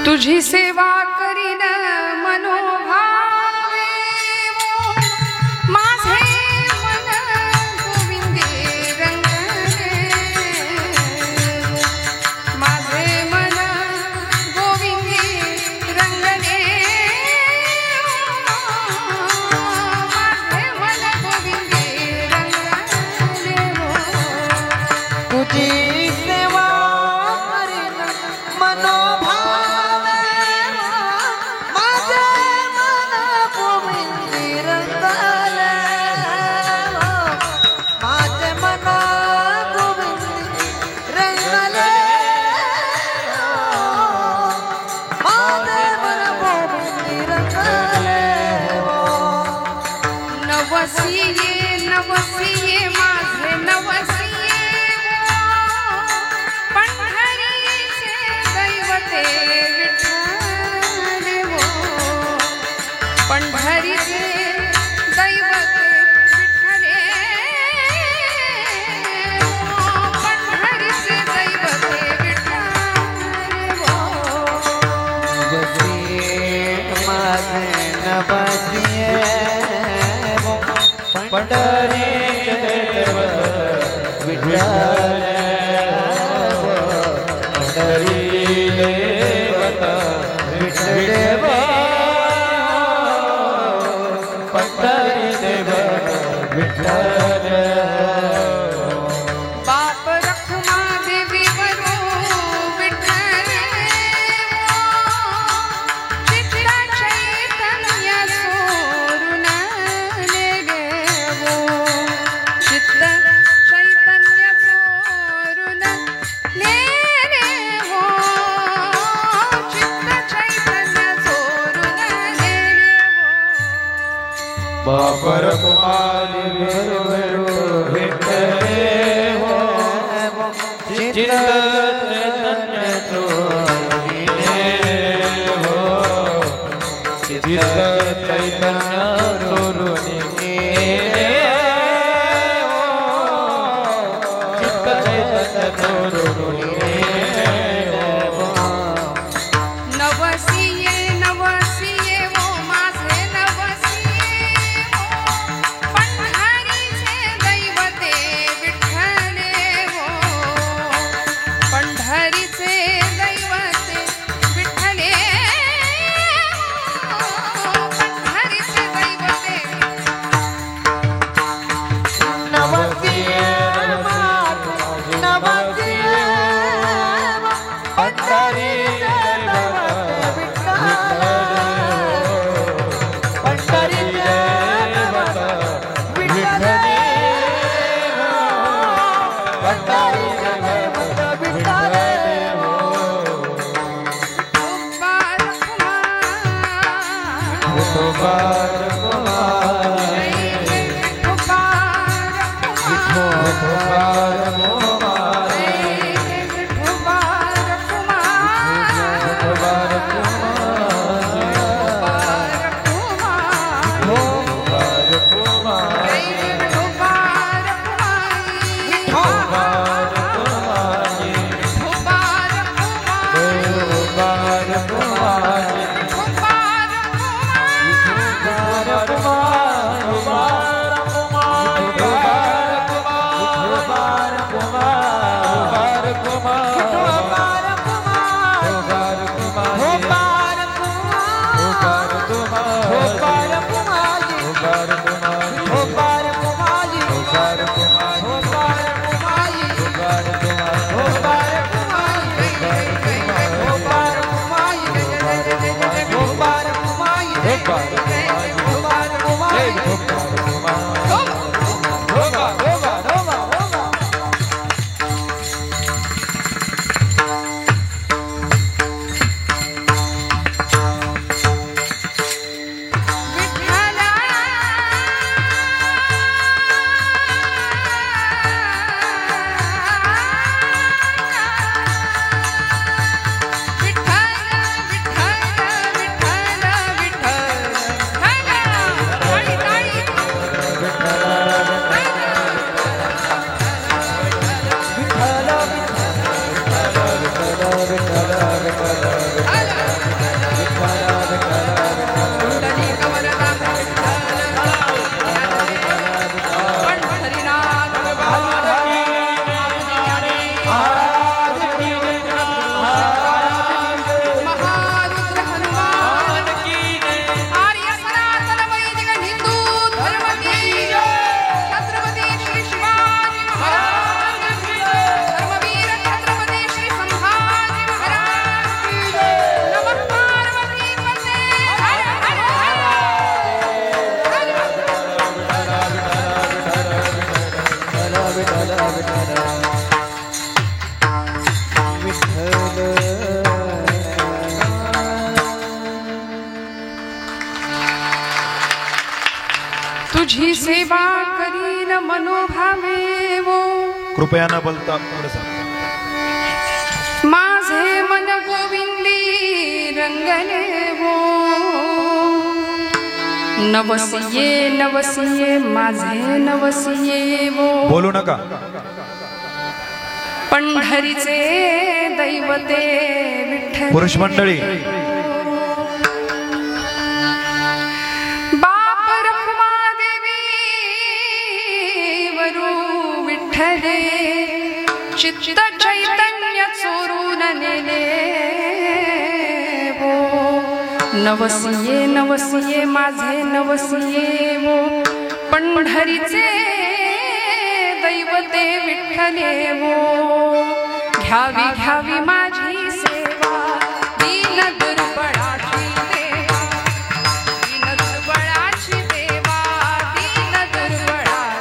तुझी सेवा करीन मनोभावे माझे मन गोविंदे रंगले माझे मन गोविंदे रंगले माझे मन गोविंदे रंगले तुझी सेवा करीन मनोभावे माझे मन गोविंदी रंगले माझे मन गोविंदी रंगले माझे मन गोविंदी रंगले नवसिये नवसिये माझे नवसिये पंढरीचे दैवते विठ्ठल वो पंढरीचे दैवते विठ्ठले पंढरीचे दैवते विठ्ठल वो माझे नवसिये पंढरी विठ्ठल पंढरी देवता विठ्ठल पंढरी देवता विठ्ठल बाप रखमा देवी वरो विठ्ठल चित्त चैतन्य सोरून नेगेवो चित्त चैतन्य सोरून नेगेवो चित्त चैतन्य सोरून नेगेवो बापर कुमारी विठ्ठले हो चित्त चैतन्य चोरीने हो चित्त चैतन्य चोरूने हो चित्त चैतन्य चोरूने हो नवसिये नवसिये वो माझे नवसिये वो पंढरीचे दैवते विठ्ठले वो पंढरीचे दैवते विठ्ठले वो पंढरीचे दैवते नवसिये नवसिये पंढरी पंढरी देवता विठ्ठले पंढरी देवता विठ्ठले विठोबार कुमार विठोबार कुमार विठोबार कुमार विठोबार कुमार विठोबार कुमार विठोबार कुमार विठोबार विठोबार कुमार तुझी सेवा करीन मनोभावे वो कृपया न बोलता पुढे सांग. माझे मन गोविंदी रंगले वो नवसिये नवसिये माझे नवसिये वो बोलू नका. पंढरीचे दैवते विठ्ठल पुरुष मंडळी बाप रखुमादेवी वरू विठ्ठले चित्त चैतन्य चोरून नेले वो नवसिये नवसिये माझे नवसिये वो पंढरीचे दैवते विठ्ठले वो घ्यावी घ्यावी माझी सेवा दीन दुर्बळाची देवा दीन दुर्बळाची देवा दीन दुर्बळाची देवा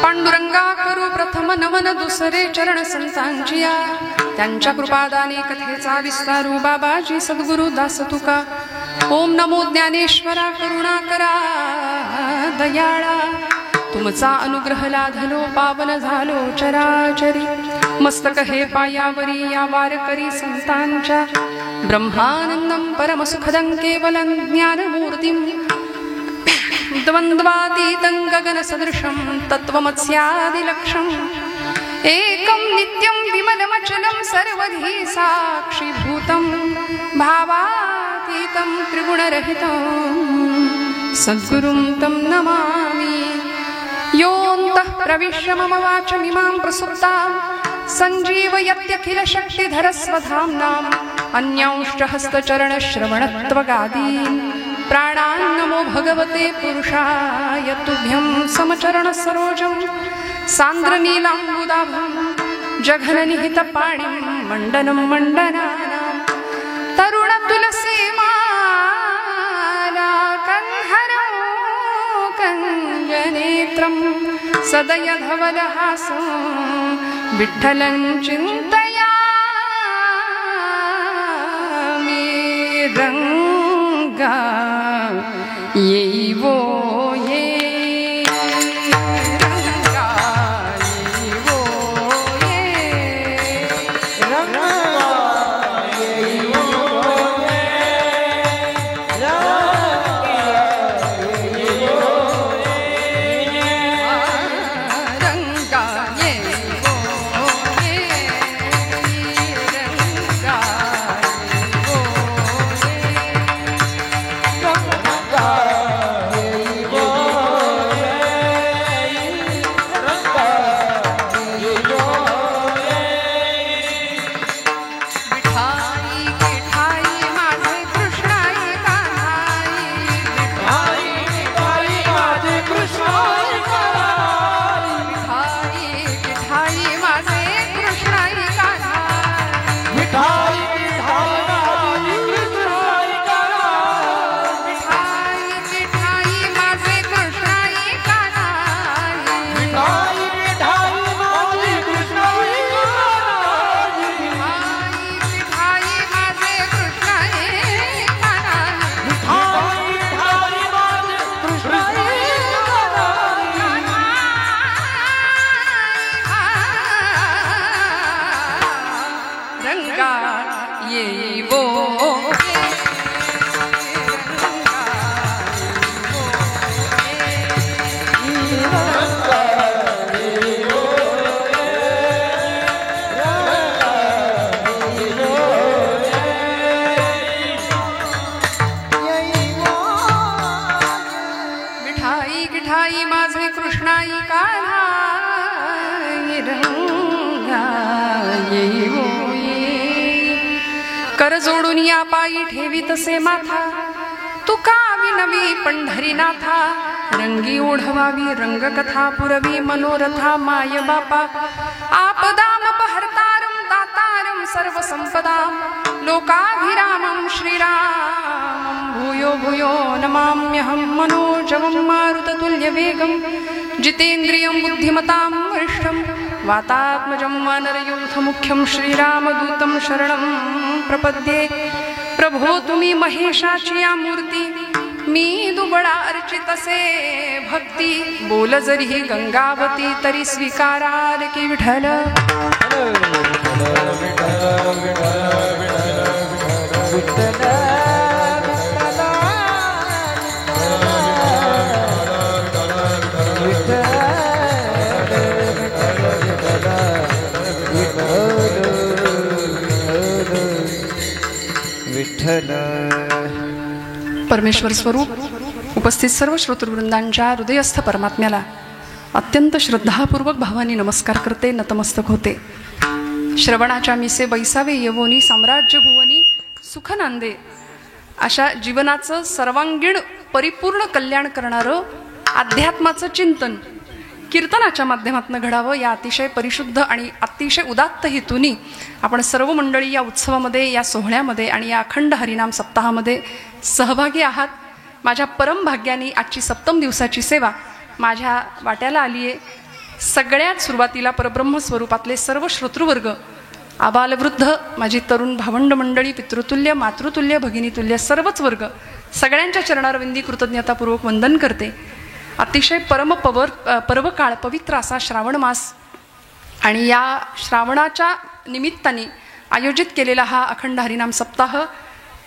पांडुरंगा करू प्रथम नमन दुसरे चरण संतांचिया त्यांच्या कृपादाने कथेचा विस्तारू बाबाजी सद्गुरु दास तुका. ओम नमो ज्ञानेश्वरा करुणा करा दयाळा तुमचा अनुग्रह लाधलो पावन झालो चराचरी. मस्तक हे पायावरी या वारकरी संतांच्या ब्रह्मानंदं परमसुखदं केवलं ज्ञानमूर्तिं द्वन्द्वातीतं गगनसदृशं तत्त्वमस्यादिलक्ष्यम् एकं नित्यं विमलमचलं सर्वधी साक्षीभूतं भावातीतं त्रिगुणरहितं सद्गुरुं तं नमामि. योऽन्तः प्रविश्य मम वाचमिमां प्रसुप्तां सञ्जीवयत्यखिलशक्तिधरस्वधाम्नाम् अन्यांश्च हस्तचरणश्रवणत्वगादीन् प्राणान्नमो भगवते पुरुषाय तुभ्यं समचरण सरोजं सान्द्रनीलाम्बुदाभं जघननिहितपाणिं मण्डनं मण्डनानां तरुणतुलसीमाला कन्हरं कञ्जनेत्रं सदयधवलहासं विठ्ठलं चिन्तयामि. रंगा येई वो ये रंगा येई वो ये रंगा येई वो ये रंगा येई वो ये रंगा कर जोडून या पायी ठेवी तसे माथा, तुका विनवी पंढरीनाथा, रंगी ओढवावी रंगकथा, पुरवी मनोरथा माय बापा, आपदामपहर्तारं दातारं सर्वसंपदां, लोकाभिरामं श्रीरामं भूयो भूयो नमाम्यहं, मनोजवं मारुततुल्यवेगं, जितेन्द्रियं बुद्धिमतां वरिष्ठं, वातात्मजं वानरयूथमुख्यं, श्रीरामदूतं शरणं प्रपद्ये। प्रभो तुम्ही महेशाची या मूर्ती, मी दुबळा अर्चितसे भक्ती, बोल जरी ही गंगावती, तरी स्वीकाराल की विठ्ठल। परमेश्वर स्वरूप उपस्थित सर्व श्रोतृवृंदांच्या हृदयस्थ परमात्म्याला अत्यंत श्रद्धापूर्वक भावानी नमस्कार करते, नतमस्तक होते। श्रवणाच्या मिसे बैसावे येवोनी, साम्राज्य भुवनी सुख नांदे, अशा जीवनाचं सर्वांगीण परिपूर्ण कल्याण करणारं अध्यात्माचं चिंतन कीर्तनाच्या माध्यमातून घडावं, या अतिशय परिशुद्ध आणि अतिशय उदात्त हेतूनी आपण सर्व मंडळी या उत्सवामध्ये, या सोहळ्यामध्ये आणि या अखंड हरिनाम सप्ताहामध्ये सहभागी आहात। माझ्या परम भाग्याने आजची सप्तम दिवसाची सेवा माझ्या वाट्याला आली आहे। सगळ्यात सुरुवातीला परब्रह्म स्वरूपातले सर्व श्रोतृवर्ग, आबालवृद्ध, माझी तरुण भावंड मंडळी, पितृतुल्य मातृतुल्य भगिनीतुल्य सर्वच वर्ग, सगळ्यांच्या चरणारविंदी कृतज्ञतापूर्वक वंदन करते। अतिशय पर्वकाळ पवित्र असा श्रावण मास आणि या श्रावणाच्या निमित्ताने आयोजित केलेला हा अखंड हरिनाम सप्ताह,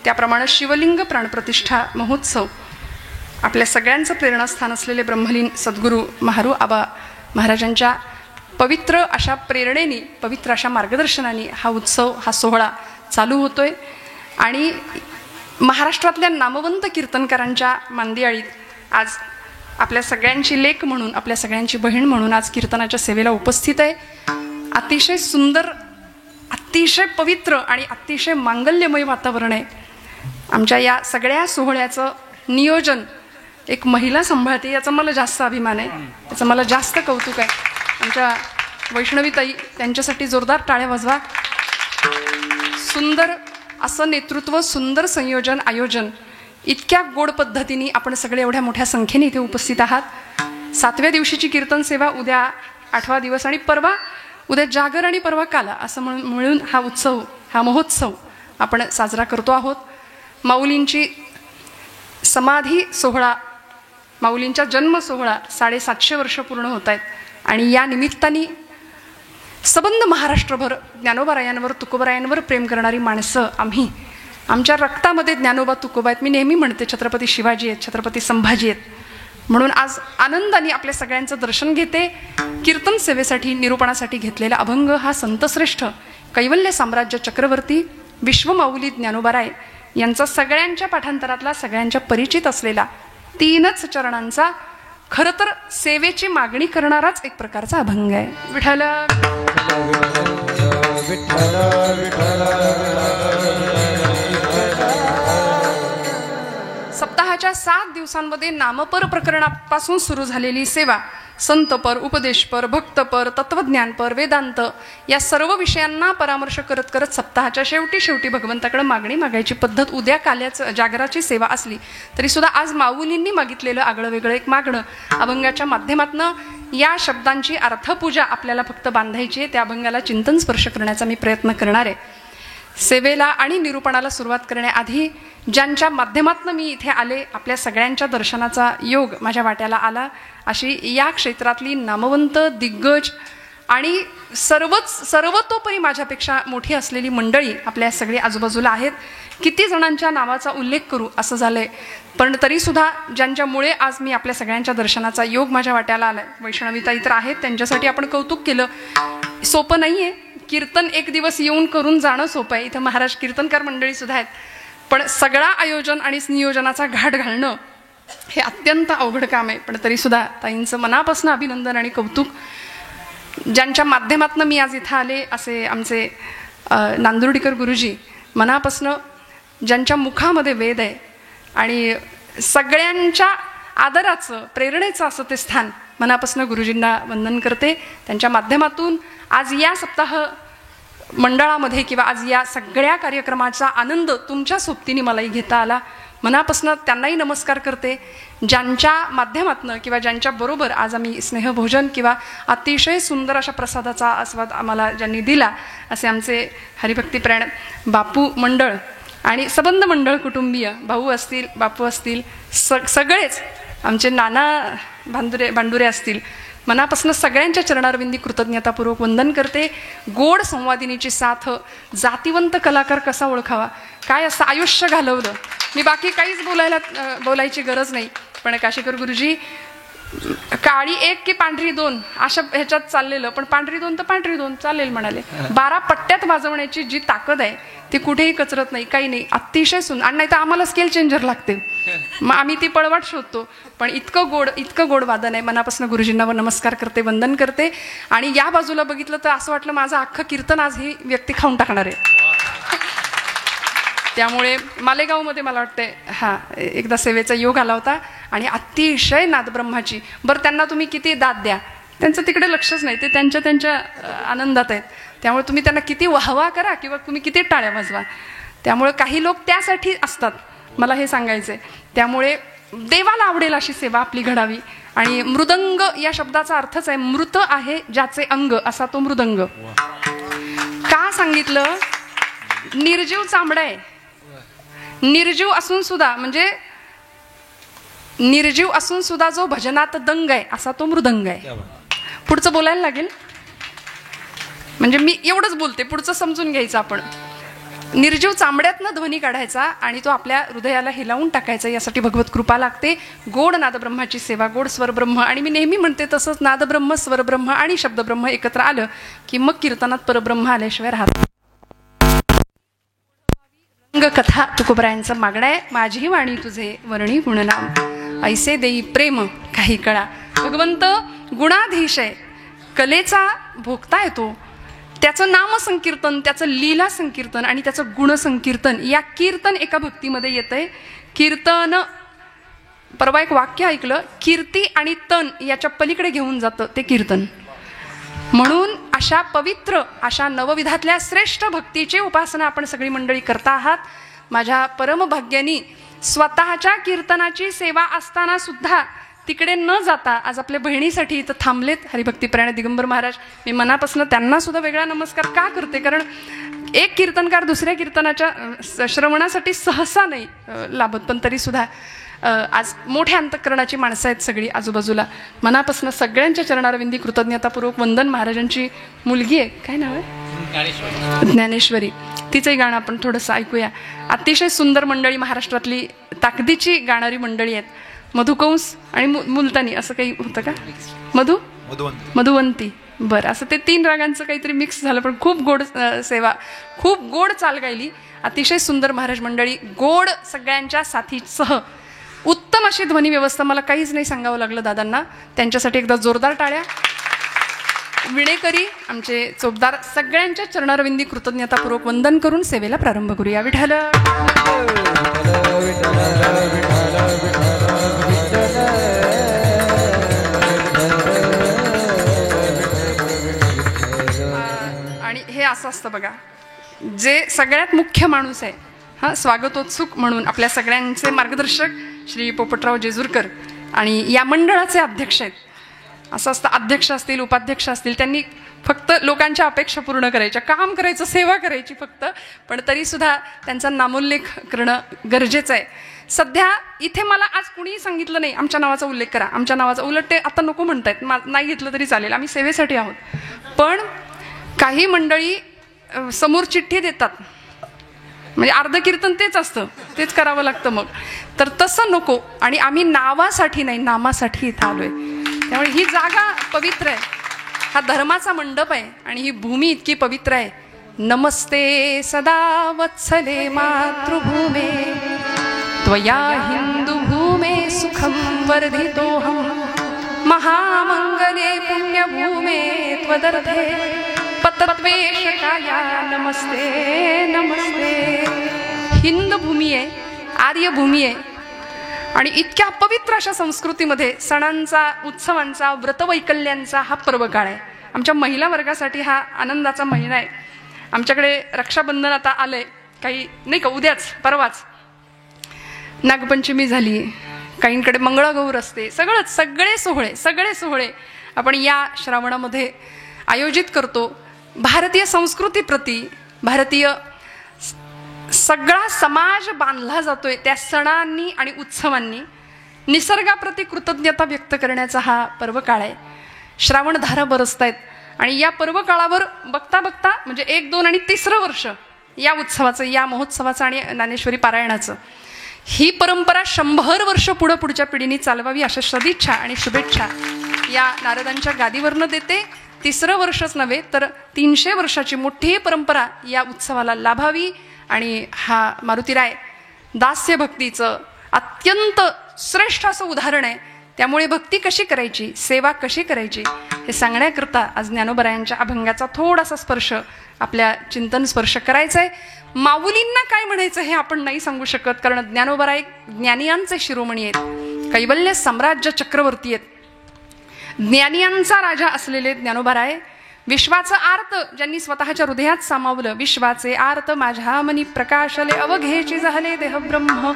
त्याप्रमाणे शिवलिंग प्राणप्रतिष्ठा महोत्सव, आपल्या सगळ्यांचं प्रेरणास्थान असलेले ब्रह्मलीन सद्गुरू महारू आबा महाराजांच्या पवित्र अशा प्रेरणेने, पवित्र अशा मार्गदर्शनाने हा उत्सव, हा सोहळा चालू होतोय। आणि महाराष्ट्रातल्या नामवंत कीर्तनकारांच्या मांदियाळीत आज आपल्या सगळ्यांची लेक म्हणून, आपल्या सगळ्यांची बहीण म्हणून आज कीर्तनाच्या सेवेला उपस्थित आहे। अतिशय सुंदर, अतिशय पवित्र आणि अतिशय मांगल्यमय वातावरण आहे। आमच्या या सगळ्या सोहळ्याचं नियोजन एक महिला सांभाळते, याचा मला जास्त अभिमान आहे, याचं मला जास्त कौतुक आहे। आमच्या वैष्णवीताई, त्यांच्यासाठी जोरदार टाळ्या वाजवा। सुंदर असं नेतृत्व, सुंदर संयोजन, आयोजन, इतक्या गोड पद्धतीने आपण सगळे एवढ्या मोठ्या संख्येने इथे उपस्थित आहात। 7व्या दिवशीची कीर्तन सेवा उद्या 8वा दिवस आणि परवा उद्या जागर आणि परवा काला असं मिळून हा उत्सव, हा महोत्सव आपण साजरा करतो आहोत। माऊलींची समाधी सोहळा, माऊलींच्या जन्म सोहळा 750 वर्ष पूर्ण होत आहेत आणि या निमित्ताने सबंध महाराष्ट्रभर ज्ञानोबारायांवर, तुकोबारायांवर प्रेम करणारी माणसं आम्ही, आमच्या रक्तामध्ये ज्ञानोबा तुकोबा आहेत। मी नेहमी म्हणते छत्रपती शिवाजी आहेत, छत्रपती संभाजी आहेत, म्हणून आज आनंदाने आपल्या सगळ्यांचं दर्शन घेते। कीर्तन सेवेसाठी, निरूपणासाठी घेतलेला अभंग हा संतश्रेष्ठ कैवल्य साम्राज्य चक्रवर्ती विश्वमाऊली ज्ञानोबाराय यांचा सगळ्यांच्या पाठांतरातला, सगळ्यांच्या परिचित असलेला 3च चरणांचा, खरं तर सेवेची मागणी करणाराच एक प्रकारचा अभंग आहे। विठ्ठल सप्ताहाच्या 7 दिवसांमध्ये नामपर प्रकरणापासून सुरू झालेली सेवा संतपर, उपदेशपर, भक्तपर, तत्वज्ञानपर, वेदांत या सर्व विषयांना परामर्श करत करत सप्ताहाच्या शेवटी भगवंताकडे मागणी मागायची पद्धत। उद्या काल्याचं जागराची सेवा असली तरी सुद्धा आज माऊलींनी मागितलेलं आगळं वेगळं एक मागणं अभंगाच्या माध्यमातून या शब्दांची अर्थपूजा आपल्याला फक्त बांधायची आहे। त्या अभंगाला चिंतन स्पर्श करण्याचा मी प्रयत्न करणार आहे। सेवेला आणि निरूपणाला सुरुवात करण्याआधी ज्यांच्या माध्यमातून मी इथे आले, आपल्या सगळ्यांच्या दर्शनाचा योग माझ्या वाट्याला आला, अशी या क्षेत्रातली नामवंत, दिग्गज आणि सर्वतोपरी माझ्यापेक्षा मोठी असलेली मंडळी आपल्या सगळी आजूबाजूला आहेत। किती जणांच्या नावाचा उल्लेख करू असं झालंय, पण तरीसुद्धा ज्यांच्यामुळे आज मी आपल्या सगळ्यांच्या दर्शनाचा योग माझ्या वाट्याला आलाय, वैष्णवीताई तर आहेत, त्यांच्यासाठी आपण कौतुक केलं। सोपं नाही आहे, कीर्तन एक दिवस येऊन करून जाणं सोपं आहे, इथं महाराज कीर्तनकार मंडळी सुद्धा आहेत, पण सगळा आयोजन आणि नियोजनाचा घाट घालणं हे अत्यंत अवघड काम आहे। पण तरीसुद्धा ताईंचं मनापासून अभिनंदन आणि कौतुक। ज्यांच्या माध्यमातून मी आज इथं आले असे आमचे नांदुर्डीकर गुरुजी, मनापासनं ज्यांच्या मुखामध्ये वेद आहे आणि सगळ्यांच्या आदराचं प्रेरणेचं असं ते स्थान, मनापासनं गुरुजींना वंदन करते. त्यांच्या माध्यमातून आज या सप्ताह मंडळामध्ये किंवा आज या सगळ्या कार्यक्रमाचा आनंद तुमच्या सोबतीने मलाही घेता आला. मनापासनं त्यांनाही नमस्कार करते. ज्यांच्या माध्यमातनं किंवा ज्यांच्या बरोबर आज आम्ही स्नेहभोजन किंवा अतिशय सुंदर अशा प्रसादाचा आस्वाद आम्हाला ज्यांनी दिला, असे आमचे हरिभक्तीप्राण बापू मंडळ आणि सबंध मंडळ कुटुंबीय, भाऊ असतील, बापू असतील, सगळेच आमचे नाना भांडुरे असतील, मनापासून सगळ्यांच्या चरणारविंदी कृतज्ञतापूर्वक वंदन करते. गोड संवादिनीची साथ, जातिवंत कलाकार कसा ओळखावा, काय असं आयुष्य घालवलं. मी बाकी काहीच बोलायची गरज नाही, पण काशीकर गुरुजी काळी एक की पांढरी दोन अशा ह्याच्यात चाललेलं, पण पांढरी दोन तर पांढरी दोन चालेल म्हणाले. 12 पट्ट्यात वाजवण्याची जी ताकद आहे ती कुठेही कचरत नाही, काही नाही. अतिशय सुंदर. आणि नाही तर आम्हाला स्केल चेंजर लागते, मग आम्ही ती पळवाट शोधतो. पण इतकं गोड वादन आहे. मनापासून गुरुजींना नमस्कार करते, वंदन करते. आणि या बाजूला बघितलं तर असं वाटलं माझं अख्खं कीर्तन आज ही व्यक्ती खाऊन टाकणार आहे. त्यामुळे मालेगावमध्ये मला वाटतंय एकदा सेवेचा योग आला होता आणि अतिशय नादब्रह्माची. बरं, त्यांना तुम्ही किती दाद द्या, त्यांचं तिकडे लक्षच नाही, ते त्यांच्या आनंदात आहेत. त्यामुळे तुम्ही त्यांना किती वाहवा करा किंवा तुम्ही किती टाळ्या वाजवा, त्यामुळे काही लोक त्यासाठी असतात, मला हे सांगायचं आहे. त्यामुळे देवाला आवडेल अशी सेवा आपली घडावी. आणि मृदंग या शब्दाचा अर्थच आहे मृत आहे ज्याचे अंग, असा तो मृदंग. का सांगितलं? निर्जीव चामडा आहे. निर्जीव असून सुद्धा जो भजनात दंग आहे असा तो मृदंग आहे. पुढचं बोलायला लागेल, म्हणजे मी एवढंच बोलते, पुढचं समजून घ्यायचं आपण. निर्जीव चांबड्यातनं ध्वनी काढायचा आणि तो आपल्या हृदयाला हिलावून टाकायचा, यासाठी भगवत कृपा लागते. गोड नादब्रह्माची सेवा, गोड स्वरब्रह्म. आणि मी नेहमी म्हणते तसंच, नादब्रह्म, स्वरब्रह्म आणि शब्दब्रह्म एकत्र आलं की मग कीर्तनात परब्रह्म आल्याशिवाय राहत. कथा तुकोबरायांचं मागणं आहे. माझी वाणी तुझे वर्णी गुणनाम, ऐसे देई प्रेम काही कळा. भगवंत गुणाधीश आहे, कलेचा भोगता येतो. त्याचं नामसंकीर्तन, त्याचं लीला संकीर्तन आणि त्याचं गुणसंकीर्तन, या कीर्तन एका भक्तीमध्ये येतंय. कीर्तन, परवा एक वाक्य ऐकलं, कीर्ती आणि तन याच्या पलीकडे घेऊन जातं ते कीर्तन. म्हणून अशा पवित्र, अशा नवविधातल्या श्रेष्ठ भक्तीची उपासना आपण सगळी मंडळी करता आहात. माझ्या परमभाग्यानी स्वतःच्या कीर्तनाची सेवा असताना सुद्धा तिकडे न जाता आज आपल्या बहिणीसाठी इथं थांबलेत हरिभक्तीप्राण दिगंबर महाराज. मी मनापासून त्यांना सुद्धा वेगळा नमस्कार का करते, कारण एक कीर्तनकार दुसऱ्या कीर्तनाच्या श्रवणासाठी सहसा नाही लाभत, पण तरी सुद्धा आज मोठ्या अंतःकरणाची माणसं आहेत सगळी आजूबाजूला. मनापासून सगळ्यांच्या चरणारविंदी कृतज्ञतापूर्वक वंदन. महाराजांची मुलगी आहे, काय नाव आहे? ज्ञानेश्वरी. तिचंही गाणं आपण थोडंसं ऐकूया. अतिशय सुंदर मंडळी, महाराष्ट्रातली ताकदीची गाणारी मंडळी आहेत. मधुकंस आणि मुलतानी असं काही होतं का? मधुवंती. बरं, असं ते 3 रागांचं काहीतरी मिक्स झालं, पण खूप गोड सेवा, खूप गोड चाल गायली. अतिशय सुंदर महाराज मंडळी, गोड सगळ्यांच्या साथीसह उत्तम अशी ध्वनी व्यवस्था. मला काहीच नाही सांगावं लागलं दादांना, त्यांच्यासाठी एकदा जोरदार टाळ्या. विणेकरी आमचे चोपदार, सगळ्यांच्या चरणारविंदी कृतज्ञतापूर्वक वंदन करून सेवेला प्रारंभ करूया. विठ्ठल आणि हे असं असतं बघा, जे सगळ्यात मुख्य माणूस आहे, स्वागतोत्सुक म्हणून आपल्या सगळ्यांचे मार्गदर्शक श्री पोपटराव जेजूरकर आणि या मंडळाचे अध्यक्ष आहेत. असं असतं, अध्यक्ष असतील, उपाध्यक्ष असतील, त्यांनी फक्त लोकांच्या अपेक्षा पूर्ण करायच्या, काम करायचं, सेवा करायची फक्त, पण तरी सुद्धा त्यांचा नामोल्लेख करणं गरजेचं आहे. सध्या इथे मला आज कुणीही सांगितलं नाही आमच्या नावाचा उल्लेख करा, आमच्या नावाचा, उलट ते आता नको म्हणतायत, नाही घेतलं तरी चालेल, आम्ही सेवेसाठी आहोत. पण काही मंडळी समोर चिठ्ठी देतात, म्हणजे अर्ध कीर्तन तेच असतं, तेच करावं लागतं. मग तर तसं नको. आणि आम्ही नावासाठी नाही, नामासाठी इथं आलोय. त्यामुळे ही जागा पवित्र आहे, हा धर्माचा मंडप आहे आणि ही भूमी इतकी पवित्र आहे. नमस्ते सदा वत्सले मातृभूमे, त्वया हिंदू भूमे सुखम वर्धितोहम, महामंगले पुण्यभूमे त्वदर्थे पतत्वेशकाया नमस्ते नमस्ते. हिंद भूमी आहे, आर्य भूमी आहे आणि इतक्या पवित्र अशा संस्कृतीमध्ये सणांचा, उत्सवांचा, व्रतवैकल्यांचा हा पर्वकाळ आहे. आमच्या महिला वर्गासाठी हा आनंदाचा महिना आहे. आमच्याकडे रक्षाबंधन आता आलंय, काही नाही का, उद्याच परवाच नागपंचमी झाली, काहींकडे मंगळागौर असते. सगळे सोहळे आपण या श्रावणामध्ये आयोजित करतो. भारतीय संस्कृतीप्रती भारतीय सगळा समाज बांधला जातोय त्या सणांनी आणि उत्सवांनी. निसर्गाप्रती कृतज्ञता व्यक्त करण्याचा हा पर्वकाळ आहे. श्रावणधारा बरसतायत आणि या पर्वकाळावर बघता बघता म्हणजे 1, 2 आणि 3रं वर्ष या उत्सवाचं, या महोत्सवाचं आणि ज्ञानेश्वरी पारायणाचं, ही परंपरा 100 वर्ष पुढच्या पिढीने चालवावी अशा सदिच्छा आणि शुभेच्छा या नारदांच्या गादीवरनं देते. 3रं वर्षच नव्हे तर 300 वर्षाची मोठी परंपरा या उत्सवाला लाभावी. आणि हा मारुतीराय दास्य भक्तीचं अत्यंत श्रेष्ठ असं उदाहरण आहे. त्यामुळे भक्ती कशी करायची, सेवा कशी करायची हे सांगण्याकरता आज ज्ञानोबरायांच्या अभंगाचा थोडासा स्पर्श, आपल्या चिंतन स्पर्श करायचा आहे. माऊलींना काय म्हणायचं हे आपण नाही सांगू शकत, कारण ज्ञानोबराय ज्ञानियांचे शिरोमणी आहेत, कैवल्य साम्राज्य चक्रवर्ती आहेत, ज्ञानियांचा राजा असलेले ज्ञानोबराय. विश्वाचं आर्त ज्यांनी स्वतःच्या हृदयात सामावलं, विश्वाचे आर्त माझ्या मनी प्रकाशले, अवघेची झाले देह ब्रह्म,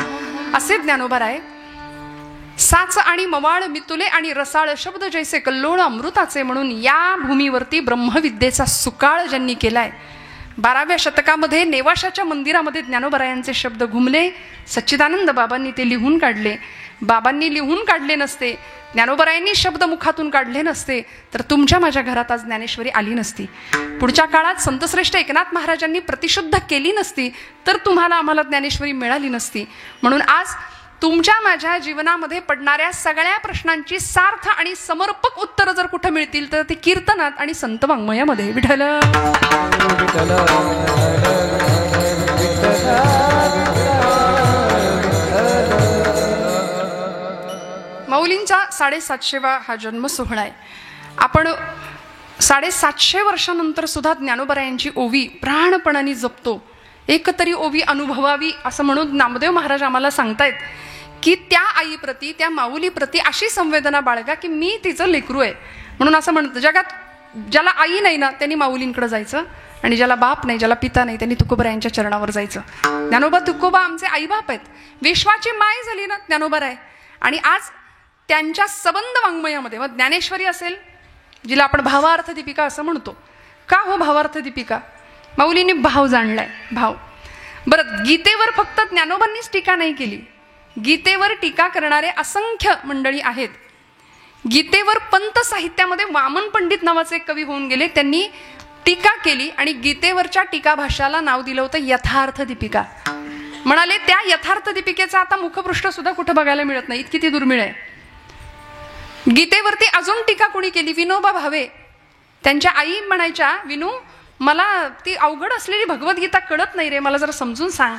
असे ज्ञानोबराय. साच आणि मवाळ मितुले आणि रसाळ शब्द जैसे कल्लोळ अमृताचे म्हणून या भूमीवरती ब्रह्मविद्येचा सुकाळ ज्यांनी केलाय. 12व्या शतकामध्ये नेवाशाच्या मंदिरामध्ये ज्ञानोबरायांचे शब्द घुमले. सच्चिदानंद बाबांनी ते लिहून काढले. बाबांनी लिहून काढले नसते, ज्ञानोबरायांनी शब्द मुखातून काढले नसते तर तुमच्या माझ्या घरात आज ज्ञानेश्वरी आली नसती. पुढच्या काळात संतश्रेष्ठ एकनाथ महाराजांनी प्रतिशुद्ध केली नसती तर तुम्हाला आम्हाला ज्ञानेश्वरी मिळाली नसती. म्हणून आज तुमच्या माझ्या जीवनामध्ये पडणाऱ्या सगळ्या प्रश्नांची सार्थ आणि समर्पक उत्तरं जर कुठं मिळतील तर ती कीर्तनात आणि संत वाङ्मयामध्ये. विठ्ठल माऊलींचा 750वा हा जन्म सोहळा आहे. आपण 750 वर्षानंतर सुद्धा ज्ञानोबरायांची ओवी प्राणपणाने जपतो. एक तरी ओवी अनुभवावी असं म्हणून नामदेव महाराज आम्हाला सांगतायत की त्या आईप्रती, त्या माऊलीप्रती अशी संवेदना बाळगा की मी तिचं लेकरू आहे. म्हणून असं म्हणतं, जगात ज्याला आई नाही ना त्यांनी माऊलींकडे जायचं, आणि ज्याला बाप नाही, ज्याला पिता नाही त्यांनी तुकोबरायांच्या चरणावर जायचं. ज्ञानोबा तुकोबा आमचे आईबाप आहेत. विश्वाची माय झाली ना ज्ञानोबराय. आणि आज त्यांच्या सबंध वाङ्मयामध्ये मग ज्ञानेश्वरी असेल, जिला आपण भावार्थ दीपिका असं म्हणतो. का हो भावार्थ दीपिका? माऊलींनी भाव जाणलाय, भाव. बरं, गीतेवर फक्त ज्ञानोबांनीच टीका नाही केली, गीतेवर टीका करणारे असंख्य मंडळी आहेत. गीतेवर पंत साहित्यामध्ये वामन पंडित नावाचे एक कवी होऊन गेले, त्यांनी टीका केली आणि गीतेवरच्या टीका भाष्याला नाव दिलं होतं यथार्थ दीपिका. म्हणाले त्या यथार्थ दीपिकेचा आता मुखपृष्ठ सुद्धा कुठं बघायला मिळत नाही, इतकी ती दुर्मिळ आहे. गीतेवरती अजून टीका कोणी केली? विनोबा भावे. त्यांच्या आई म्हणायच्या, विनू मला ती अवघड असलेली भगवद्गीता कळत नाही रे, मला जरा समजून सांग.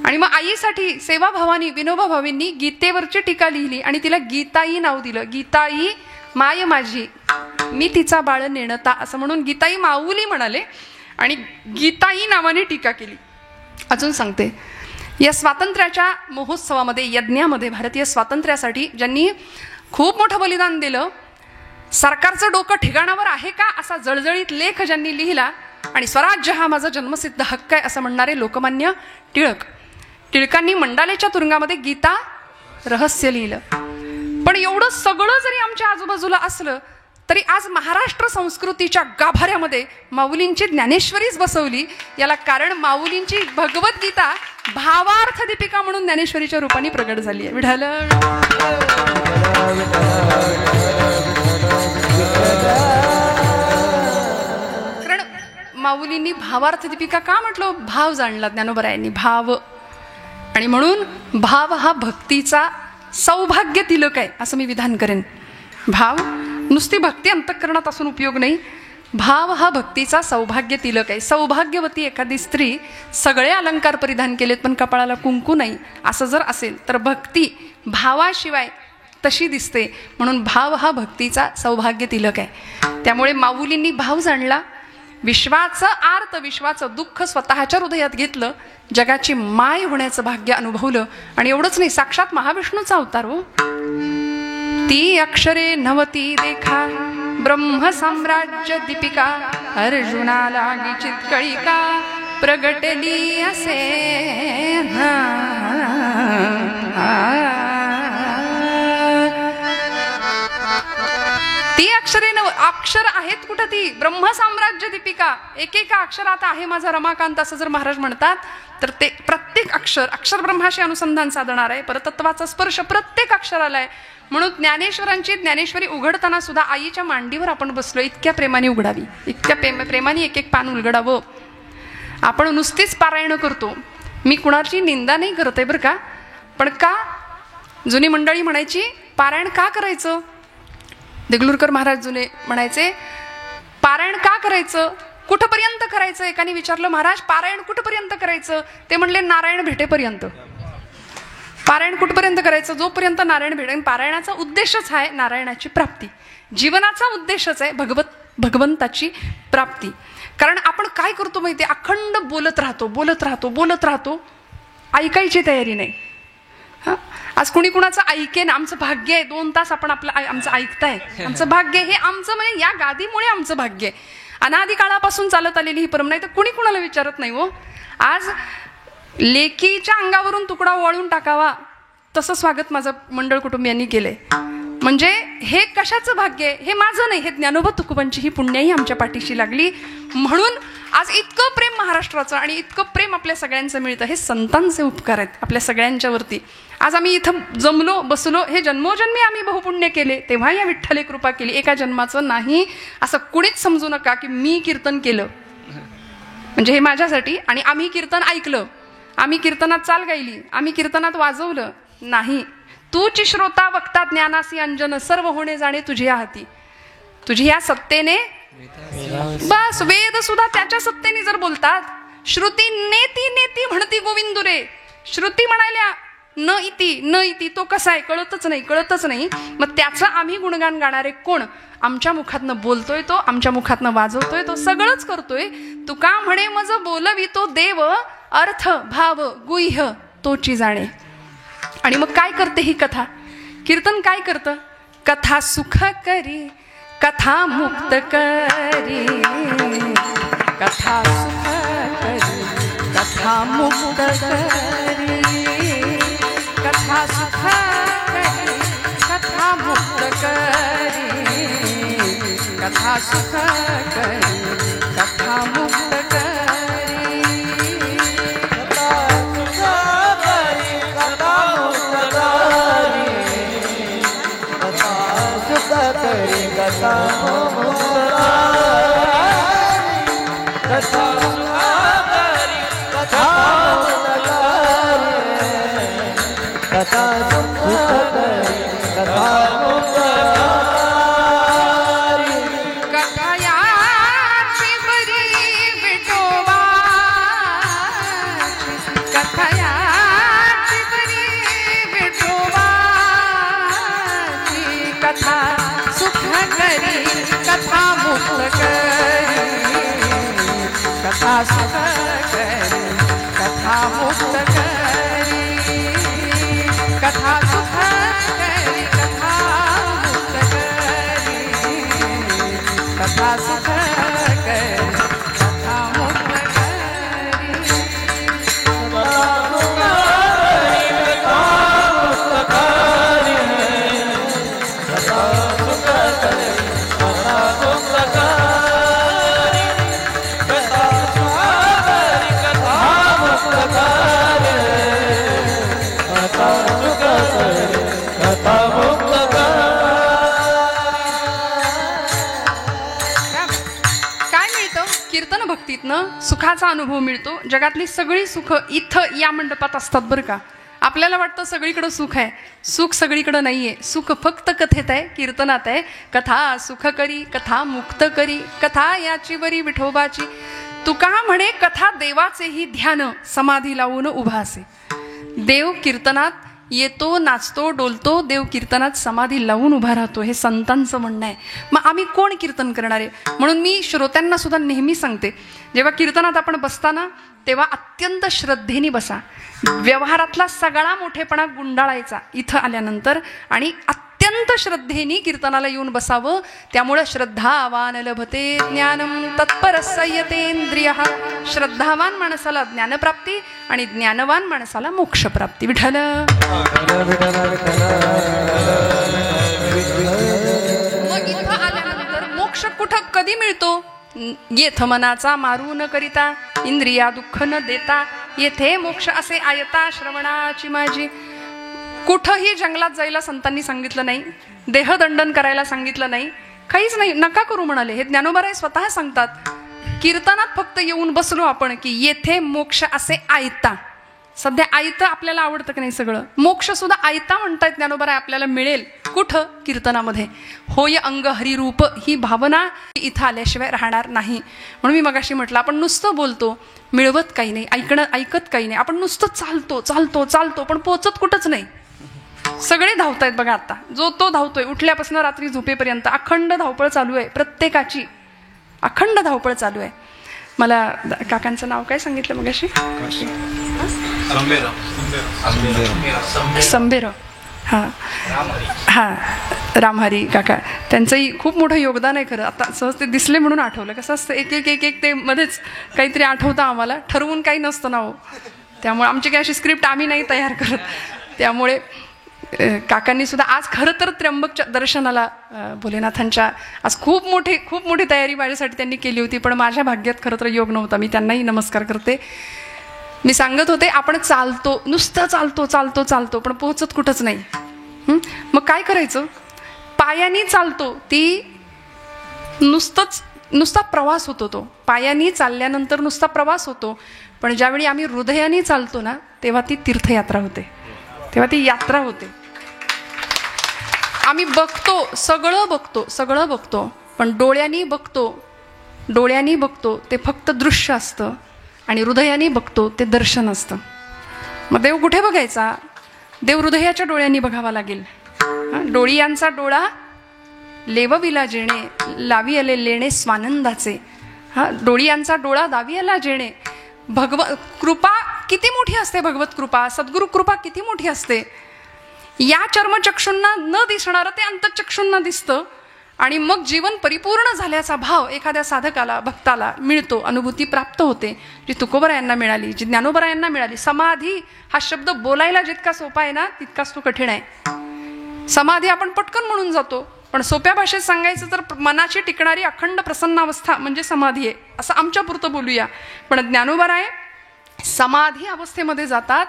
आणि मग आईसाठी सेवाभावानी विनोबा भावेंनी गीतेवरची टीका लिहिली आणि तिला गीताई नाव दिलं. गीताई माय माझी, मी तिचा बाळ नेणता असं म्हणून गीताई माऊली म्हणाले आणि गीताई नावाने टीका केली. अजून सांगते, या स्वातंत्र्याच्या महोत्सवामध्ये, यज्ञामध्ये, भारतीय स्वातंत्र्यासाठी ज्यांनी खूप मोठं बलिदान दिलं, सरकारचं डोकं ठिकाणावर आहे का असा जळजळीत लेख ज्यांनी लिहिला आणि स्वराज्य हा माझा जन्मसिद्ध हक्क आहे असं म्हणणारे लोकमान्य टिळक. टिळकांनी मंडालेच्या तुरुंगामध्ये गीता रहस्य लिहिलं. पण एवढं सगळं जरी आमच्या आजूबाजूला असलं तरी आज महाराष्ट्र संस्कृतीच्या गाभाऱ्यामध्ये माऊलींची ज्ञानेश्वरीच बसवली. याला कारण माऊलींची भगवद्गीता भावार्थ दीपिका म्हणून ज्ञानेश्वरीच्या रूपाने प्रगट झाली आहे. विठ्ठल कारण माऊलींनी भावार्थ दीपिका का म्हटलं? भाव जाणला ज्ञानोबरायांनी, भाव. आणि म्हणून भाव हा भक्तीचा सौभाग्य तिलक आहे असं मी विधान करेन. भाव नुसती भक्ती अंतःकरणात असून उपयोग नाही, भाव हा भक्तीचा सौभाग्य तिलक आहे. सौभाग्यवती एखादी स्त्री सगळे अलंकार परिधान केलेत पण कपाळाला कुंकू नाही असं जर असेल तर भक्ती भावाशिवाय तशी दिसते. म्हणून भाव हा भक्तीचा सौभाग्य तिलक आहे. त्यामुळे माऊलींनी भाव जाणला, विश्वाचं आर्त विश्वाचं दुःख स्वतःच्या हृदयात घेतलं, जगाची माय होण्याचं भाग्य अनुभवलं. आणि एवढंच नाही, साक्षात महाविष्णूचा अवतार हो. ती अक्षरे नवती देखा ब्रह्म साम्राज्य दीपिका, अर्जुना लागी चित्कळिका प्रगटली असे. ती अक्षरे अक्षर आहेत कुठं? ती ब्रह्म साम्राज्य दीपिका, एकेका अक्षरात आहे माझा रमाकांत, असं जर महाराज म्हणतात तर ते प्रत्येक अक्षर ब्रह्माशी अनुसंधान साधणार आहे. परतत्वाचा स्पर्श प्रत्येक अक्षराला आहे. म्हणून ज्ञानेश्वरांची ज्ञानेश्वरी उघडताना सुद्धा आईच्या मांडीवर आपण बसलो, इतक्या प्रेमाने उघडावी, इतक्या प्रेमाने एक एक पान उलगडावं. आपण नुसतीच पारायण करतो. मी कुणाची निंदा नाही करत आहे बरं का, पण का जुनी मंडळी म्हणायची पारायण का करायचं? देगलूरकर महाराज जुने म्हणायचे पारायण का करायचं, कुठपर्यंत करायचं? एकाने विचारलं, महाराज पारायण कुठपर्यंत करायचं? ते म्हणले नारायण भेटेपर्यंत. पारायण कुठपर्यंत करायचं? जोपर्यंत नारायण भेटेल. पारायणाचा उद्देशच आहे नारायणाची प्राप्ती, जीवनाचा उद्देशच आहे भगवंताची प्राप्ती. कारण आपण काय करतो माहिती, अखंड बोलत राहतो, ऐकायची तयारी नाही. हा, आज कुणी कुणाचं ऐकेन, आमचं भाग्य आहे 2 तास आपण आमचं ऐकताय, आमचं भाग्य. हे आमचं म्हणजे या गादीमुळे आमचं भाग्य आहे. अनादी काळापासून चालत आलेली ही परंपरा नाही, तर कुणी कुणाला विचारत नाही हो. आज लेकीच्या अंगावरून तुकडा वळून टाकावा तसं स्वागत माझं मंडळ कुटुंबियांनी केलंय. म्हणजे हे कशाचं भाग्य आहे? हे माझं नाही, हे ज्ञानोबा तुकोबांची ही पुण्याही आमच्या पाठीशी लागली. म्हणून आज इतकं प्रेम महाराष्ट्राचं आणि इतकं प्रेम आपल्या सगळ्यांचं मिळतं. हे संतांचे उपकार आहेत आपल्या सगळ्यांच्या वरती. आज आम्ही इथं जमलो बसलो, हे जन्मोजन्मी आम्ही बहुपुण्य केले, तेव्हा या विठ्ठले कृपा केली. एका जन्माचं नाही असं कुणीच समजू नका की मी कीर्तन केलं म्हणजे हे माझ्यासाठी आणि आम्ही कीर्तन ऐकलं, आम्ही कीर्तनात चाल गायली, आम्ही कीर्तनात वाजवलं नाही. तूची श्रोता वक्ता ज्ञानासी अंजन, सर्व होणे जाणे तुझ्या हाती. तुझी या सत्तेने बस, वेद सुद्धा त्याच्या सत्तेने जर बोलतात. श्रुती नेती नेती म्हणती गोविंदुरे. श्रुती म्हणाल्या न इति, तो कसा आहे कळतच नाही. मग त्याचं आम्ही गुणगान गाणारे कोण? आमच्या मुखातनं बोलतोय तो, आमच्या मुखातनं वाजवतोय तो, सगळंच करतोय. तुका म्हणे मज बोलवितो देव, अर्थ भाव गुह्य तोची जाणे. आणि मग काय करते ही कथा? कीर्तन काय करतं? कथा सुख करी, कथा मुक्त करी, कथा सुख करी, कथा मुक्त करी, कथा सुख करी, कथा मुक्त करी, कथा सुख करी, कथा मुक्त करी. कथा सुख करी, कथा मुक्त करी, कथा सुख करी, कथा मुक्त करी, कथा सुख करी, कथा मुक्त भक्तीतनं सुखाचा अनुभव मिळतो. जगातली सगळी सुख इथं या मंडपात असतात बरं का. आपल्याला वाटतं सगळीकडे सुख आहे, सुख सगळीकडे नाहीये. सुख फक्त कथेत आहे, कीर्तनात आहे. कथा सुख करी, कथा मुक्त करी, कथा याची बरी विठोबाची. तुका म्हणे कथा देवाचेही ध्यान, समाधी लावून उभा असे. देव कीर्तनात येतो, नाचतो, डोलतो, देव कीर्तनात समाधी लावून उभा राहतो, हे संतांचं म्हणणं आहे. मग आम्ही कोण कीर्तन करणार आहे? म्हणून मी श्रोत्यांना सुद्धा नेहमी सांगते, जेव्हा कीर्तनात आपण बसताना तेव्हा अत्यंत श्रद्धेने बसा. व्यवहारातला सगळा मोठेपणा गुंडाळायचा इथं आल्यानंतर आणि अत्यंत श्रद्धेने कीर्तनाला येऊन बसावं. त्यामुळं श्रद्धावान लभते ज्ञानम तत्पर संयतेंद्रियः. श्रद्धावान माणसाला ज्ञानप्राप्ती आणि ज्ञानवान माणसाला मोक्षप्राप्ती. विठ्ठल. मग इथं आल्यानंतर मोक्ष कुठं कधी मिळतो? येथ मनाचा मारू न करिता, इंद्रिया दुःख न देता, येथे मोक्ष असे आयता श्रवणाची माझी. कुठंही जंगलात जायला संतांनी सांगितलं नाही, देहदंडन करायला सांगितलं नाही, काहीच नाही. नका करू म्हणाले. हे ज्ञानोबाराय स्वतः सांगतात. कीर्तनात फक्त येऊन बसलो आपण की येथे मोक्ष असे आयता. सध्या आयतं आपल्याला आवडतं की नाही? सगळं मोक्ष सुद्धा आयता म्हणतायत ज्ञानोबाराय आपल्याला मिळेल. कुठं? कीर्तनामध्ये. होय अंग हरिरूप ही भावना इथं आल्याशिवाय राहणार नाही. म्हणून मी मगाशी म्हटलं, आपण नुसतं बोलतो, मिळवत काही नाही, ऐकत काही नाही. आपण नुसतं चालतो चालतो चालतो पण पोचत कुठंच नाही. सगळे धावतायत बघा. आता जो तो धावतोय, उठल्यापासून रात्री झोपेपर्यंत अखंड धावपळ चालू आहे. प्रत्येकाची अखंड धावपळ चालू आहे. मला काकांचं नाव काय सांगितलं मगाशी? संबेर. हां हां, रामहरी काका. त्यांचंही खूप मोठं योगदान आहे खरं. आता सहज ते दिसले म्हणून आठवलं. कसं असतं, एक एक एक एक ते मध्येच काहीतरी आठवतं आम्हाला. ठरवून काही नसतं ना हो. त्यामुळे आमची काही अशी स्क्रिप्ट आम्ही नाही तयार करत. त्यामुळे काकांनी सुद्धा आज खरं तर त्र्यंबकच्या दर्शनाला भोलेनाथांच्या आज खूप मोठी तयारी माझ्यासाठी त्यांनी केली होती. पण माझ्या भाग्यात खरं तर योग नव्हता. मी त्यांनाही नमस्कार करते. मी सांगत होते, आपण चालतो, नुसतं चालतो चालतो चालतो पण पोहोचत कुठंच नाही. मग काय करायचं? पायानी चालतो, ती नुसता प्रवास होतो. तो पायानी चालल्यानंतर नुसता प्रवास होतो. पण ज्यावेळी आम्ही हृदयाने चालतो ना, तेव्हा ती तीर्थयात्रा होते, तेव्हा ती यात्रा होते. आम्ही बघतो, सगळं बघतो पण डोळ्यांनी बघतो ते फक्त दृश्य असतं आणि हृदयाने बघतो ते दर्शन असतं. मग देव कुठे बघायचा? देव हृदयाच्या डोळ्यांनी बघावा लागेल. डोळियांचा डोळा लेवविला जेणे, लावी आले लेणे स्वानंदाचे. डोळियांचा डोळा दावी आला जेणे. कृपा किती मोठी असते, भगवत कृपा, सद्गुरु कृपा किती मोठी असते. या चर्मचक्षूंना न दिसणारं ते अंतचक्षूंना दिसतं आणि मग जीवन परिपूर्ण झाल्याचा भाव एखाद्या साधकाला, भक्ताला मिळतो, अनुभूती प्राप्त होते, जी तुकोबरायांना मिळाली, जी ज्ञानोबरायांना मिळाली. समाधी हा शब्द बोलायला जितका सोपा आहे ना, तितकाच तो कठीण आहे. समाधी आपण पटकन म्हणून जातो, पण सोप्या भाषेत सांगायचं तर मनाची टिकणारी अखंड प्रसन्नावस्था म्हणजे समाधी आहे, असं आमच्या पुरतं बोलूया. पण ज्ञानोबराय समाधी अवस्थेमध्ये जातात,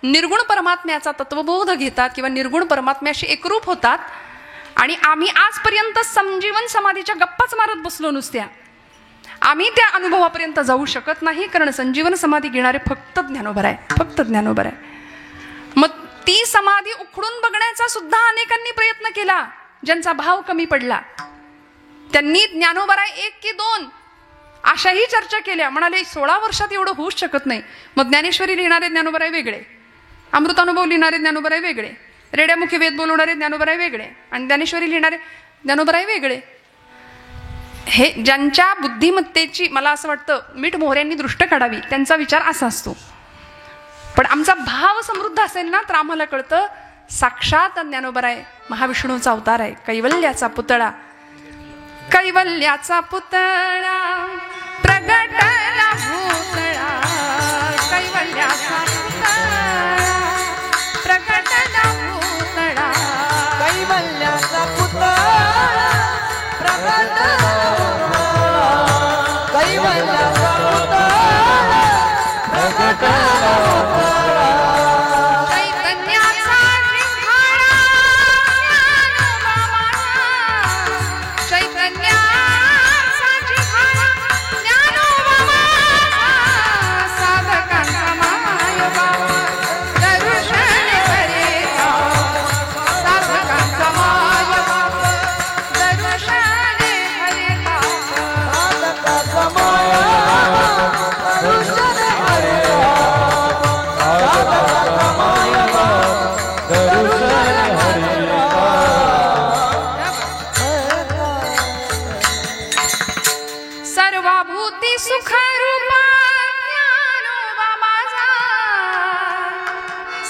निर्गुण परमात्म्याचा तत्वबोध घेतात किंवा निर्गुण परमात्म्याशी एकरूप होतात. आणि आम्ही आजपर्यंत संजीवन समाधीच्या गप्पाच मारत बसलो नुसत्या. आम्ही त्या अनुभवापर्यंत जाऊ शकत नाही, कारण संजीवन समाधी घेणारे फक्त ज्ञानोबराय, फक्त ज्ञानोबराय. मग ती समाधी उखडून बघण्याचा सुद्धा अनेकांनी प्रयत्न केला. ज्यांचा भाव कमी पडला त्यांनी ज्ञानोबराय 1 की 2 अशाही चर्चा केल्या. म्हणाले 16 वर्षात एवढं होऊच शकत नाही. मग ज्ञानेश्वरी लिहिणारे ज्ञानोबराय वेगळे, अमृतानुभव लिहिणारे ज्ञानोबराय वेगळे, रेड्यामुखी वेद बोलवणारे ज्ञानोबराय वेगळे आणि ज्ञानेश्वरी लिहिणारे ज्ञानोबराय वेगळे. हे ज्यांच्या बुद्धिमत्तेची मला असं वाटतं मीठ मोहऱ्यांनी दृष्ट काढावी, त्यांचा विचार असा असतो. पण आमचा भाव समृद्ध असेल ना तर आम्हाला कळतं साक्षात ज्ञानोबराय महाविष्णूचा अवतार आहे, कैवल्याचा पुतळा. कैवल्याचा पुतळा प्रगटला भूतळा, कैवल्याचा पुतळा प्रगटला भूतळा, कैवल्याचा पुतळा प्रगटला, कैवल्याचा पुतळा प्रगटला. सर्वाभूती सुखरूपा ज्ञानोबा माझा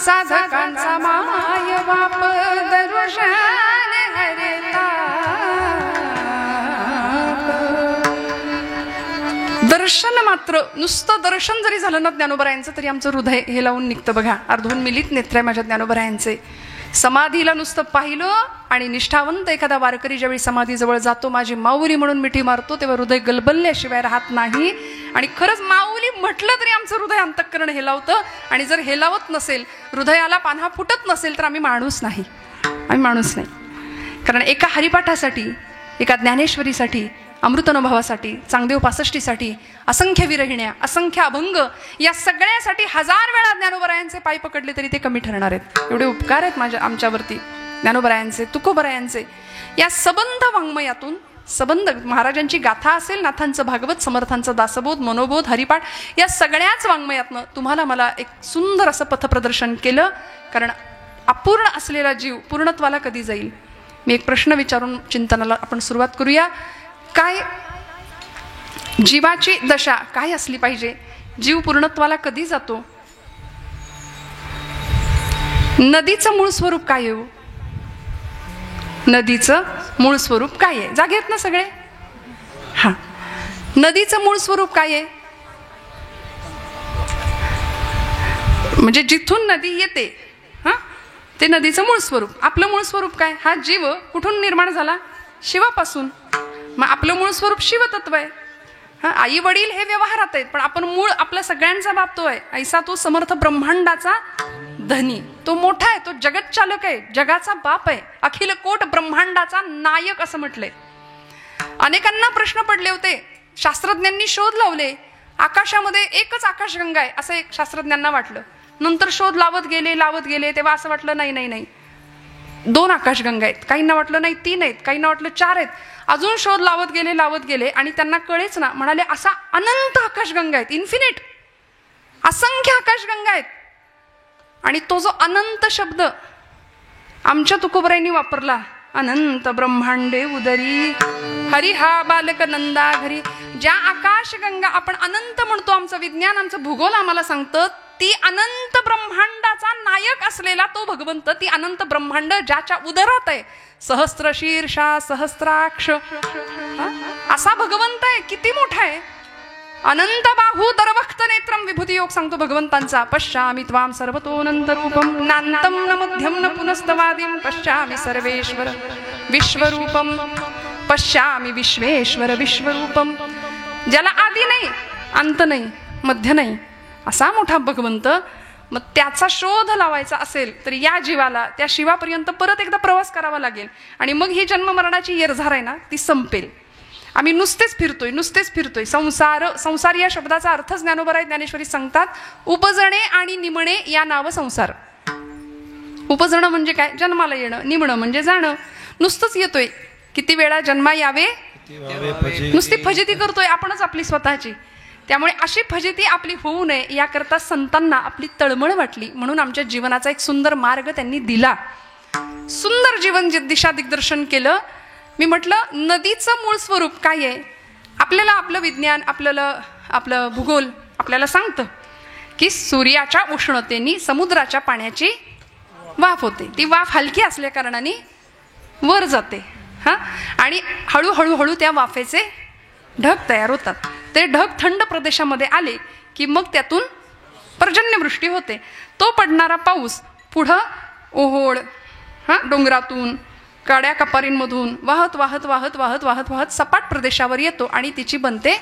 साधकांचा माय बाप दर्शन हरता. दर्शन मात्र, नुसतं दर्शन जरी झालं ना ज्ञानोबरायांचं तरी आमचं हृदय हे लावून निघतं बघा. अर्धून मिलित नेत्र आहे माझ्या ज्ञानोबरायांचे. समाधीला नुसतं पाहिलं आणि निष्ठावंत एखादा वारकरी ज्यावेळी समाधीजवळ जातो, माझी माऊली म्हणून मिठी मारतो, तेव्हा हृदय गलबलल्याशिवाय राहत नाही. आणि खरंच माऊली म्हटलं तरी आमचं हृदय अंतःकरण हेलावतं. आणि जर हेलावत नसेल, हृदयाला पान्हा फुटत नसेल तर आम्ही माणूस नाही, आम्ही माणूस नाही. कारण एका हरिपाठासाठी, एका ज्ञानेश्वरीसाठी, अमृतानुभवासाठी, चांगदेव पासष्टीसाठी, असंख्य विरहिण्या, असंख्य अभंग, या सगळ्यासाठी 1000 वेळा ज्ञानोबरायांचे पाय पकडले तरी ते कमी ठरणार आहेत. एवढे उपकार आहेत आमच्यावरती ज्ञानोबरायांचे, तुकोबरायांचे. या सबंध वाङ्मयातून, सबंध महाराजांची गाथा असेल, नाथांचं भागवत, समर्थांचं दासबोध, मनोबोध, हरिपाठ, या सगळ्याच वाङ्मयातनं तुम्हाला मला एक सुंदर असं पथप्रदर्शन केलं. कारण अपूर्ण असलेला जीव पूर्णत्वाला कधी जाईल? मी एक प्रश्न विचारून चिंतनाला आपण सुरुवात करूया. काय जीवाची दशा काय असली पाहिजे? जीव पूर्णत्वाला कधी जातो? नदीचं मूळ स्वरूप काय आहे? नदीचं मूळ स्वरूप काय आहे? जागे आहेत ना सगळे? हा, नदीचं मूळ स्वरूप काय आहे? म्हणजे जिथून नदी येते, हा, ते नदीचं मूळ स्वरूप. आपलं मूळ स्वरूप काय? हा जीव कुठून निर्माण झाला? शिवापासून. मग आपलं मूळ स्वरूप शिवतत्व आहे. हा, आई वडील हे व्यवहारात आहेत, पण आपण मूळ आपला सगळ्यांचा बाप तो आहे. ऐसा तो समर्थ ब्रह्मांडाचा धनी, तो मोठा आहे, तो जगतचालक आहे, जगाचा बाप आहे, अखिल कोट ब्रह्मांडाचा नायक असं म्हटलंय. अनेकांना प्रश्न पडले होते, शास्त्रज्ञांनी शोध लावले, आकाशामध्ये एकच आकाशगंगा आहे असं एक शास्त्रज्ञांना वाटलं. नंतर शोध लावत गेले तेव्हा असं वाटलं नाही 2 आकाशगंगा आहेत. काहींना वाटलं नाही 3 आहेत, काहींना वाटलं 4 आहेत. अजून शोध लावत गेले आणि त्यांना कळेच ना. म्हणाले असा अनंत आकाशगंगा आहेत, इन्फिनिट, असंख्य आकाशगंगा आहेत. आणि तो जो अनंत शब्द आमच्या तुकोबरायांनी वापरला, अनंत ब्रह्मांडे उदरी हरी हा बालक नंदा घरी. ज्या आकाशगंगा आपण अनंत म्हणतो, आमचं विज्ञान, आमचं भूगोल आम्हाला सांगतं, ती अनंत ब्रह्मांडाचा नायक असलेला तो भगवंत, ती अनंत ब्रह्मांड ज्याच्या उदरात आहे, सहस्त्र शीर्षा सहस्त्राक्ष, असा भगवंत आहे. किती मोठा आहे! अनंत बाहू दरवक्त नेत्रम, विभूती योग सांगतो भगवंतांचा. पश्यामि त्वाम सर्वतोऽनंत रूपम नान्तं न मध्यम न पुनस्तवादिं पश्यामि सर्वेश्वर विश्वरूपम. पश्यामि विश्वेश्वर विश्वरूपम. ज्याला आदी नाही, अंत नाही, मध्य नाही, असा मोठा भगवंत. मग त्याचा शोध लावायचा असेल तर या जीवाला त्या शिवापर्यंत परत एकदा प्रवास करावा लागेल. आणि मग ही जन्म मरणाची येरझार आहे ना, ती संपेल. आम्ही नुसतेच फिरतोय. संसार या शब्दाचा अर्थ ज्ञानोबराय ज्ञानेश्वरी सांगतात, उपजणे आणि निमणे या नाव संसार. उपजणं म्हणजे काय? जन्माला येणं. निमणं म्हणजे जाणं. नुसतंच येतोय, किती वेळा जन्मा यावे, नुसती फजिती करतोय आपणच आपली स्वतःची. त्यामुळे अशी फजिती आपली होऊ नये याकरता संतांना आपली तळमळ वाटली, म्हणून आमच्या जीवनाचा एक सुंदर मार्ग त्यांनी दिला. सुंदर जीवन दिशा दिग्दर्शन केलं. मी म्हटलं नदीचं मूळ स्वरूप काय आहे? आपल्याला आपलं विज्ञान, आपलं भूगोल आपल्याला सांगतं की सूर्याच्या उष्णतेने समुद्राच्या पाण्याची वाफ होते. ती वाफ हलकी असल्या कारणाने वर जाते, हा, आणि हळूहळू त्या वाफेचे ढग तयार होतात. ते ढग थंड प्रदेशामध्ये आले की मग त्यातून पर्जन्यवृष्टी होते. तो पडणारा पाऊस पुढं ओहोळ, हा, डोंगरातून, काड्या कपारींमधून वाहत वाहत वाहत वाहत वाहत वाहत सपाट प्रदेशावर येतो आणि तिची बनते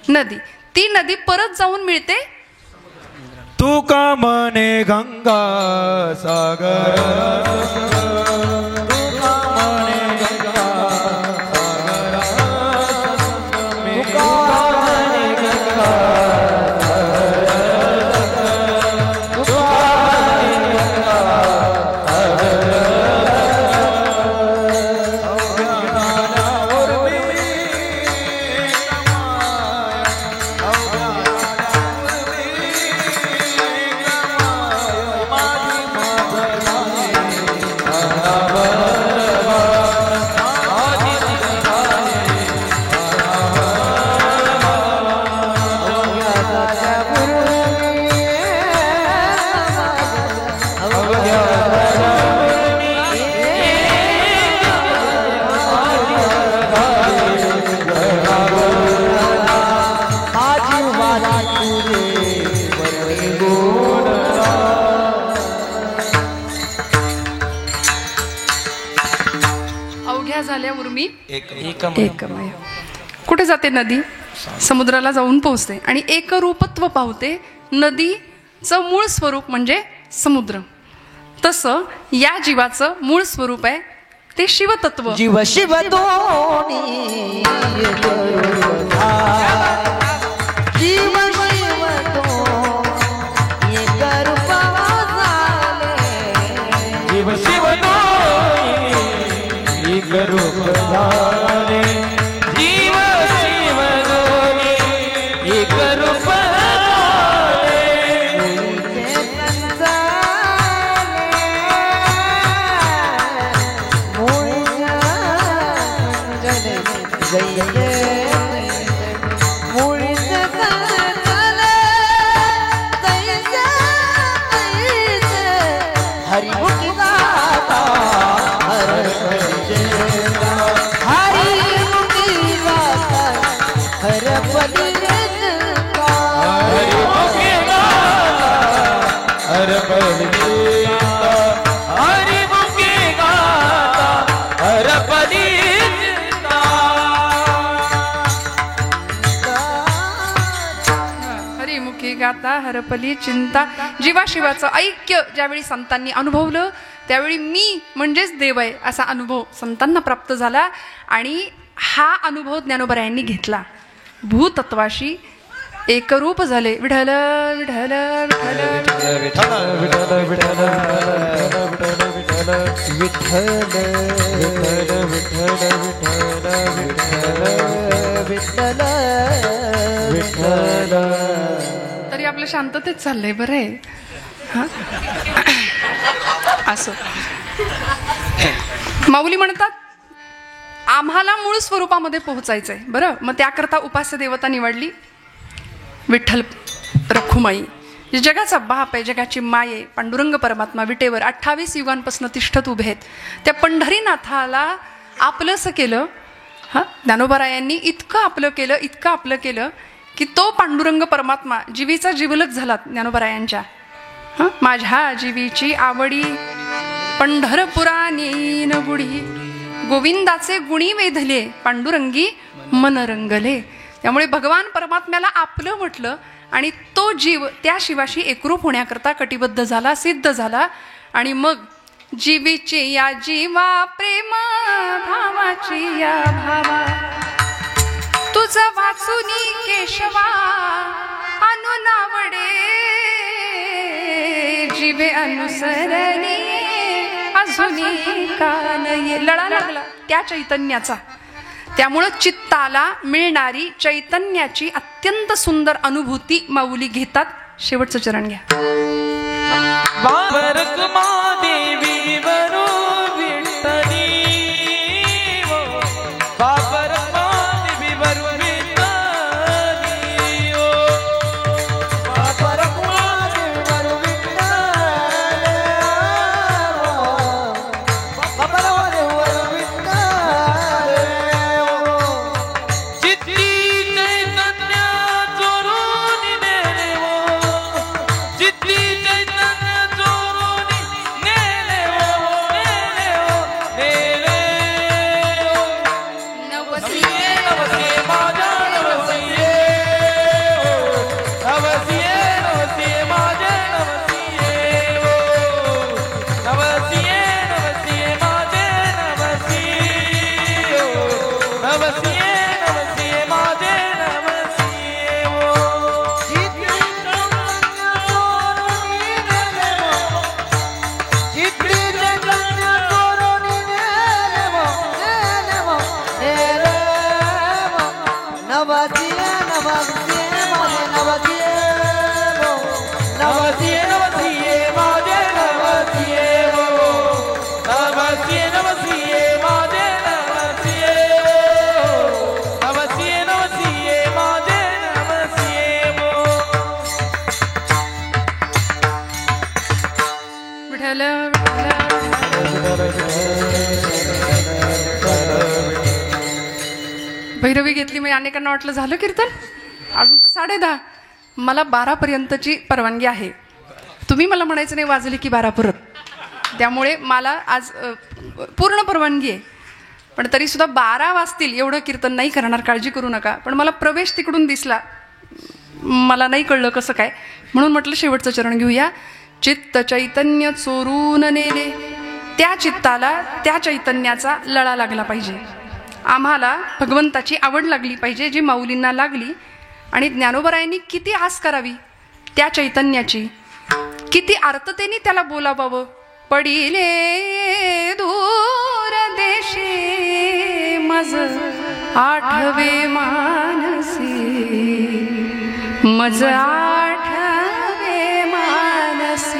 नदी. ती नदी परत जाऊन मिळते तू का म्हणे गंगा सागर. नदी एकमय. एकमय. कुठे जाते नदी? समुद्राला जाऊन पोहोचते आणि एकरूपत्व पावते. नदीचं मूळ स्वरूप म्हणजे समुद्र. तसं या जीवाचं मूळ स्वरूप आहे ते शिवतत्व. जीव शिव दोनी जीव शिव दोनी एक रूपा झाले. जीव शिव दोन्ही एक रूप झाले. जीव शिव दोन्ही एक रूप झाले. हरिमुखी गाता हरिमुखी गाता हरपली हरिमुखे गाता हरपली चिंता. हरिमुखे गाता हरपली चिंता. हरिमुखी गाता हरपली चिंता. जीवाशिवाचं ऐक्य ज्यावेळी संतांनी अनुभवलं त्यावेळी मी म्हणजेच देव आहे असा अनुभव संतांना प्राप्त झाला. आणि हा अनुभव ज्ञानोबरायांनी घेतला. भूतत्वाशी एकरूप झाले. विठ्ठल विठ्ठल विठ्ठल विठ्ठल विठ्ठल विठ्ठल विठ्ठल विठ्ठल विठ्ठल विठ्ठल विठ्ठल. तरी आपलं शांततेत चाललंय. बरं आहे हा. असं माऊली म्हणतात आम्हाला मूळ स्वरूपामध्ये पोहोचायचंय. बरं, मग त्याकरता उपास्य देवता निवडली विठ्ठल रखुमाई. जे जगाचा बाप आहे, जगाची माय आहे, पांडुरंग परमात्मा विटेवर 28 युगांपासून तिष्ठत उभे आहेत. त्या पंढरीनाथाला आपलंसं केलं. हा, ज्ञानोबरायांनी इतकं आपलं केलं, इतकं आपलं केलं की तो पांडुरंग परमात्मा जीवीचा जीवलग झाला ज्ञानोबरायांच्या. हा, माझ्या जीवीची आवडी पंढरपुरा नेन बुडी. गोविंदाचे गुणी वेधले पांडुरंगी मन रंगले. त्यामुळे भगवान परमात्म्याला आपलं म्हटलं आणि तो जीव त्या शिवाशी एकरूप होण्याकरता कटिबद्ध झाला, सिद्ध झाला. आणि मग जीवीची या जीवा प्रेम भावाची या भावा. तुझं वाचुनी केशवा अनुनावडे. जीवे अनुसरणी अजूनी कान ये. लळा लागला त्या चैतन्याचा. त्यामुळं चित्ताला मिळणारी चैतन्याची अत्यंत सुंदर अनुभूती माऊली घेतात. शेवटचं चरण घ्या. बाबर देवी वरू विठ्ठली. बाबर देवी वरू विठ्ठली. बाबर देवी वरू विठ्ठल. बाबर वरू विठ्ठल. चित्ती चैतन्य चोरून नेले वो. चित्ती चैतन्य चोरून नेले वो, नेले वो, नेले वो. नवसिये नवसिये माझ्या नवसिये. नवसिये नवसिये माझे नवसिये. नवसिये नवसिये माझे नवसिये. नवसिये नवसिये माझे नवसिये. चित्री चैतन्य चोरोनी नेले वो, नेले वो, नेले वो. नवसिये नवसिये माझे नवसिये वो. नवसिये नवसिये माझे नवसिये. नवसिये नवसिये माझे नवसिये. नवसिये नवसिये माझे नवसिये. विठ्ठल भैरवी घेतली. म्हणजे अनेकांना वाटलं झालं कीर्तन, अजून तर 10:30. मला 12पर्यंतची परवानगी आहे. तुम्ही मला म्हणायचं नाही वाजली की 12 परत. त्यामुळे मला आज पूर्ण परवानगी आहे. पण तरी सुद्धा 12 वाजतील एवढं कीर्तन नाही करणार, काळजी करू नका. पण मला प्रवेश तिकडून दिसला, मला नाही कळलं कसं काय, म्हणून म्हटलं शेवटचं चरण घेऊया. चित्त चैतन्य चोरून नेले, त्या चित्ताला त्या चैतन्याचा लळा लागला पाहिजे. आम्हाला भगवंताची आवड लागली पाहिजे, जी माऊलींना लागली. आणि ज्ञानोबरायांनी किती आस करावी त्या चैतन्याची, किती आर्ततेने त्याला बोलावावं. पडिले दूर देशी मज आठवे मानसी, मज आठवे मानसी.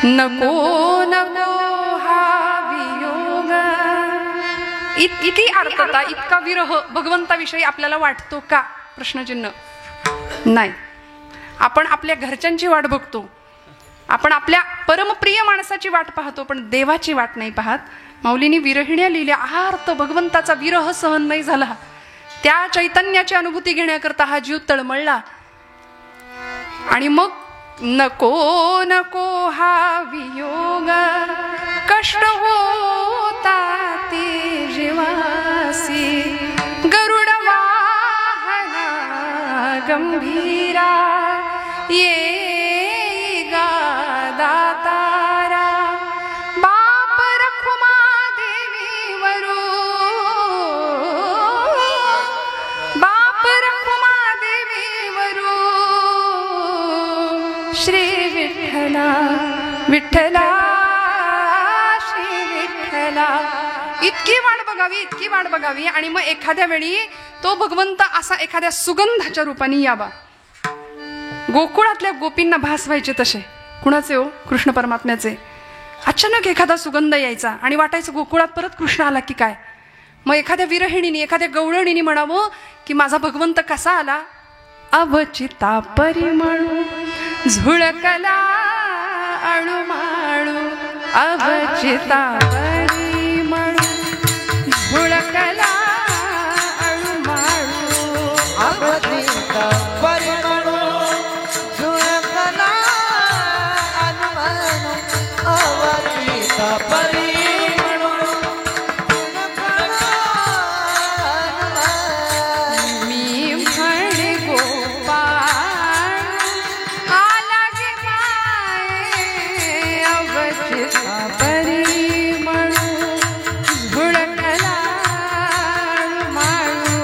नको नको हा वियोग. इतकी आर्तता, इतका विरह भगवंताविषयी आपल्याला वाटतो का? प्रश्नचिन्ह. नाही. आपण आपल्या घरच्यांची वाट बघतो, आपण आपल्या परमप्रिय माणसाची वाट पाहतो, पण देवाची वाट नाही पाहत. माऊलींनी विरहिण्या लिहिल्या. आर्त भगवंताचा विरह सहन नाही झाला, त्या चैतन्याची अनुभूती घेण्याकरता हा जीव तळमळला. आणि मग नको नको हा वियोग, कष्ट होता ते जीवासी. गरुड वाहना गंभीरा, ये गा दातारा. बाप रखुमा देवी वरू, बाप रखुमा देवी वरू. श्री विठ्ठला विठ्ठला श्री विठ्ठला. इतकी वाट बघावी, इतकी वाट बघावी. आणि मग एखाद्या वेळी तो भगवंत असा एखाद्या सुगंधाच्या रूपाने यावा. गोकुळातल्या गोपींना भास व्हायचे तसे. कुणाचे हो? कृष्ण परमात्म्याचे. अचानक एखादा सुगंध यायचा आणि वाटायचं गोकुळात परत कृष्ण आला की काय. मग एखाद्या विरहिणीने, एखाद्या गवळणीने म्हणावं की माझा भगवंत कसा आला. अवचिता परिमळू झुळकला अणुमाळू, अवचिता परिमळू झुळकला अणुमाळू. अवचिता परिमळू झुळकला अणुमाळू, अवचिता परिमळू झुळकला अणुमाळू. मी म्हणे गोपाळ आला गे माये, अवचिता परिमळू झुळकला अणुमाळू,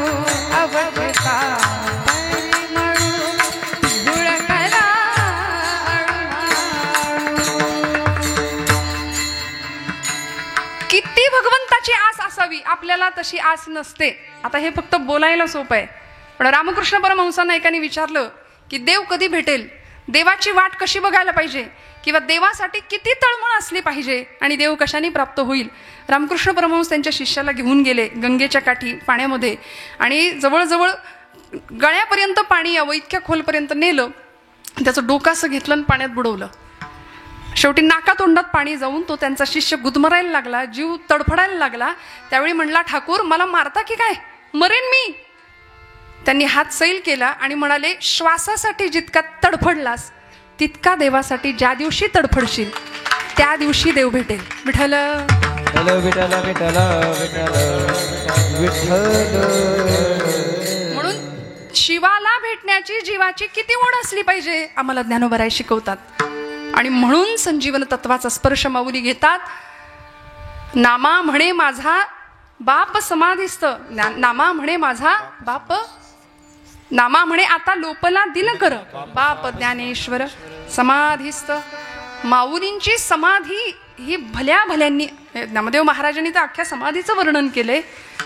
अवचिता परिमळू झुळकला अणुमाळू. किती भगवंताची आस असावी, आपल्याला तशी आस नसते. आता हे फक्त बोलायला सोपं आहे, पण रामकृष्ण परमहंसांना एकाने विचारलं की देव कधी भेटेल, देवाची वाट कशी बघायला पाहिजे, किंवा देवासाठी किती तळमळ असली पाहिजे आणि देव कशाने प्राप्त होईल. रामकृष्ण परमहंस त्यांच्या शिष्याला घेऊन गेले गंगेच्या काठी पाण्यामध्ये, आणि जवळजवळ गळ्यापर्यंत पाणी यावं इतक्या खोलपर्यंत नेलं. त्याचं डोकं असं घेतलं आणि पाण्यात बुडवलं. शेवटी नाकातोंडात पाणी जाऊन तो त्यांचा शिष्य गुदमरायला लागला, जीव तडफडायला लागला. त्यावेळी म्हणला, ठाकूर मला मारता की काय, मरेन मी. त्यांनी हात सैल केला आणि म्हणाले, श्वासासाठी जितका तडफडलास तितका देवासाठी ज्या दिवशी तडफडशील त्या दिवशी देव भेटेल. विठ्ठल विठ्ठल विठ्ठल विठ्ठल विठ्ठल. म्हणून शिवाला भेटण्याची जीवाची किती ओढ असली पाहिजे आम्हाला ज्ञानोबराय शिकवतात. आणि म्हणून संजीवन तत्वाचा स्पर्श माऊली घेतात. नामा म्हणे माझा बाप समाधिस्थ, नामा म्हणे माझा बाप, नामा म्हणे आता लोपला दिनकर, बाप ज्ञानेश्वर समाधिस्थ. माऊलींची समाधी ही भल्या भल्यांनी, नामदेव महाराजांनी तर अख्ख्या समाधीचं वर्णन केलंय.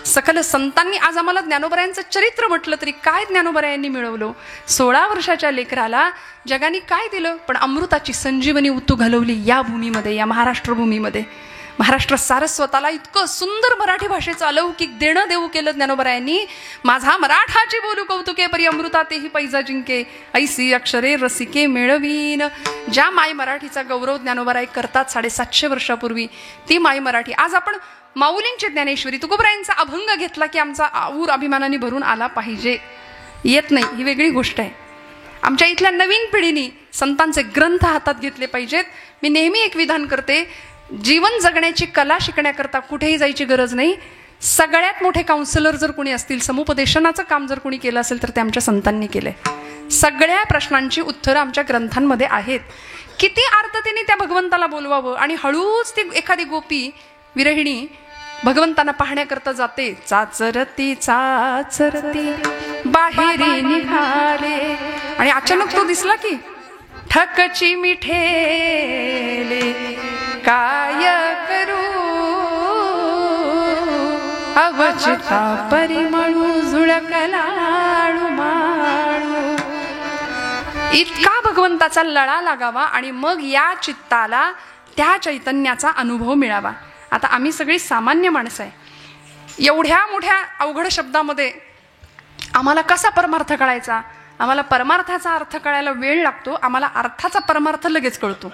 सकल संतांनी आज आम्हाला ज्ञानोबरायांचं चरित्र म्हटलं तरी काय ज्ञानोबरायांनी मिळवलं. 16 वर्षाच्या लेकराला जगाने काय दिलं, पण अमृताची संजीवनी उतू घालवली या भूमीमध्ये, या महाराष्ट्र भूमीमध्ये. महाराष्ट्र सारस्वताला इतकं सुंदर मराठी भाषेचं अलौकिक देणं देऊ केलं ज्ञानोबरायांनी. माझा मराठाची बोलू कौतुके परी अमृता तेही पैजा जिंके, ऐसी अक्षरे रसिके मेळवीन. ज्या माय मराठीचा गौरव ज्ञानोबराय करतात 750 वर्षापूर्वी, ती माय मराठी आज आपण माऊलींची ज्ञानेश्वरी तुकोबरायांचा अभंग घेतला की आमचा आऊर अभिमानाने भरून आला पाहिजे. येत नाही ही वेगळी गोष्ट आहे. आमच्या इथल्या नवीन पिढीने संतांचे ग्रंथ हातात घेतले पाहिजेत. मी नेहमी एक विधान करते, जीवन जगण्याची कला शिकण्याकरता कुठेही जायची गरज नाही. सगळ्यात मोठे काउन्सिलर जर कोणी असतील, समुपदेशनाचं काम जर कोणी केलं असेल तर ते आमच्या संतांनी केलंय. सगळ्या प्रश्नांची उत्तरं आमच्या ग्रंथांमध्ये आहेत. किती आर्ततेने त्या भगवंताला बोलवावं आणि हळूच ती एखादी गोपी विरहिणी भगवंतांना पाहण्याकरता जाते. चाचरती चाचरती बाहेरी निघाले आणि अचानक तो दिसला की ठकची मिठेले काय करू अवचिता परिमळू झुळकलाळू माळू. इतका भगवंताचा लळा लागावा आणि मग या चित्ताला त्या चैतन्याचा अनुभव मिळावा. आता आम्ही सगळी सामान्य माणसं आहे. एवढ्या मोठ्या अवघड शब्दामध्ये आम्हाला कसा परमार्थ कळायचा? आम्हाला परमार्थाचा अर्थ कळायला वेळ लागतो, आम्हाला अर्थाचा परमार्थ लगेच कळतो.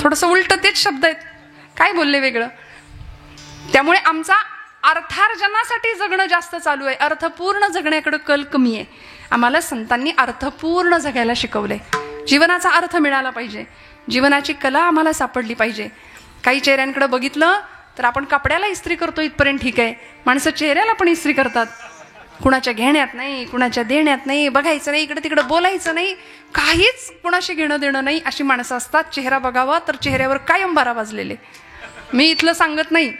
थोडंसं उलट तेच शब्द आहेत, काय बोलले वेगळं. त्यामुळे आमचा अर्थार्जनासाठी जगणं जास्त चालू आहे, अर्थपूर्ण जगण्याकडे कल कमी आहे. आम्हाला संतांनी अर्थपूर्ण जगायला शिकवलंय. जीवनाचा अर्थ मिळाला पाहिजे, जीवनाची कला आम्हाला सापडली पाहिजे. काही चेहऱ्यांकडे बघितलं तर आपण कपड्याला इस्त्री करतो इथपर्यंत ठीक आहे, माणसं चेहऱ्याला पण इस्त्री करतात. कुणाच्या घेण्यात नाही, कुणाच्या देण्यात नाही, बघायचं नाही, इकडे तिकडे बोलायचं नाही, काहीच कुणाशी घेणं देणं नाही अशी माणसं असतात. चेहरा बघावा तर चेहऱ्यावर कायम बारा वाजलेले. मी इथलं सांगत नाही,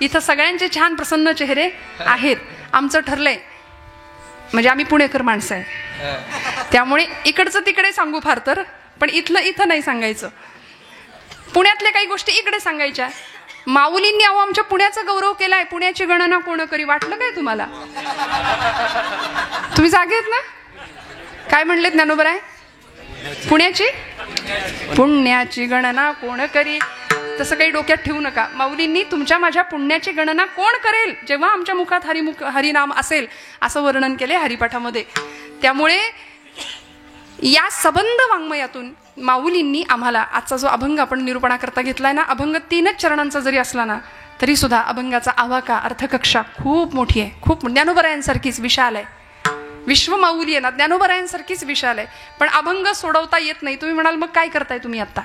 इथं सगळ्यांचे छान प्रसन्न चेहरे आहेत. आमचं ठरलंय, म्हणजे आम्ही पुणेकर माणसं आहे, त्यामुळे इकडचं तिकडे सांगू फार तर, पण इथलं इथं नाही सांगायचं. पुण्यातल्या काही गोष्टी इकडे सांगायच्या. माऊलींनी अहो आमच्या पुण्याचा गौरव केलाय. पुण्याची गणना कोण करी, वाटलं काय तुम्हाला? तुम्ही जागेत ना? काय म्हणले ज्ञानोबराय? पुण्याची गणना कोण करी. तसं काही डोक्यात ठेवू नका. माऊलींनी तुमच्या माझ्या पुण्याची गणना कोण करेल जेव्हा आमच्या मुखात हरिनाम असेल असं वर्णन केले हरिपाठामध्ये. त्यामुळे या सबंध वाङ्मयातून माऊलींनी आम्हाला आजचा जो अभंग आपण निरूपणाकरता घेतलाय ना, अभंग 3च चरणांचा जरी असला ना तरी सुद्धा अभंगाचा आवाका अर्थकक्षा खूप मोठी आहे, खूप. ज्ञानोबरायांसारखीच विशाल आहे. विश्व माऊली आहे ना, ज्ञानोबरायांसारखीच विशाल आहे. पण अभंग सोडवता येत नाही. तुम्ही म्हणाल मग काय करताय तुम्ही आता?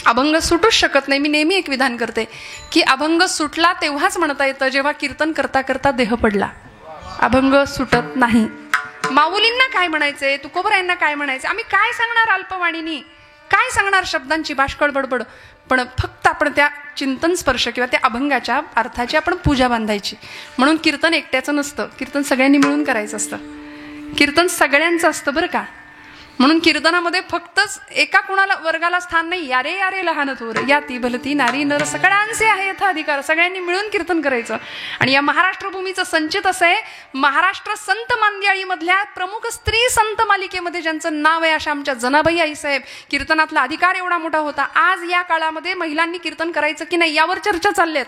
अभंग सुटूच शकत नाही. मी नेहमी एक विधान करते की अभंग सुटला तेव्हाच म्हणता येतं जेव्हा कीर्तन करता करता देह पडला. अभंग सुटत नाही. माऊलींना काय म्हणायचंय, तुकोबरायांना काय म्हणायचं, आम्ही काय सांगणार अल्पवाणीनी, काय सांगणार शब्दांची बाष्कळ बडबड. पण फक्त आपण त्या चिंतन स्पर्श किंवा त्या अभंगाच्या अर्थाची आपण पूजा बांधायची. म्हणून कीर्तन एकट्याचं नसतं, कीर्तन सगळ्यांनी मिळून करायचं असतं. कीर्तन सगळ्यांचं असतं बरं का. म्हणून कीर्तनामध्ये फक्तच एका कुणाला वर्गाला स्थान नाही. यारे यारे लहान थोर याती भलती नारी नर सगळ्यांचे आहे यथा अधिकार. सगळ्यांनी मिळून कीर्तन करायचं. आणि या महाराष्ट्र भूमीचं संचित असं आहे, महाराष्ट्र संत मांदियाळी मधल्या प्रमुख स्त्री संत मालिकेमध्ये ज्यांचं नाव आहे अशा आमच्या जनाबाई आईसाहेब. कीर्तनातला अधिकार एवढा मोठा होता. आज या काळामध्ये महिलांनी कीर्तन करायचं की नाही यावर चर्चा चालल्यात.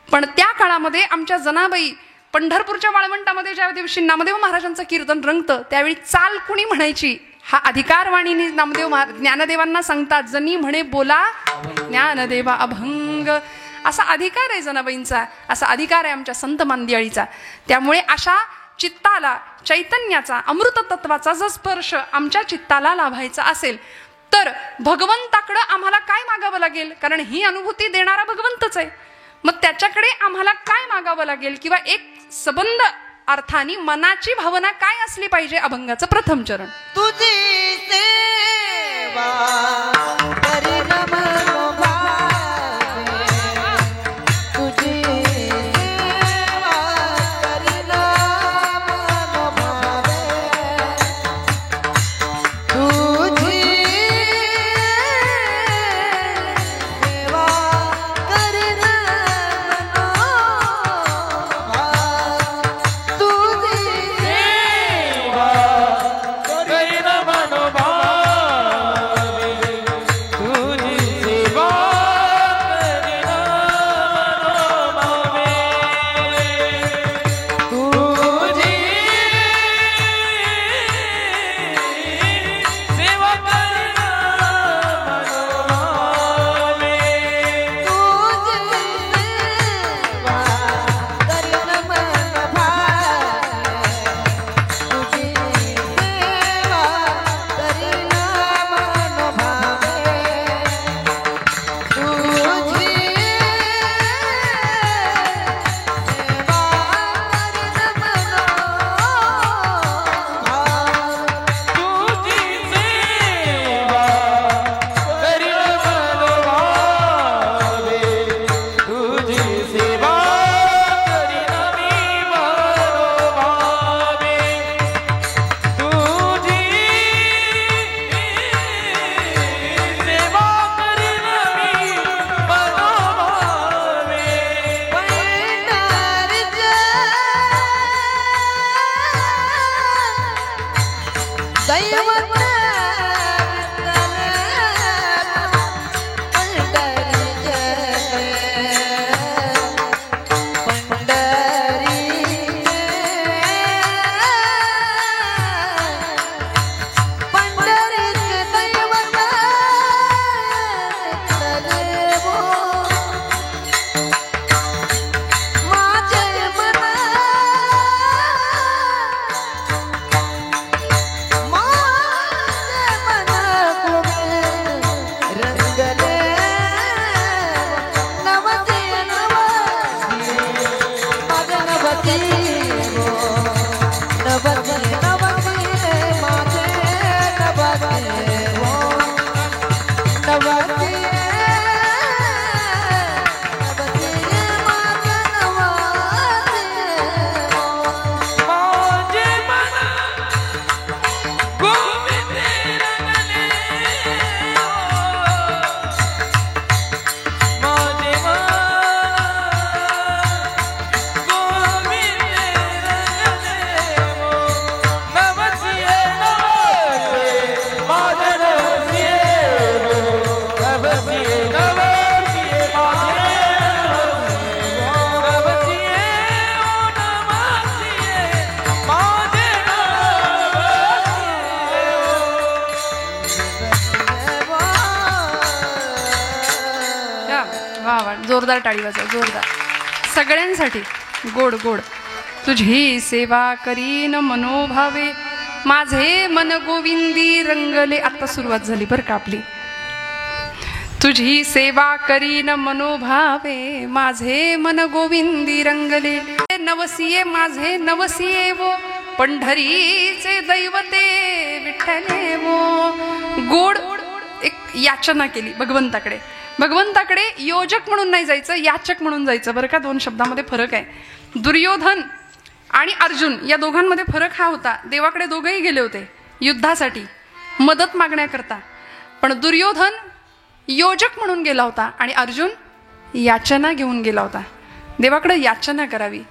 पण त्या काळामध्ये आमच्या जनाबाई पंढरपूरच्या वाळवंटामध्ये ज्या दिवशी नामदेव महाराजांचं कीर्तन रंगतं त्यावेळी चाल कुणी म्हणायची हा अधिकार वाणीने नामदेव ज्ञानदेवांना सांगतात. जनी म्हणे बोला ज्ञानदेवा अभंग, असा अधिकार आहे जनाबाईंचा, असा अधिकार आहे आमच्या संत मांदियाळीचा. त्यामुळे अशा चित्ताला चैतन्याचा अमृत तत्वाचा जर स्पर्श आमच्या चित्ताला लाभायचा असेल तर भगवंताकडं आम्हाला काय मागावं लागेल? कारण ही अनुभूती देणारा भगवंतच आहे. मग त्याच्याकडे आम्हाला काय मागावं लागेल किंवा एक सबंध अर्थाने मनाची भावना काय असली पाहिजे? अभंगाचं प्रथम चरण. तुझी सेवा करी नमो भावे, तुझी सेवा करी नमो भावे, तुझी सेवा करी नमो भावे, तुझी सेवा करी नमो भावे. दैवत वा वा, जोरदार टाळी वाजवा, जोरदार सगळ्यांसाठी. गोड गोड. तुझी सेवा करीन मनोभावे माझे मन गोविंदी रंगले. आता सुरुवात झाली बरं का आपली. तुझी सेवा करीन मनोभावे माझे मन गोविंदी रंगले. नवसिये माझे नवसिये वो पंढरीचे दैवते विठ्ठले वो. गोड एक याचना केली भगवंताकडे. भगवंताकडे योजक म्हणून नाही जायचं, याचक म्हणून जायचं बरं का. दोन शब्दामध्ये फरक आहे. दुर्योधन आणि अर्जुन या दोघांमध्ये फरक हा होता. देवाकडे दोघंही गेले होते युद्धासाठी मदत मागण्याकरता, पण दुर्योधन योजक म्हणून गेला होता आणि अर्जुन याचना घेऊन गेला होता. देवाकडे याचना करावी.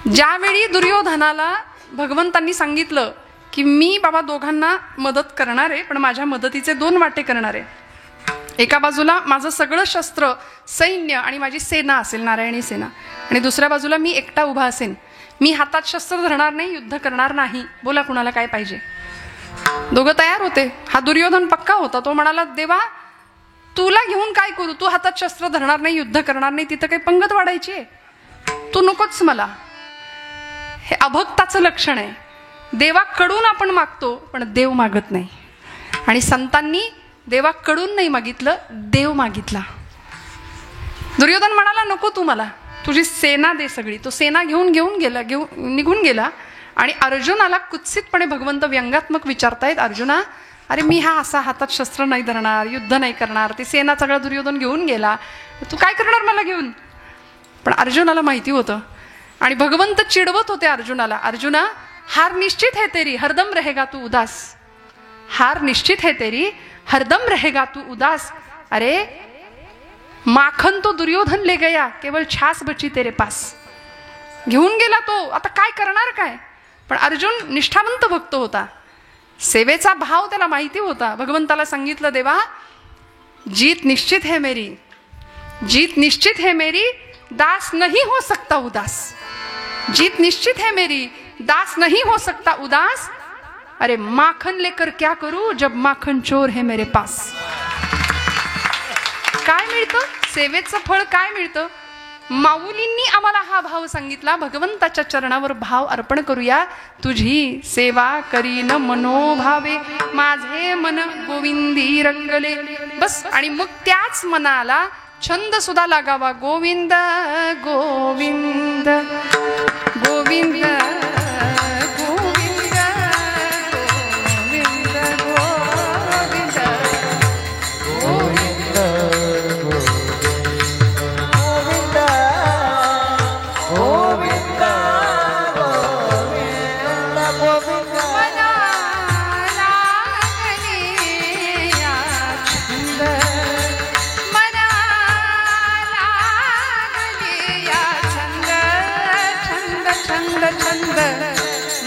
ज्यावेळी दुर्योधनाला भगवंतांनी सांगितलं की मी बाबा दोघांना मदत करणार आहे, पण माझ्या मदतीचे दोन वाटे करणार आहे. एका बाजूला माझं सगळं शस्त्र सैन्य आणि माझी सेना असेल, नारायणी सेना, आणि दुसऱ्या बाजूला मी एकटा उभा असेन. मी हातात शस्त्र धरणार नाही, युद्ध करणार नाही. बोला कुणाला काय पाहिजे. दोघं तयार होते. हा दुर्योधन पक्का होता. तो म्हणाला देवा तुला घेऊन काय करू, तू हातात शस्त्र धरणार नाही, युद्ध करणार नाही, तिथं काही पंगत वाढायची आहे, तू नकोच मला. हे अभक्ताचं लक्षण आहे. देवाकडून आपण मागतो पण देव मागत नाही. आणि संतांनी देवाकडून नाही मागितलं, देव मागितला. दुर्योधन म्हणाला नको तू मला, तुझी सेना दे सगळी. तो सेना घेऊन निघून गेला. आणि अर्जुनाला कुत्सितपणे भगवंत व्यंगात्मक विचारतायत, अर्जुना अरे मी हा असा हातात शस्त्र नाही धरणार, युद्ध नाही करणार, ती सेना सगळा दुर्योधन घेऊन गेला, तू काय करणार मला घेऊन. पण अर्जुनाला माहिती होतं आणि भगवंत चिडवत होते अर्जुनाला, अर्जुना हार निश्चित है तेरी हरदम रहेगा तू उदास. हार निश्चित है तेरी हरदम रहेगा तू उदास. अरे माखन तो दुर्योधन ले गया, केवळ छास बची तेरे पास. घेऊन गेला तो, आता काय करणार काय. पण अर्जुन निष्ठावंत भक्त होता. सेवेचा भाव त्याला माहिती होता. भगवंताला सांगितलं देवा जीत निश्चित है मेरी, जीत निश्चित है मेरी, दास नहीं हो सकता उदास. जीत निश्चित है मेरी, दास नहीं हो सकता उदास. अरे माखन लेकर क्या करूं जब माखन चोर है मेरे पास. काय मिळतं सेवेचं फळ, काय मिळतं. माऊलींनी आम्हाला हा भाव सांगितला. भगवंताच्या चरणावर भाव अर्पण करूया. तुझी सेवा करीन मनोभावे माझे मन गोविंदी रंगले. बस. आणि मग त्याच मनाला छंद सुद्धा लागावा. गोविंद गोविंद गोविंद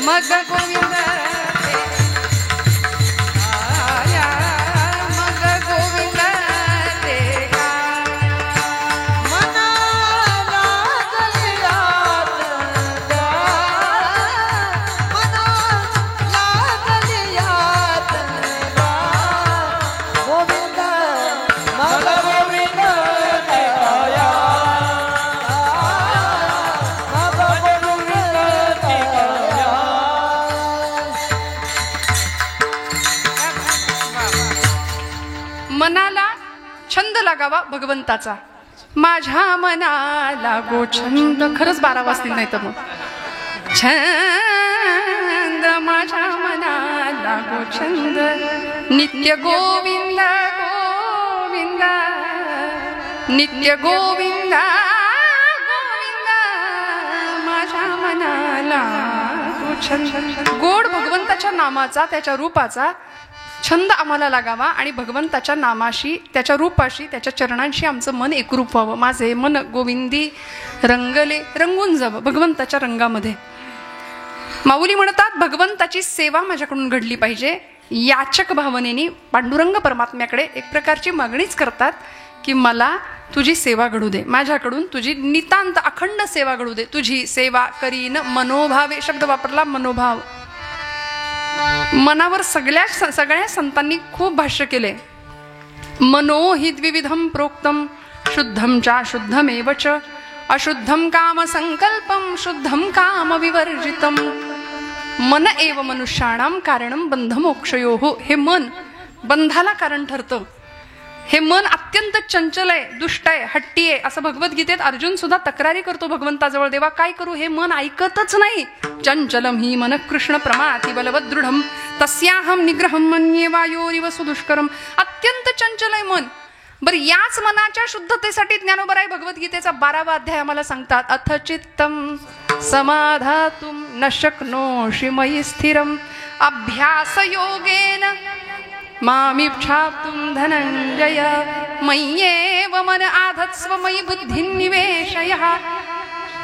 मग गोविंद लागावा भगवंताचा, माझ्या मनाला गो छंद. खरंच 12 वाजतील नाही तर मग छंद माझ्या मनाला गो छंद, नित्य गोविंद गोविंद नित्य गोविंद गोविंद माझ्या मनाला गो छंद. गोड भगवंताच्या नामाचा, त्याच्या रूपाचा छंद आम्हाला लागावा आणि भगवंताच्या नामाशी, त्याच्या रूपाशी, त्याच्या चरणांशी आमचं मन एकरूप व्हावं. माझे मन गोविंदी रंगले, रंगून जावं भगवंताच्या रंगामध्ये. माऊली म्हणतात भगवंताची सेवा माझ्याकडून घडली पाहिजे. याचक भावनेने पांडुरंग परमात्म्याकडे एक प्रकारची मागणीच करतात की मला तुझी सेवा घडू दे, माझ्याकडून तुझी नितांत अखंड सेवा घडू दे. तुझी सेवा करीन मनोभावे शब्द वापरला, मनोभाव. मनावर सगळ्या संतांनी खूप भाष्य केले. मनो हि द्विविधम प्रोक्तम, शुद्धम च शुद्धमेव च, अशुद्धम काम संकल्पम शुद्धम काम विवर्जितम. मन एव मनुष्याणाम कारणम बंध मोक्षयोः. हे मन बंधाला कारण ठरतं. हे मन अत्यंत चंचल आहे, दुष्ट आहे, हट्टी आहे, असं भगवद्गीतेत अर्जुन सुद्धा तक्रारी करतो भगवंताजवळ, देवा काय करू, हे मन ऐकतच नाही. चंचलम ही मन कृष्ण प्रमाति बलवद दृढम, तस्याहम निग्रहम मन्ये वायोरिव सुदुष्करम. अत्यंत चंचल आहे मन. बरं, याच मनाच्या शुद्धतेसाठी ज्ञानोबराय भगवद्गीतेचा 12वा अध्याय आम्हाला सांगतात. अथ चित्तम समाधातुम न शक्नोषि मयि स्थिरम, अभ्यास योगेन मामिच्छाप्तुं धनंजय, मय्येव मन आधत्स्व मयि बुद्धिं निवेशय,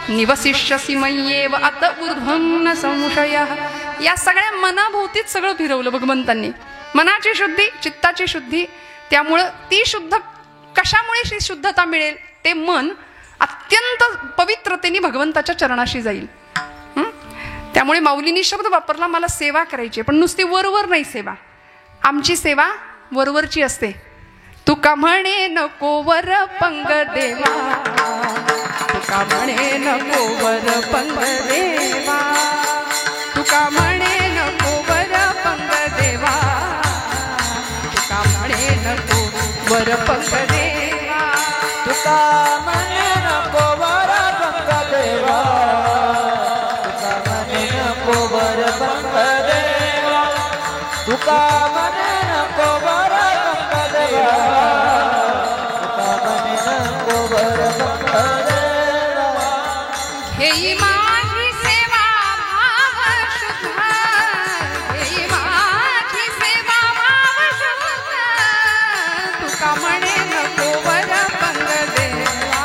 निवसिष्यसि मय्येव अत ऊर्ध्वं न संशयः. या सगळ्या मनाभोवतीच सगळं फिरवलं भगवंतांनी. मनाची शुद्धी, चित्ताची शुद्धी. त्यामुळं ती शुद्ध, कशामुळे शुद्धता मिळेल, ते मन अत्यंत पवित्रतेने भगवंताच्या चरणाशी जाईल. त्यामुळे माऊलींनी शब्द वापरला, मला सेवा करायची, पण नुसती वरवर नाही सेवा. आमची सेवा वरवरची असते. तुका म्हणे नको वर पंग देवा, तुका म्हणे नको वर पंग देवा, तुका म्हणे नको वर पंग देवा, तुका म्हणे नको वर पंग देवा, तुका म्हणे नको वर पंग देवा, तुका म्हणे नको वर पंग देवा, तुका म्हणे नको वर पंग देवा, तुका म्हणे नको वर पंग देवा. घेई माझी सेवा भाव शुद्ध, घेई माझी सेवा भाव शुद्ध, तुका म्हणे नको वर पंग देवा,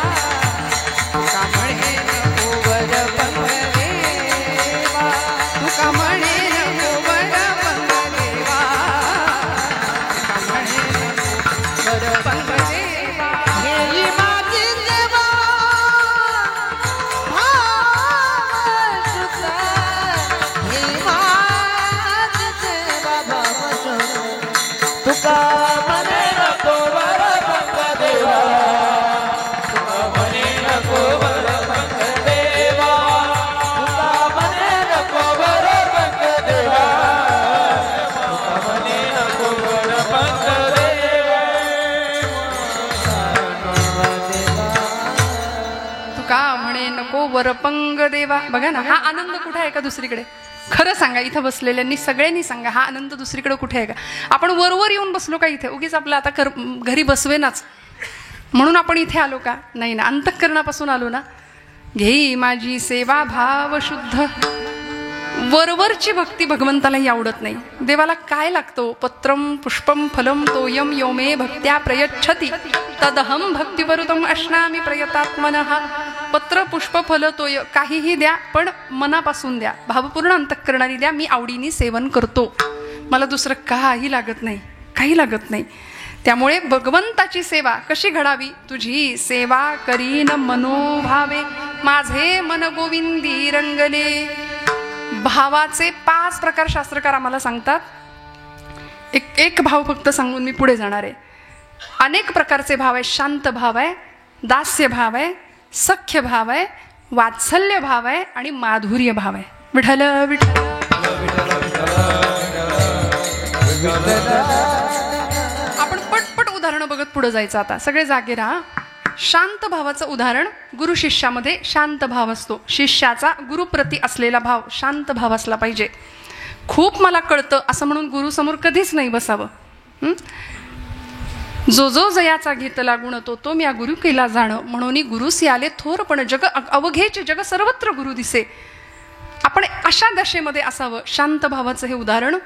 तुका म्हणे नको वर पंग देवा, तुका म्हणे नको वर पंग देवा, तुका म्हणे नको वर पंग देवा. घेई माझी सेवा भाव शुद्ध, घेई माझी सेवा भाव शुद्ध, तुका म्हणे नको वर पंग देवा, तुका म्हणे नको वर पंग देवा, तुका म्हणे नको वर पंग देवा, तुका म्हणे नको वर पंग देवा. तुका म्हणे नको वरपंग देवा. बघा ना, हा आनंद कुठे आहे का दुसरीकडे? खरं सांगा, इथं बसलेल्यांनी सगळ्यांनी सांगा, हा आनंद दुसरीकडे कुठे आहे का? आपण वरवर येऊन बसलो का इथे? उगीच आपलं आता घरी बसवेनाच म्हणून आपण इथे आलो का? नाही ना, अंतःकरणापासून आलो ना. घेई माझी सेवा भाव शुद्ध. वरवरची भक्ती भगवंतालाही आवडत नाही. देवाला काय लागतो? पत्रम पुष्पम फलम तोयम योमे भक्त्या प्रयच्छति तदहम भक्तिवरुतम अश्नामी प्रयतात्मनः. पत्र पुष्प फल तोय काहीही द्या, पण मनापासून द्या, भावपूर्ण अंतःकरणाने द्या. मी आवडीने सेवन करतो, मला दुसरं काही लागत नाही, काही लागत नाही. त्यामुळे भगवंताची सेवा कशी घडावी? तुझी सेवा करीन मनोभावे, माझे मन गोविंदी रंगले. भावाचे 5 प्रकार शास्त्रकार आम्हाला सांगतात. एक भाव फक्त सांगून मी पुढे जाणार आहे. अनेक प्रकारचे भाव आहे. शांत भाव आहे, दास्य भाव आहे, सख्य भाव आहे, वात्सल्य भाव आहे आणि माधुर्य भाव आहे. विठ्ठल विठ्ठल. आपण पटपट उदाहरणं बघत बघत पुढे जायचं. आता सगळे जागे राहा. शांत भावाचं उदाहरण, गुरु शिष्यामध्ये शांत भाव असतो. शिष्याचा गुरुप्रती असलेला भाव शांत भाव असला पाहिजे. खूप मला कळतं असं म्हणून गुरुसमोर कधीच नाही बसावं. जो जो जयाचा घेतला गुण तो तो म्या गुरु केला जाणं, म्हणून गुरुस आले थोर पण जग अवघेचे जग सर्वत्र गुरु दिसे. आपण अशा दशेमध्ये असावं. शांत भावाचं हे उदाहरण.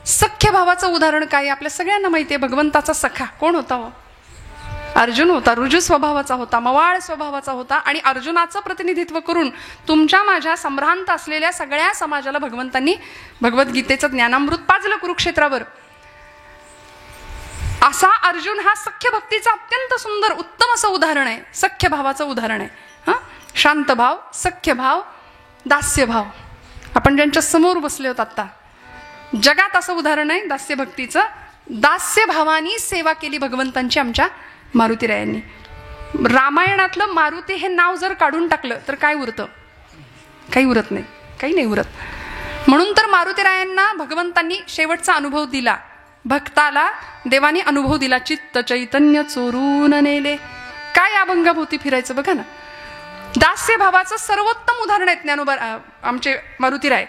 सख्य भावाचं उदाहरण काय? आपल्या सगळ्यांना माहिती आहे. भगवंताचा सखा कोण होता? अर्जुन होता. रुजू स्वभावाचा होता, मवाळ स्वभावाचा होता. आणि अर्जुनाचं प्रतिनिधित्व करून तुमच्या माझ्या संभ्रांत असलेल्या सगळ्या समाजाला भगवंतांनी भगवद्गीतेचं ज्ञानामृत पाजलं कुरुक्षेत्रावर. असा अर्जुन हा सख्य भक्तीचं अत्यंत सुंदर उत्तम असं उदाहरण आहे. सख्य भावाचं उदाहरण आहे. शांत भाव, सख्य भाव, दास्य भाव. आपण ज्यांच्या समोर बसले होत आता, जगात असं उदाहरण आहे दास्य भक्तीचं. दास्य भावानी सेवा केली भगवंतांची आमच्या मारुतीरायांनी. रामायणातलं मारुती हे नाव जर काढून टाकलं तर काय उरतं? काही उरत नाही, काही नाही उरत. म्हणून तर मारुतीरायांना भगवंतांनी शेवटचा अनुभव दिला. भक्ताला देवाने अनुभव दिला. चित्त चैतन्य चोरून नेले. काय अभंगाभोवती फिरायचं बघा ना. दास्य भावाचं सर्वोत्तम उदाहरण आहे ज्ञानोबा आमचे मारुतीराय.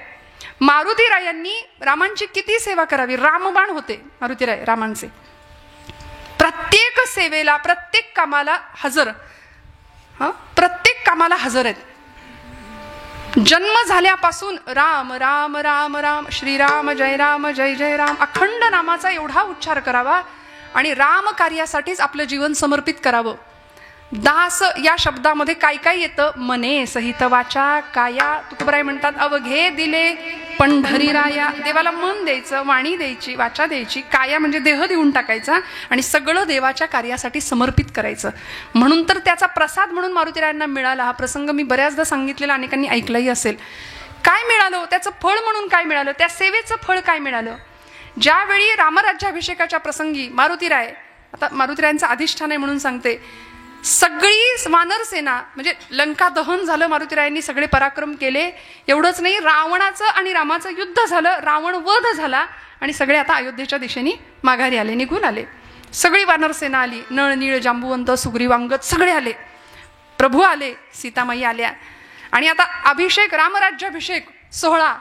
मारुतीरायांनी रामांची किती सेवा करावी. रामबाण होते मारुतीराय रामांचे. प्रत्येक सेवेला, प्रत्येक कामाला हजर. प्रत्येक कामाला हजर आहेत. जन्म झाल्यापासून राम राम राम राम, श्रीराम जय राम जय जय राम, अखंड नामाचा एवढा उच्चार करावा आणि राम कार्यासाठीच आपलं जीवन समर्पित करावं. दास या शब्दामध्ये काय काय येतं? मने सहित वाचा काया. तुकोबराय म्हणतात अवघे दिले पंढरीराया. देवाला मन द्यायचं, वाणी द्यायची, वाचा द्यायची, काया म्हणजे देह देऊन टाकायचा आणि सगळं देवाच्या कार्यासाठी समर्पित करायचं. म्हणून तर त्याचा प्रसाद म्हणून मारुतीरायांना मिळाला. हा प्रसंग मी बऱ्याचदा सांगितलेला, अनेकांनी ऐकलाही असेल. काय मिळालं? त्याचं फळ म्हणून काय मिळालं? त्या सेवेचं फळ काय मिळालं? ज्यावेळी रामराज्याभिषेकाच्या प्रसंगी मारुतीराय, आता मारुतीरायांचं अधिष्ठान आहे म्हणून सांगते, सगळी वानर सेना म्हणजे लंका दहन झालं, मारुतीरायांनी सगळे पराक्रम केले. एवढंच नाही, रावणाचं आणि रामाचं युद्ध झालं, रावण वध झाला आणि सगळे आता अयोध्येच्या दिशेने माघारी आले, निघून आले. सगळी वानर सेना आली. नळ, नीळ, जांबुवंत, सुग्रीव, अंगद सगळे आले. प्रभू आले, सीतामाई आल्या. आणि आता अभिषेक, रामराज्याभिषेक सोहळा.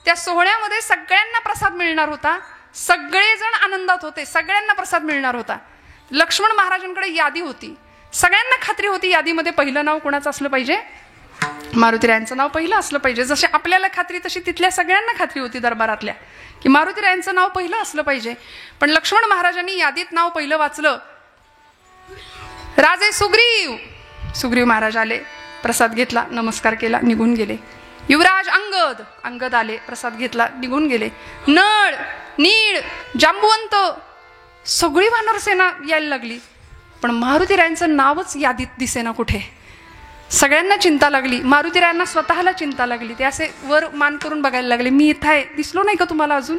त्या सोहळ्यामध्ये सगळ्यांना प्रसाद मिळणार होता. सगळेजण आनंदात होते. सगळ्यांना प्रसाद मिळणार होता. लक्ष्मण महाराजांकडे यादी होती. सगळ्यांना खात्री होती यादीमध्ये पहिलं नाव कोणाचं असलं पाहिजे? मारुतीरायांचं नाव पहिलं असलं पाहिजे. जशी आपल्याला खात्री तशी तिथल्या सगळ्यांना खात्री होती दरबारातल्या की मारुतीरायांचं नाव पहिलं असलं पाहिजे. पण लक्ष्मण महाराजांनी यादीत नाव पहिलं वाचलं. राजे सुग्रीव. सुग्रीव महाराज आले, प्रसाद घेतला, नमस्कार केला, निघून गेले. युवराज अंगद. अंगद आले, प्रसाद घेतला, निघून गेले. नळ, नीळ, जांबुवंत सगळी वानर सेना यायला लागली. पण मारुतीरायांचं नावच यादीत दिसेना कुठे. सगळ्यांना चिंता लागली. मारुतीरायांना स्वतःला चिंता लागली. ते असे वर मान करून बघायला लागले. मी इथं आहे, दिसलो नाही का तुम्हाला अजून?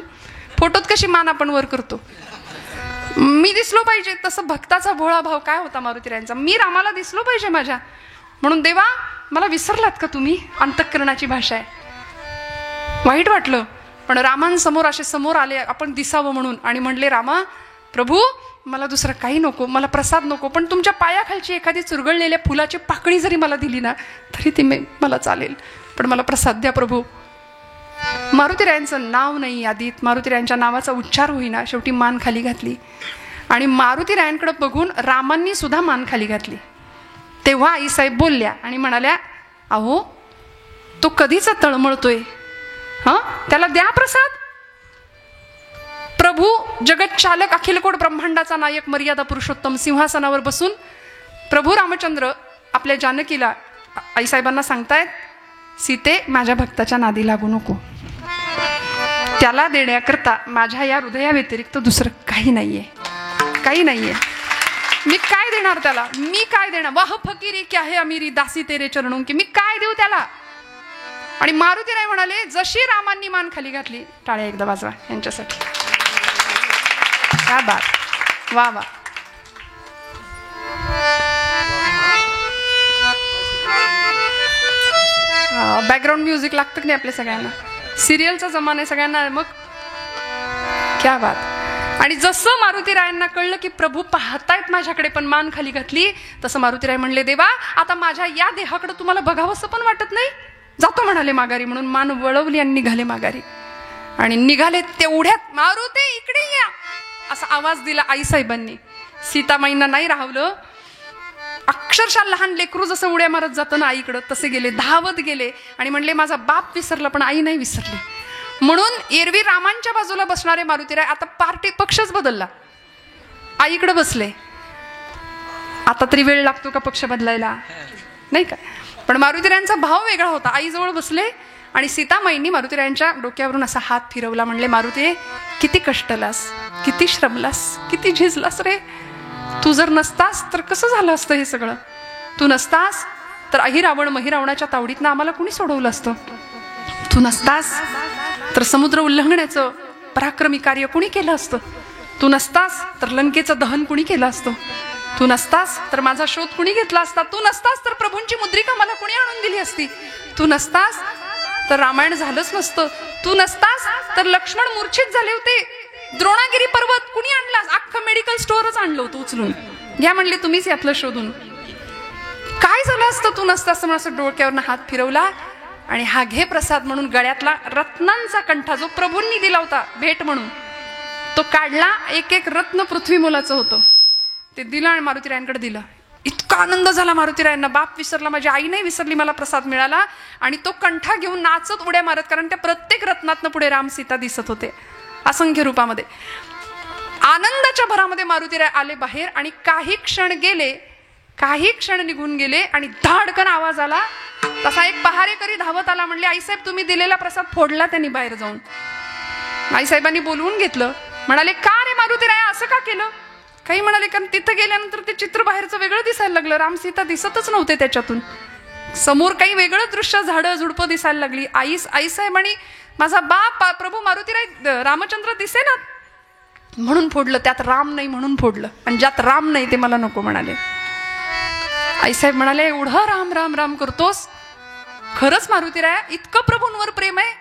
फोटोत कशी मान आपण वर करतो, मी दिसलो पाहिजे. तसं भक्ताचा भोळा भाव काय होता मारुतीरायांचा. मी रामाला दिसलो पाहिजे माझ्या. म्हणून देवा मला विसरलात का तुम्ही? अंतःकरणाची भाषा आहे. वाईट वाटलं. पण रामांसमोर असे समोर आले आपण दिसावं म्हणून आणि म्हणले, रामा प्रभू मला दुसरं काही नको, मला प्रसाद नको, पण तुमच्या पायाखालची एखादी चुरगळलेल्या फुलाची पाकळी जरी मला दिली ना तरी ती मला चालेल, पण मला प्रसाद द्या प्रभू. मारुतीरायांचं नाव नाही यादीत. मारुतीरायांच्या नावाचा उच्चार होईना. शेवटी मान खाली घातली आणि मारुतीरायांकडे बघून रामांनी सुद्धा मान खाली घातली. तेव्हा आईसाहेब बोलल्या आणि म्हणाल्या, अहो तो कधीचा तळमळतोय, त्याला द्या प्रसाद. प्रभू जगत चालक, अखिलकोट ब्रह्मांडाचा नायक, मर्यादा पुरुषोत्तम सिंहासनावर बसून प्रभू रामचंद्र आपल्या जानकीला, आईसाहेबांना सांगतायत, सीते माझ्या भक्ताच्या नादी लागू नको. त्याला देण्याकरता माझ्या या हृदया व्यतिरिक्त दुसरं काही नाहीये, काही नाहीये. मी काय देणार त्याला? मी काय देणार? वाह फकीरी क्या है अमीरी, दासी तेरे चरणों की. मी काय देऊ त्याला? आणि मारुतीराय म्हणाले, जशी रामांनी मान खाली घातली. टाळ्या एकदा वाजवा यांच्यासाठी. क्या बात, वा वा. बॅकग्राऊंड म्युझिक लागतं की नाही आपल्या सगळ्यांना? सिरियलचा जमाना आहे सगळ्यांना. मग क्या बात. आणि जसं मारुतीरायांना कळलं की प्रभू पाहतायत माझ्याकडे पण मान खाली घातली, तसं मारुतीराय म्हणले, देवा आता माझ्या या देहाकडे तुम्हाला बघावंसं पण वाटत नाही, जातो म्हणाले माघारी. म्हणून मान वळवली आणि निघाले माघारी. आणि निघाले तेवढ्यात मारुती इकडे या असा आवाज दिला आईसाहेबांनी. सीतामाईंना नाही राहवलं. अक्षरशः लहान लेकरू जसं उड्या मारत जातं ना आईकडं, तसे गेले, धावत गेले आणि म्हणले माझा बाप विसरला पण आई नाही विसरली. म्हणून एरवी रामांच्या बाजूला बसणारे मारुतीराय आता पार्टी पक्षच बदलला, आईकडे बसले. आता तरी वेळ लागतो का पक्ष बदलायला, नाही का? पण मारुतीरायांचा भाव वेगळा होता. आईजवळ बसले आणि सीतामाईंनी मारुतीरायांच्या डोक्यावरून असा हात फिरवला. म्हणले, मारुती किती कष्टलास, किती श्रमलास, किती झिजलास रे. तू जर नसतास तर कसं झालं असतं हे सगळं. तू नसतास तर अहिरावण महिरावणाच्या तावडीतनं आम्हाला कुणी सोडवलं असतं. तू नसतास तर समुद्र उल्लंघण्याचं पराक्रमी कार्य कुणी केलं असतं. तू नसतास तर लंकेचं दहन कुणी केलं असतं. तू नसतास तर माझा शोध कुणी घेतला असता. तू नसतास तर प्रभूंची मुद्रिका मला कुणी आणून दिली असती. तू नसतास तर रामायण झालंच नसतं. तू नसतास तर लक्ष्मण मूर्छित झाले होते. द्रोणागिरी पर्वत कुणी आणला, अख्खं मेडिकल स्टोअरच आणलं होतं उचलून. घ्या म्हणले तुम्हीच यातलं शोधून. काय झालं असतं तू नसतास म्हणून असं डोक्यावरनं हात फिरवला आणि हा घे प्रसाद म्हणून गळ्यातला रत्नांचा कंठा जो प्रभूंनी दिला होता भेट म्हणून तो काढला. एक एक रत्न पृथ्वी मोलाचं होतं. ते दिलं आणि मारुतीरायांकडे दिलं. इतका आनंद झाला मारुतीरायांना. बाप विसरला, माझी आई नाही विसरली, मला प्रसाद मिळाला. आणि तो कंठा घेऊन नाचत उड्या मारत, कारण त्या प्रत्येक रत्नातनं पुढे राम सीता दिसत होते असंख्य रूपामध्ये. आनंदाच्या भरामध्ये मारुतीराय आले बाहेर आणि काही क्षण गेले, काही क्षण निघून गेले आणि धाडकन आवाज आला. तसा एक पहारेकरी धावत आला. म्हणले, आईसाहेब तुम्ही दिलेला प्रसाद फोडला त्यांनी बाहेर जाऊन. आईसाहेबांनी बोलवून घेतलं. म्हणाले, का रे मारुतीराय असं का केलं? काही म्हणाले, कारण तिथं गेल्यानंतर ते चित्र बाहेरचं वेगळं दिसायला लागलं. राम सीता दिसतच नव्हते त्याच्यातून. समोर काही वेगळं दृश्य, झाडं झुडपं दिसायला लागली. आईसाहेब आणि माझा बाप प्रभू मारुतीराय रामचंद्र दिसे ना म्हणून फोडलं. त्यात राम नाही म्हणून फोडलं. आणि ज्यात राम नाही ते मला नको म्हणाले. आईसाहेब म्हणाले, एवढं राम राम राम करतोस? खरंच मारुतीराय इतकं प्रभूंवर प्रेम आहे?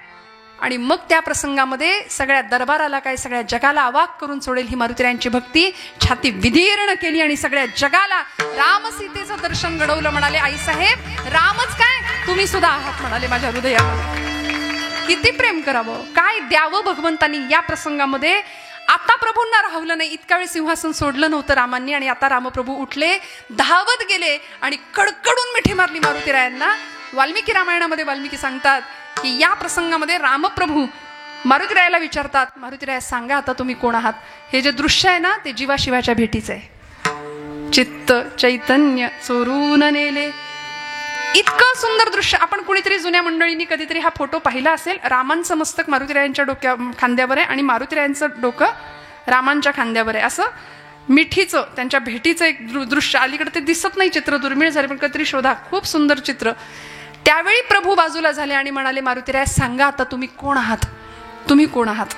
आणि मग त्या प्रसंगामध्ये सगळ्या दरबाराला काय, सगळ्या जगाला अवाक करून सोडेल ही मारुतीरायांची भक्ती छाती विदीर्ण केली आणि सगळ्या जगाला राम सीतेचं दर्शन घडवलं. म्हणाले, आईसाहेब रामच काय, तुम्ही सुद्धा आहात म्हणाले माझ्या हृदयामध्ये. किती प्रेम करावं, काय द्यावं भगवंतांनी या प्रसंगामध्ये. आता प्रभूंना राहवलं नाही. इतका वेळ सिंहासन सोडलं नव्हतं रामांनी आणि आता रामप्रभू उठले, धावत गेले आणि कडकडून मिठी मारली मारुतीरायांना. वाल्मिकी रामायणामध्ये वाल्मिकी सांगतात की या प्रसंगामध्ये रामप्रभू मारुतीरायाला विचारतात, मारुतीराय सांगा आता तुम्ही कोण आहात. हे जे दृश्य आहे ना ते जीवाशिवाच्या भेटीचं आहे. चित्त चैतन्य चोरून नेले. इतकं सुंदर दृश्य. आपण कुणीतरी जुन्या मंडळींनी कधीतरी हा फोटो पाहिला असेल. रामांचं मस्तक मारुतीरायांच्या खांद्यावर आहे आणि मारुतीरायांचं डोकं रामांच्या खांद्यावर आहे. असं मिठीचं त्यांच्या भेटीचं एक दृश्य. अलीकडे ते दिसत नाही, चित्र दुर्मिळ झाले, पण कधीतरी शोधा. खूप सुंदर चित्र. त्यावेळी प्रभू बाजूला झाले आणि म्हणाले, मारुतीराय सांगा आता तुम्ही कोण आहात. तुम्ही कोण आहात?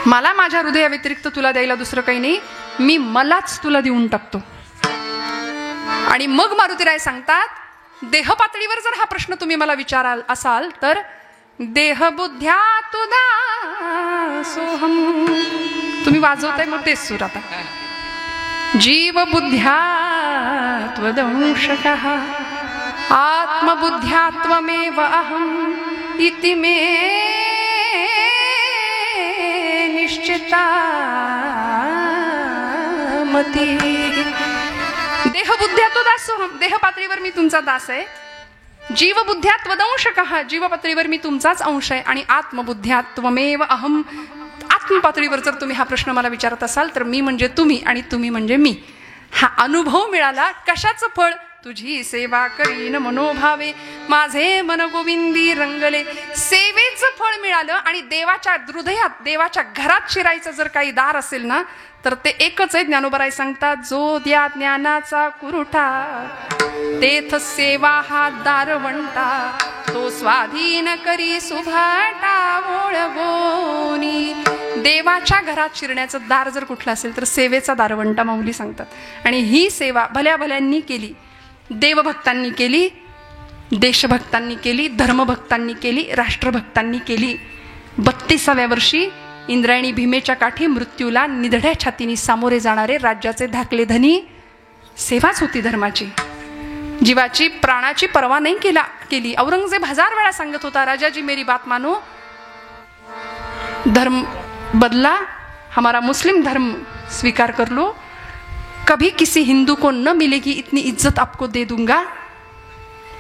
मला माझ्या हृदया व्यतिरिक्त तुला द्यायला दुसरं काही नाही. मी मलाच तुला देऊन टाकतो. आणि मग मारुतीराय सांगतात, देह पातळीवर जर हा प्रश्न तुम्ही मला विचाराल असाल तर देह बुद्ध्या तुदा सोहम. तुम्ही वाजवताय मग तेच सूर आता. जीव बुद्ध्या त्वदंशकः आत्मबुद्ध्या त्वमेव अहम् इति मे निश्चिता मती. देहबुद्ध्या तो दासोहम. देह पातळीवर मी तुमचा दास आहे. जीवबुद्ध्या त्वदंशकः. जीव पातळीवर मी तुमचाच अंश आहे. आणि आत्मबुद्ध्या त्वमेव अहम. आत्मपातळीवर जर तुम्ही हा प्रश्न मला विचारत असाल तर मी म्हणजे तुम्ही आणि तुम्ही म्हणजे मी. हा अनुभव मिळाला. कशाचं फळ? तुझी सेवा करीन मनोभावे माझे मन गोविंदी रंगले. सेवेचं फळ मिळालं. आणि देवाच्या हृदयात, देवाच्या घरात शिरायचं जर काही दार असेल ना तर ते एकच आहे. ज्ञानोबराय सांगतात, जो द्या ज्ञानाचा कुरुठा तेथ सेवा हा दारवंटा तो स्वाधीन करी सुभाटा ओळगोनी. देवाच्या घरात शिरण्याचं दार जर कुठलं असेल तर सेवेचा दारवंटा माऊली सांगतात. आणि ही सेवा भल्या भल्यांनी केली. देवभक्तांनी केली, देशभक्तांनी केली, धर्मभक्तांनी केली, राष्ट्रभक्तांनी केली. 32व्या वर्षी इंद्रायणी भीमेच्या काठी मृत्यूला निधड्या छातीने सामोरे जाणारे राज्याचे धाकले धनी सेवाच होती धर्माची. जीवाची प्राणाची पर्वा नाही केली. औरंगजेब 1000 वेळा सांगत होता, राजाजी मेरी बात मानो, धर्म बदला, हमारा मुस्लिम धर्म स्वीकार कर लो, कभी किसी हिंदू को न मिलेगी इतनी इज्जत आपको दे दूंगा,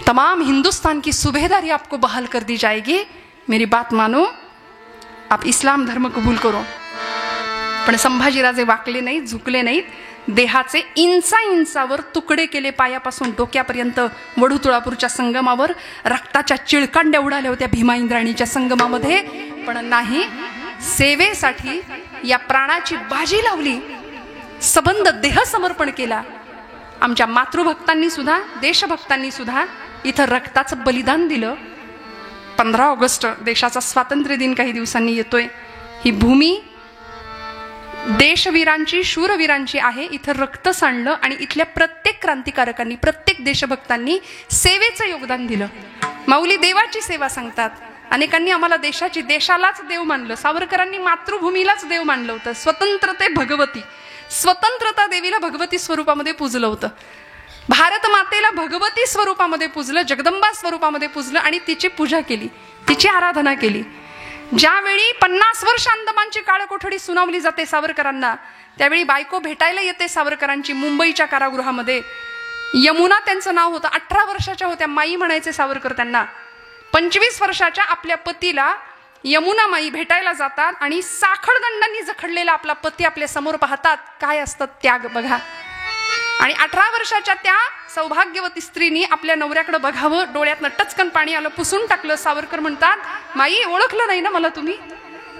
तमाम हिंदुस्तान की सुबेदारी आपको बहाल कर दी जाएगी, मेरी बात मानो, आप इस्लाम धर्म कबूल करो. पण संभाजीराजे वाकले नाहीत, झुकले नाहीत. देहाचे इंचावर तुकडे केले, पायापासून डोक्यापर्यंत. वढू-तुळापूरच्या संगमावर रक्ताच्या चिळकांड्या उडाल्या होत्या भीमा इंद्राणीच्या संगमामध्ये, पण नाही, सेवेसाठी या प्राणाची बाजी लावली, सबंध देह समर्पण केला. आमच्या मातृभक्तांनी सुद्धा, देशभक्तांनी सुद्धा इथं रक्ताचं बलिदान दिलं. 15 ऑगस्ट देशाचा स्वातंत्र्य दिन काही दिवसांनी येतोय. ही भूमी देशवीरांची, शूरवीरांची आहे. इथं रक्त सांडलं आणि इथल्या प्रत्येक क्रांतिकारकांनी, प्रत्येक देशभक्तांनी सेवेचं योगदान दिलं. माऊली देवाची सेवा सांगतात. अनेकांनी आम्हाला देशालाच देव मानलं. सावरकरांनी मातृभूमीलाच देव मानलं होतं. स्वतंत्रते भगवती, स्वतंत्रता देवीला भगवती स्वरूपामध्ये पूजलं होतं. भारत मातेला भगवती स्वरूपामध्ये पूजलं, जगदंबा स्वरूपामध्ये पूजलं आणि तिची पूजा केली, तिची आराधना केली. ज्यावेळी 50 वर्ष अंदमानची काळ कोठडी सुनावली जाते सावरकरांना, त्यावेळी बायको भेटायला येते सावरकरांची मुंबईच्या कारागृहामध्ये. यमुना त्यांचं नाव होतं. 18 वर्षाच्या होत्या, माई म्हणायचे सावरकर त्यांना. 25 वर्षाच्या आपल्या पतीला यमुना माई भेटायला जातात आणि साखळदंडांनी जखडलेला आपला पती आपल्या समोर पाहतात. काय असतं त्याग बघा. आणि 18 वर्षाच्या त्या सौभाग्यवती स्त्रीनी आपल्या नवऱ्याकडे बघावं, डोळ्यातनं टचकन पाणी आलं, पुसून टाकलं. सावरकर म्हणतात, माई ओळखलं नाही ना मला तुम्ही,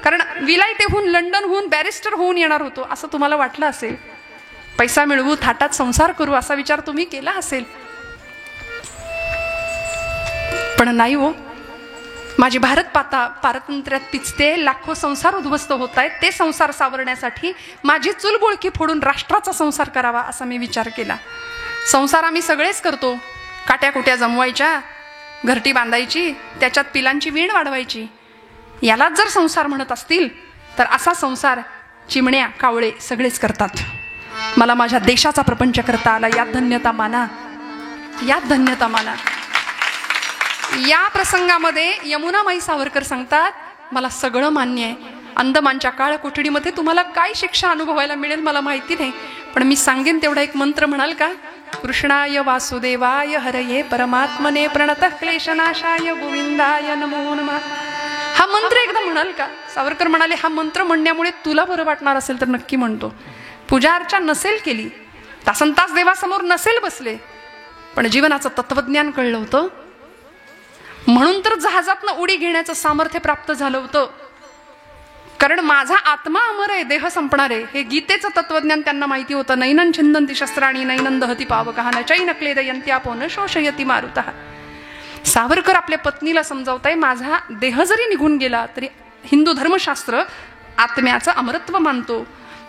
कारण विलायतेहून, लंडनहून बॅरिस्टर होऊन येणार होतो असं तुम्हाला वाटलं असेल. पैसा मिळवू, थाटात संसार करू असा विचार तुम्ही केला असेल, पण नाही हो. माझी भारत पारतंत्र्यात पिचते, लाखो संसार उद्ध्वस्त होत आहेत. ते संसार सावरण्यासाठी माझी चुलबुळकी फोडून राष्ट्राचा संसार करावा असा मी विचार केला. संसार आम्ही सगळेच करतो. काट्याकुट्या जमवायच्या, घरटी बांधायची, त्याच्यात पिलांची वीण वाढवायची. यालाच जर संसार म्हणत असतील तर असा संसार चिमण्या, कावळे सगळेच करतात. मला माझ्या देशाचा प्रपंच करता आला, यात धन्यता माना, यात धन्यता माना. या प्रसंगामध्ये यमुनामाई सावरकर सांगतात, मला सगळं मान्य आहे. अंदमानच्या काळ कोठडीमध्ये तुम्हाला काय शिक्षा अनुभवायला मिळेल मला माहिती नाही, पण मी सांगेन तेवढा एक मंत्र म्हणाल का? कृष्णाय वासुदेवाय हरये परमात्मने प्रणतः क्लेशनाशाय गोविंदाय नमो नमः. हा मंत्र एकदा म्हणाल का? सावरकर म्हणाले, हा मंत्र म्हणण्यामुळे तुला बरं वाटणार असेल तर नक्की म्हणतो. पूजा अर्चा नसेल केली, तासनतास देवासमोर नसेल बसले, पण जीवनाचं तत्वज्ञान कळलं होतं. म्हणून तर जहाजातनं उडी घेण्याचं सामर्थ्य प्राप्त झालं होतं. कारण माझा आत्मा अमर आहे, देह संपणार आहे, हे गीतेचं तत्वज्ञान त्यांना माहिती होतं. नैनन छिंदंती शस्त्राणी नैनन दहती पावकः न चैन क्लेदयन्त्यापो न शोषयति मारुतः. सावरकर आपल्या पत्नीला समजावताय, माझा देह जरी निघून गेला तरी हिंदू धर्मशास्त्र आत्म्याचं अमरत्व मानतो,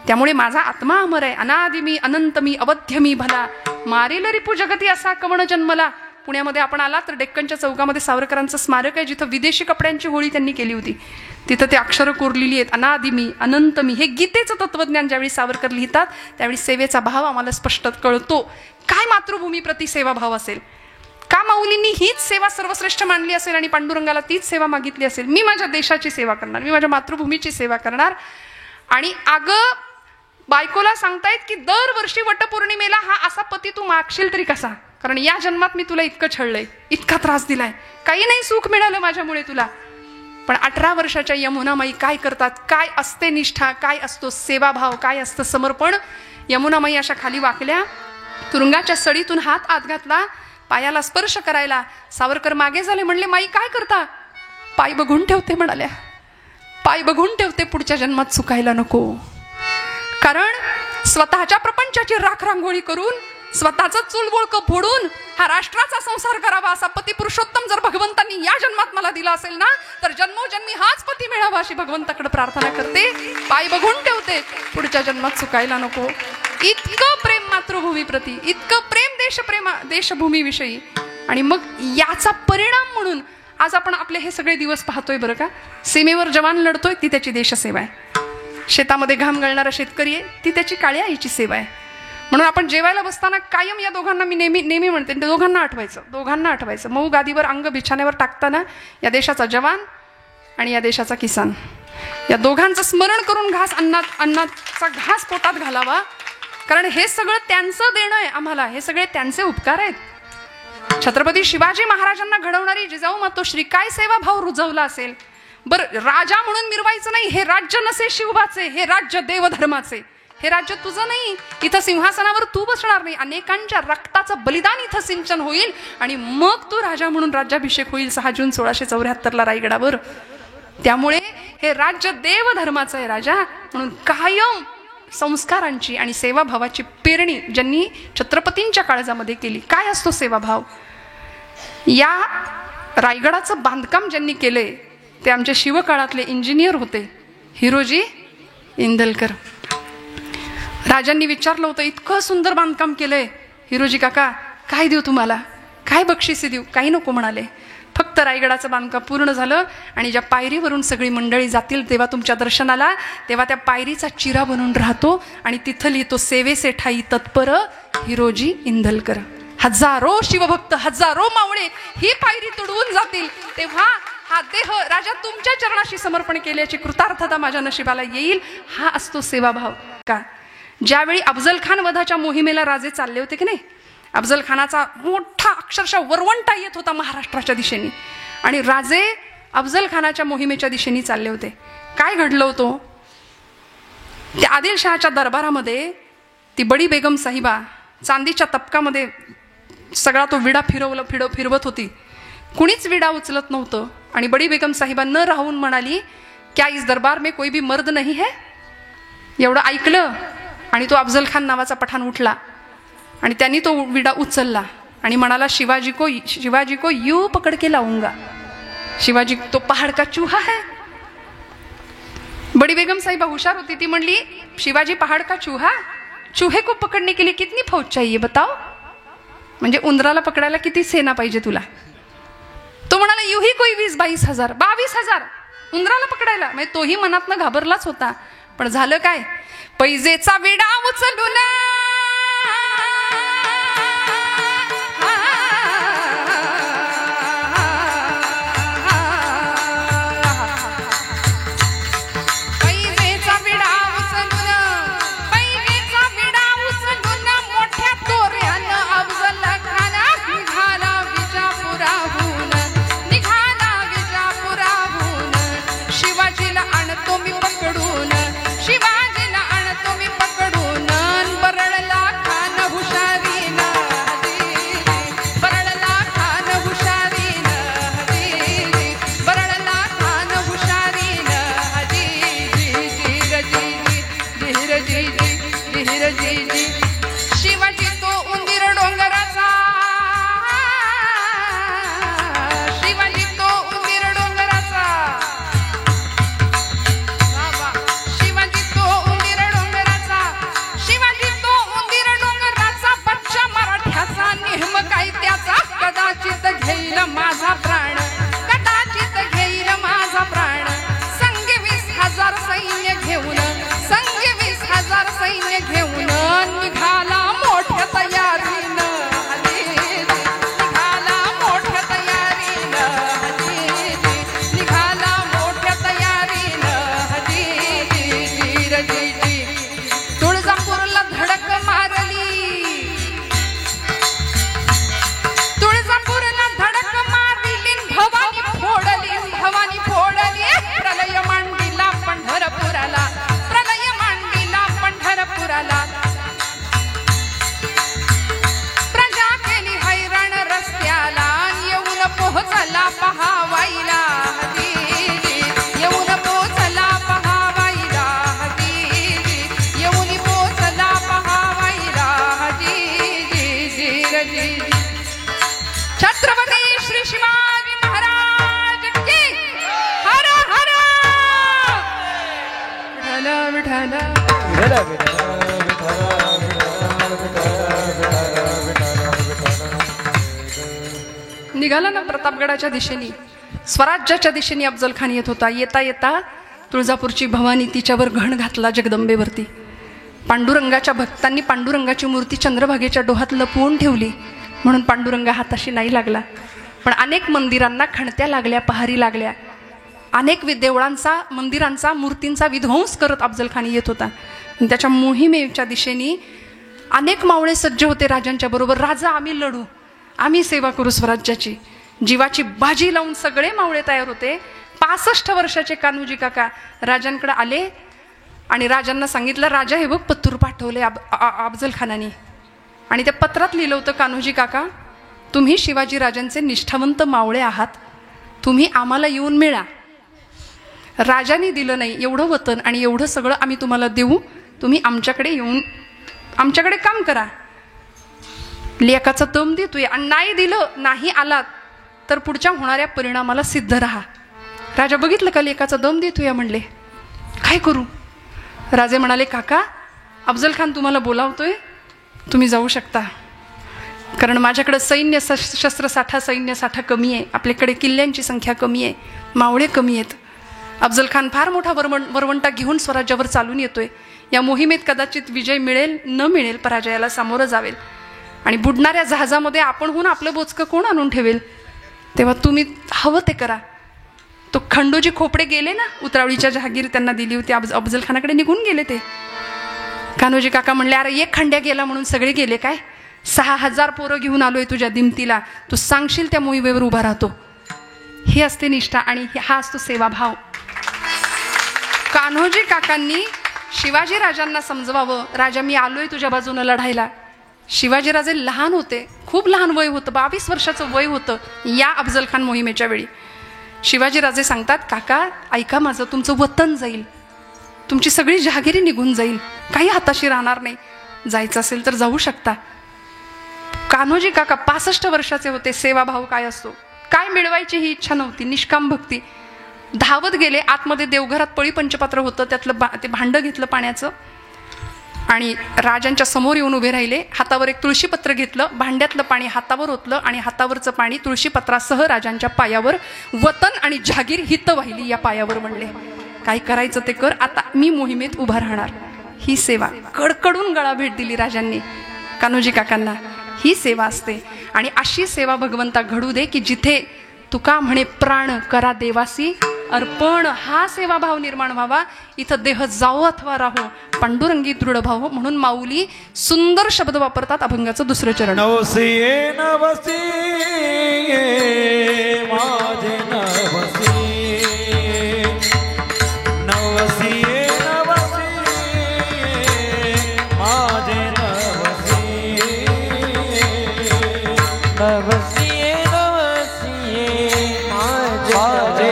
त्यामुळे माझा आत्मा अमर आहे. अनादिमी अनंतमी अवध्यमी भला, मारेल रिपू जगती असा कवण जन्मला. पुण्यामध्ये आपण आला तर डेक्कनच्या चौकामध्ये सावरकरांचं स्मारक आहे, जिथं विदेशी कपड्यांची होळी त्यांनी केली होती. तिथं ते अक्षरं कोरलेली आहेत, अनादिमी अनंतमी. हे गीतेचं तत्वज्ञान ज्यावेळी सावरकर लिहितात त्यावेळी सेवेचा भाव आम्हाला स्पष्ट कळतो. काय मातृभूमीप्रती सेवाभाव असेल, का माऊलींनी हीच सेवा सर्वश्रेष्ठ मानली असेल आणि पांडुरंगाला तीच सेवा मागितली असेल. मी माझ्या देशाची सेवा करणार, मी माझ्या मातृभूमीची सेवा करणार. आणि अगं बायकोला सांगतायत की दरवर्षी वटपौर्णिमेला हा असा पती तू मागशील तरी कसा, कारण या जन्मात मी तुला इतकं छळलंय, इतका त्रास दिलाय, काही नाही सुख मिळालं माझ्यामुळे तुला. पण 18 वर्षाच्या यमुनामाई काय करतात, काय असते निष्ठा, काय असतो सेवाभाव, काय असतं समर्पण. यमुनामाई अशा खाली वाकल्या, तुरुंगाच्या सडीतून हात आत घातला, पायाला स्पर्श करायला. सावरकर मागे झाले, म्हणले माई काय करता? पाय बघून ठेवते म्हणाल्या, पाय बघून ठेवते, पुढच्या जन्मात चुकायला नको. कारण स्वतःच्या प्रपंचाची राखरांगोळी करून, स्वतःचं चुलबुळकं फोडून हा राष्ट्राचा संसार करावा असा पती पुरुषोत्तम जर भगवंतांनी या जन्मात मला दिला असेल ना, तर जन्मोजन्मी हाच पती मिळावा अशी भगवंताकडे प्रार्थना करते. पाय बघून ठेवते, पुढच्या जन्मात चुकायला नको. इतकं प्रेम मातृभूमीप्रती, इतकं प्रेम देशभूमीविषयी. आणि मग याचा परिणाम म्हणून आज आपण आपले हे सगळे दिवस पाहतोय बरं का. सीमेवर जवान लढतोय ती त्याची देशसेवा आहे. शेतामध्ये घाम गळणारा शेतकरी आहे ती त्याची काळ्या आईची सेवा आहे. म्हणून आपण जेवायला बसताना कायम या दोघांना मी नेहमी म्हणते, दोघांना आठवायचं. मऊ गादीवर अंग बिछाण्यावर टाकताना या देशाचा जवान आणि या देशाचा किसान, या दोघांचं स्मरण करून अन्नाचा घास पोटात घालावा. कारण हे सगळं त्यांचं देणं आहे आम्हाला, हे सगळे त्यांचे उपकार आहेत. छत्रपती शिवाजी महाराजांना घडवणारी जिजाऊ मातोश्री काय सेवा भाव रुजवला असेल बरं. राजा म्हणून मिरवायचं नाही, हे राज्य नसे शिवबाचे, हे राज्य देवधर्माचे, हे राज्य तुझं नाही. इथं सिंहासनावर तू बसणार नाही, अनेकांच्या रक्ताचं बलिदान इथं सिंचन होईल आणि मग तू राजा म्हणून राज्याभिषेक होईल 6 जून 1674 रायगडावर. त्यामुळे हे राज्य देवधर्माचं आहे राजा. म्हणून कायम संस्कारांची आणि सेवाभावाची पेरणी ज्यांनी छत्रपतींच्या काळजामध्ये केली. काय असतो सेवाभाव? या रायगडाचं बांधकाम ज्यांनी केले ते आमचे शिवकाळातले इंजिनियर होते, हिरोजी इंदलकर. राजांनी विचारलं होतं, इतकं सुंदर बांधकाम केलंय हिरोजी काका, काय देऊ तुम्हाला, काय बक्षिसे देऊ? काही नको म्हणाले. फक्त रायगडाचं बांधकाम पूर्ण झालं आणि ज्या पायरीवरून सगळी मंडळी जातील तेव्हा तुमच्या दर्शनाला, तेव्हा त्या पायरीचा चिरा बनून राहतो आणि तिथं लिहितो सेवेसे ठाई तत्पर हिरोजी इंदलकर. हजारो शिवभक्त, हजारो मावळे ही पायरी तुडवून जातील तेव्हा हा देह राजा तुमच्या चरणाशी समर्पण केल्याची कृतार्थता माझ्या नशिबाला येईल. हा असतो सेवाभाव का. ज्यावेळी अफजल खान वधाच्या मोहिमेला राजे चालले होते की नाही, अफजल खानाचा मोठा अक्षरशः वरवंटा येत होता महाराष्ट्राच्या दिशेने आणि राजे अफजल खानाच्या मोहिमेच्या दिशेने चालले होते. काय घडलं होतं, त्या आदिलशहाच्या दरबारामध्ये ती बडी बेगम साहिबा चांदीच्या तपकामध्ये सगळा तो विडा फिरवत होती. कुणीच विडा उचलत नव्हतं आणि बडी बेगम साहिबा न राहून म्हणाली, क्या इस दरबार में कोई भी मर्द नहीं है? एवढं ऐकलं आणि तो अफजल खान नावाचा पठाण उठला आणि त्यांनी तो विडा उचलला आणि म्हणाला, शिवाजी को यूं पकड़ के लाऊंगा. शिवाजी तो पहाड़ का चूहा है. बड़ी बेगम साहिबा हुशार होती, ती म्हणली, शिवाजी पहाड़ का चूहा, चूहे को पकड़ने के लिए कितनी फौज चाहिए बताओ. म्हणजे उंदराला पकडायला किती सेना पाहिजे तुला. तो म्हणाला, युही कोई 20-22 हजार, 22,000 उंदराला पकडायला. म्हणजे तोही मनातनं घाबरलाच होता. पण झालं काय, पैजेचा विडा उचलून शिवाजी तो उंदीर डोंगराचा, शिवाजी तो उंदीर डोंगराचा, शिवाजी तो उंदीर डोंगराचा, शिवाजी तो उंदीर डोंगराचा, बच्चा मराठ्याचा नेहम काय त्याचा, कदाचित घेईल माझा प्राण, कदाचित घेईल माझा प्राण. संगे 20,000 सैन्य घेऊन, संगे 20,000 सैन्य घेऊन निघाला मोठ्या तयारीनं, निघाला मोठ्या तयारीनं, निघाला मोठ्या तयारीनं. तुळजापूरला धडक मारली, तुळजापूरला धडक मारली, भवानी फोडली, भवानी फोडली. प्रलय मांडीला पंढरपुराला, प्रलय मांडीला पंढरपुराला. प्रजा केली हैराण रस्त्याला, येऊन पोहोचला पहावाईला, येऊन पोहोचला पहावाईला, येऊन पोहोचला पहावाईला. छत्रपती श्री शिवाजी महाराज की हर हर विठ्ठल विठ्ठल. निघाला ना प्रतापगडाच्या दिशेने स्वराज्याच्या दिशेने अफजल खान येत होता. येता येता तुळजापूरची भवानी तिच्यावर घण घातला जगदंबेवरती. पांडुरंगाच्या भक्तांनी पांडुरंगाची मूर्ती चंद्रभागेच्या डोहात लपवून ठेवली म्हणून पांडुरंगा हाताशी नाही लागला. पण अनेक मंदिरांना खणत्या लागल्या, पहारी लागल्या. अनेक देवळांचा, मंदिरांचा, मूर्तींचा विध्वंस करत अफजल खान येत होता. त्याच्या मोहिमेच्या दिशेने अनेक मावळे सज्ज होते राजांच्या बरोबर. राजा, आम्ही लढू, आम्ही सेवा करू स्वराज्याची. जीवाची बाजी लावून सगळे मावळे तयार होते. 65 वर्षाचे कान्होजी काका राजांकडे आले आणि राजांना सांगितलं, राजा हे बघ पत्तूर पाठवले अफजल खानाने आणि त्या पत्रात लिहिलं होतं, कान्होजी काका तुम्ही शिवाजी राजांचे निष्ठावंत मावळे आहात, तुम्ही आम्हाला येऊन मिळा. राजाने दिलं नाही एवढं वतन आणि एवढं सगळं आम्ही तुम्हाला देऊ, तुम्ही आमच्याकडे येऊन आमच्याकडे काम करा. लेकाचा दम देतोय आणि नाही दिलं, नाही आलात तर पुढच्या होणाऱ्या परिणामाला सिद्ध राहा. राजा बघितलं का लेकाचा दम देतोय म्हणले, काय करू? राजे म्हणाले, काका अफजल खान तुम्हाला बोलावतोय, तुम्ही जाऊ शकता. कारण माझ्याकडे शस्त्रसाठा सैन्यसाठा कमी आहे, आपल्याकडे किल्ल्यांची संख्या कमी आहे, मावळे कमी आहेत. अफजल खान फार मोठा वरवंटा घेऊन स्वराज्यावर चालून येतोय. या मोहिमेत कदाचित विजय मिळेल न मिळेल, पराजयाला सामोरं जावेल आणि बुडणाऱ्या जहाजामध्ये आपणहून आपलं बोचकं कोण आणून ठेवेल? तेव्हा तुम्ही हवं ते करा. तो खंडोजी खोपडे गेले ना, उतरावळीच्या जहागीर त्यांना दिली होती, अफजल खानाकडे निघून गेले ते. कान्होजी काका म्हणले, अरे एक खंड्या गेला म्हणून सगळे गेले काय? 6000 पोरं घेऊन आलोय तुझ्या दिमतीला, तू सांगशील त्या मोहिमेवर उभा राहतो. ही असते निष्ठा आणि हा असतो सेवाभाव. कान्होजी काकांनी शिवाजी राजांना समजवावं, राजा मी आलोय तुझ्या बाजूनं लढायला. शिवाजीराजे लहान होते, खूप लहान वय होतं, 22 वर्षाचं वय होतं या अफजल खान मोहिमेच्या वेळी. शिवाजीराजे सांगतात, काका ऐका माझं, तुमचं वतन जाईल, तुमची सगळी जहागिरी निघून जाईल, काही हाताशी राहणार नाही, जायचं असेल तर जाऊ शकता. कान्होजी काका 65 वर्षाचे होते. सेवाभाव काय असतो, काय मिळवायची ही इच्छा नव्हती, निष्काम भक्ती. धावत गेले आतमध्ये, देवघरात पळी पंचपात्र होतं, त्यातलं ते भांडं घेतलं पाण्याचं आणि राजांच्या समोर येऊन उभे राहिले. हातावर एक तुळशीपत्र घेतलं, भांड्यातलं पाणी हातावर ओतलं आणि हातावरचं पाणी तुळशीपत्रासह राजांच्या पायावर, वतन आणि जहागीर हित वाहिली या पायावर. म्हणले, काय करायचं ते कर, आता मी मोहिमेत उभा राहणार. ही सेवा, कडकडून गळा भेट दिली राजांनी कान्होजी काकांना. ही सेवा असते आणि अशी सेवा भगवंता घडू दे की जिथे तुका म्हणे प्राण करा देवासी अर्पण, हा सेवाभाव निर्माण व्हावा. इथं देह जाओ अथवा राहो, पांडुरंगी दृढ भाव. म्हणून माऊली सुंदर शब्द वापरतात अभंगाचं दुसरं चरण. नवसी नवसी माझे नवसी, नवसी नवसी माझे नवसी, नवसी नवसी माझे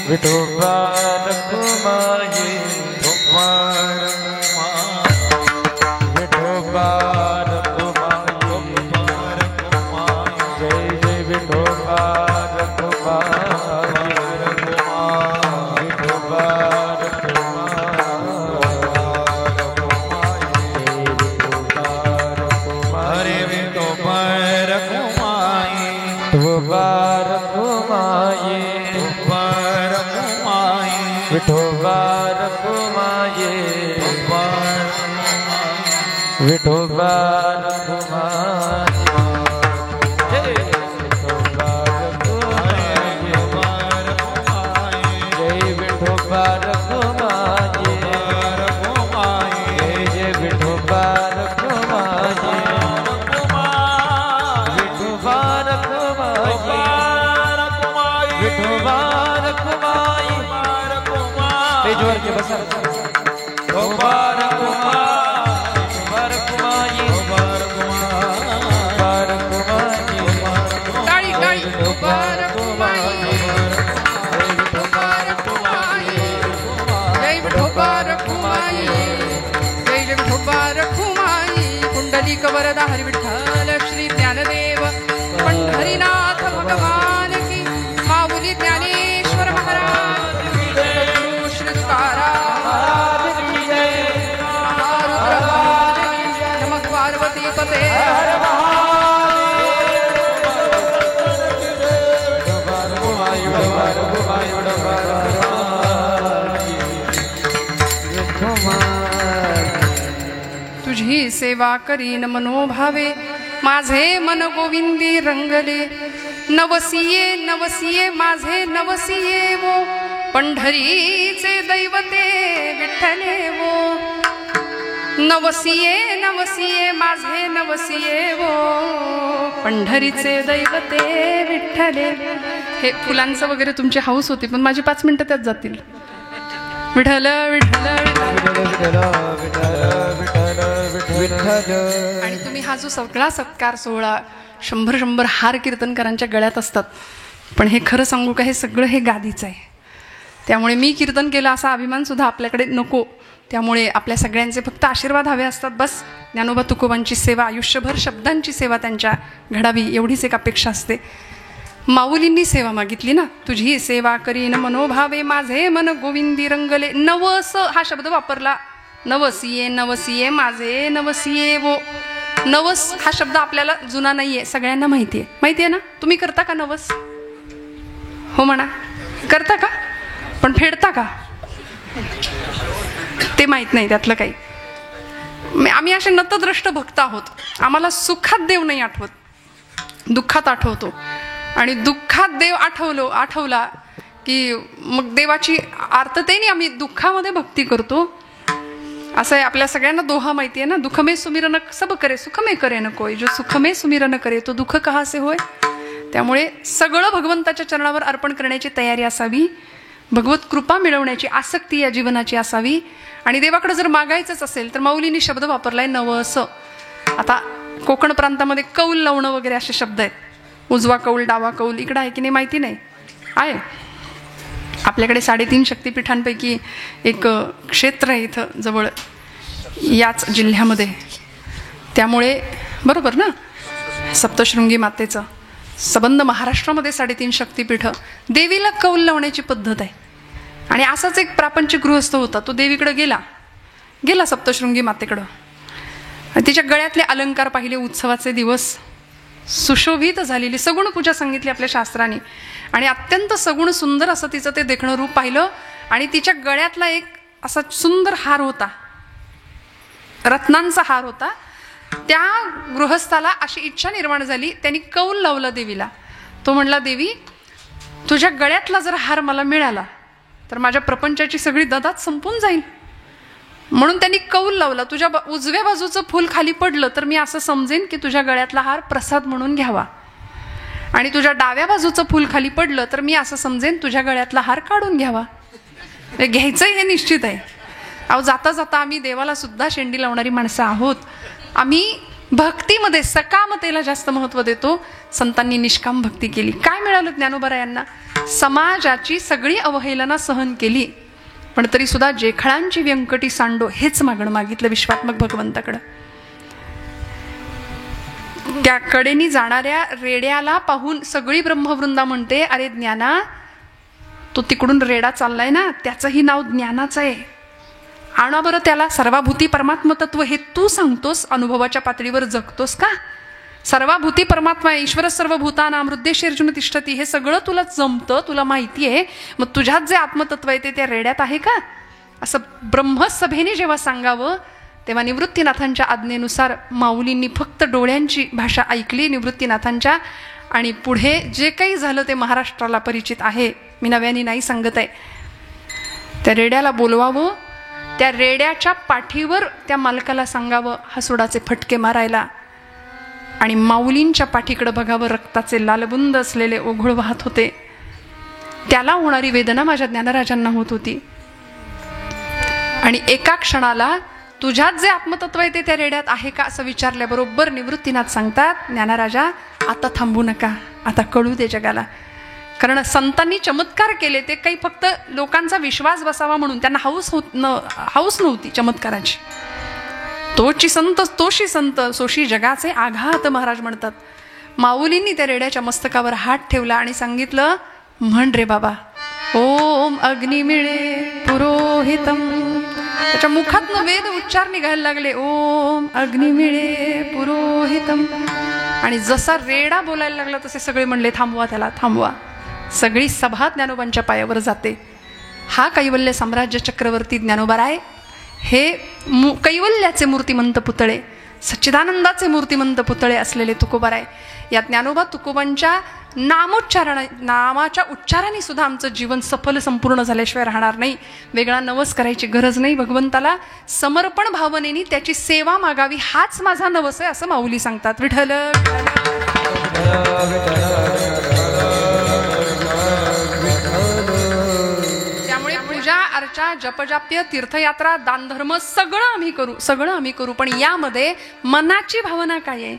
विठोबा रखुमाई विठोबा रखुमाई विठोबा रखुमाई जय जय विठोबा रखुमाई विठोबा हरे विठोबा रखुमाई विठोबा रखुमाई विठोबा रखुमाई विठोबा रखुमाई जय विठोबा रखुमाई जय विठोबा रखुमाई जय विठोबा रखुमाई विठोबा रखुमाई विठोबा रखुमाई पेजवर के बसा टाळी टाळी विठोबा रखुमाई विठोबा रखुमाई जय विठोबा रखुमाई जय जय विठोबा रखुमाई कुंडलिक वरदा हरी विठ्ठल श्री ज्ञानदेव पंढरीनाथ भगवान की माऊली ज्ञानेश्वर महाराज श्री तुकाराम नमः पार्वती पते तुझी सेवा करीन मनोभावे माझे मन गोविंदी रंगले नवसिये नवसिये माझे नवसिये वो पंढरीचे दैवते विठ्ठले वो नवसिये नवसिये माझे नवसिये वो पंढरीचे दैवते विठ्ठले. हे फुलांचं वगैरे तुमची हाऊस होती पण माझी 5 मिनिटं त्यात जातील. विठ्ठल विठ्ठल आणि तुम्ही हा जो सगळा सत्कार सोहळा 100 हार कीर्तनकारांच्या गळ्यात असतात पण हे खरं सांगू का हे सगळं हे गादीचं आहे. त्यामुळे मी कीर्तन केलं असा अभिमान सुद्धा आपल्याकडे नको. त्यामुळे आपल्या सगळ्यांचे फक्त आशीर्वाद हवे असतात बस. ज्ञानोबा तुकोबांची सेवा आयुष्यभर शब्दांची सेवा त्यांच्या घडावी एवढीच एक अपेक्षा असते. माऊलींनी सेवा मागितली ना, तुझी सेवा करीन मनोभावे माझे मन गोविंदी रंगले. नवस हा शब्द वापरला. नवसिये नवसिये माझे नवसिये वो. नवस हा शब्द आपल्याला जुना नाहीये, सगळ्यांना माहिती आहे. माहिती आहे ना? तुम्ही करता का नवस? हो म्हणा. करता का? पण फेडता का ते माहित नाही त्यातलं काही. आम्ही असे नतद्रष्ट भक्त आहोत. आम्हाला सुखात देव नाही आठवत, दुःखात आठवतो. आणि दुःखात देव आठवला की मग देवाची आर्ततेने आम्ही दुःखामध्ये भक्ती करतो. असं आहे, आपल्या सगळ्यांना दोहा माहिती आहे ना, दुःख में सुमिरन सब करे सुख में करे न कोय, जो सुख में सुमिरन करे तो दुःख कहा से होय. त्यामुळे सगळं भगवंताच्या चरणावर अर्पण करण्याची तयारी असावी, भगवत कृपा मिळवण्याची आसक्ती या जीवनाची असावी. आणि देवाकडे जर मागायचंच असेल तर माऊलींनी शब्द वापरलाय नवस. आता कोकण प्रांतामध्ये कौल लावणं वगैरे असे शब्द आहेत. उजवा कौल, डावा कौल इकडं आहे की नाही माहिती नाही. आहे आपल्याकडे 3.5 शक्तिपीठांपैकी एक क्षेत्र आहे इथं जवळ याच जिल्ह्यामध्ये. त्यामुळे बरोबर ना, सप्तशृंगी मातेचं संबंध महाराष्ट्रामध्ये 3.5 शक्तिपीठ. देवीला कौल लावण्याची पद्धत आहे. आणि असाच एक प्रापंचिक गृहस्थ होता, तो देवीकडे गेला सप्तशृंगी मातेकडं. तिच्या गळ्यातले अलंकार पाहिले, उत्सवाचे दिवस, सुशोभित झालेली सगुण पूजा सांगितली आपल्या शास्त्राने. आणि अत्यंत सगुण सुंदर असं तिचं ते देखणं रूप पाहिलं. आणि तिच्या गळ्यातला एक असा सुंदर हार होता, रत्नांचा हार होता. त्या गृहस्थाला अशी इच्छा निर्माण झाली, त्यांनी कौल लावला देवीला. तो म्हणला, देवी तुझ्या गळ्यातला जर हार मला मिळाला तर माझ्या प्रपंचाची सगळी ददात संपून जाईल. म्हणून त्यांनी कौल लावला, तुझ्या उजव्या बाजूचं फूल खाली पडलं तर मी असं समजेन की तुझ्या गळ्यातला हार प्रसाद म्हणून घ्यावा, आणि तुझ्या डाव्या बाजूचं फूल खाली पडलं तर मी असं समजेन तुझ्या गळ्यातला हार काढून घ्यावा. घ्यायचंय हे निश्चित आहे. अहो जाता जाता आम्ही देवाला सुद्धा शेंडी लावणारी माणसं आहोत. आम्ही भक्तीमध्ये सकामतेला जास्त महत्व देतो. संतांनी निष्काम भक्ती केली. काय मिळालं ज्ञानोबा यांना? समाजाची सगळी अवहेलना सहन केली, पण तरी सुद्धा जेखळांची व्यंकटी सांडो हेच मागणं मागितलं विश्वात्मक भगवंताकडं. त्या कडेनी जाणाऱ्या रेड्याला पाहून सगळी ब्रह्मवृंदा म्हणते, अरे ज्ञाना, तो तिकडून रेडा चाललाय ना, त्याचंही नाव ज्ञानाचं आहे. आणा बरं त्याला. सर्वाभूती परमात्म तत्व हे तू सांगतोस, अनुभवाच्या पातळीवर जगतोस का? सर्वाभूती परमात्मा ईश्वर सर्वभूतानां हृदयेषु अर्जुन तिष्ठती, हे सगळं तुला जमतं, तुला माहिती आहे. मग तुझ्यात जे आत्मतत्व आहे ते त्या रेड्यात आहे का? असं ब्रह्मसभेने जेव्हा सांगावं तेव्हा निवृत्तीनाथांच्या आज्ञेनुसार माऊलींनी फक्त डोळ्यांची भाषा ऐकली निवृत्तीनाथांच्या. आणि पुढे जे काही झालं ते महाराष्ट्राला परिचित आहे, मी नव्याने नाही सांगत आहे. त्या रेड्याला बोलवावं, त्या रेड्याच्या पाठीवर त्या मालकाला सांगावं हसुडाचे फटके मारायला, आणि माऊलींच्या पाठीकडे बघावं, रक्ताचे लालबुंद असलेले ओघळ वाहत होते. त्याला होणारी वेदना माझ्या ज्ञानराजांना होत होती. आणि एका क्षणाला तुझ्यात जे आत्मतत्व आहे ते त्या रेड्यात आहे का असं विचारल्याबरोबर निवृत्तीनाथ सांगतात, ज्ञानराजा आता थांबू नका, आता कळू दे जगाला. कारण संतांनी चमत्कार केले ते काही फक्त लोकांचा विश्वास बसावा म्हणून, त्यांना हौस नव्हती चमत्काराची. तोची संत सोशी जगाचे आघात महाराज म्हणतात. माऊलींनी त्या रेड्याच्या मस्तकावर हात ठेवला आणि सांगितलं, म्हण रे बाबा, ओम अग्निमिळे पुरोहितम. त्याच्या मुखातनं वेद उच्चार निघायला लागले, ओम अग्निमिळे पुरोहितम. आणि जसा रेडा बोलायला लागला तसे सगळे म्हणले, थांबवा त्याला, थांबवा. सगळी सभा ज्ञानोबांच्या पायावर जाते. हा कैवल्य साम्राज्य चक्रवर्ती ज्ञानोबा आहे. हे कैवल्याचे मूर्तिमंत पुतळे, सच्चिदानंदाचे मूर्तिमंत पुतळे असलेले तुकोबाराय. या ज्ञानोबा तुकोबांच्या नामाच्या उच्चाराने सुद्धा आमचं जीवन सफल संपूर्ण झाल्याशिवाय राहणार नाही. वेगळा नवस करायची गरज नाही. भगवंताला समर्पण भावनेने त्याची सेवा मागावी, हाच माझा नवस आहे असं माऊली सांगतात. विठ्ठल पूजा अर्चा जपजाप्य तीर्थयात्रा दानधर्म सगळं आम्ही करू, पण यामध्ये मनाची भावना काय आहे?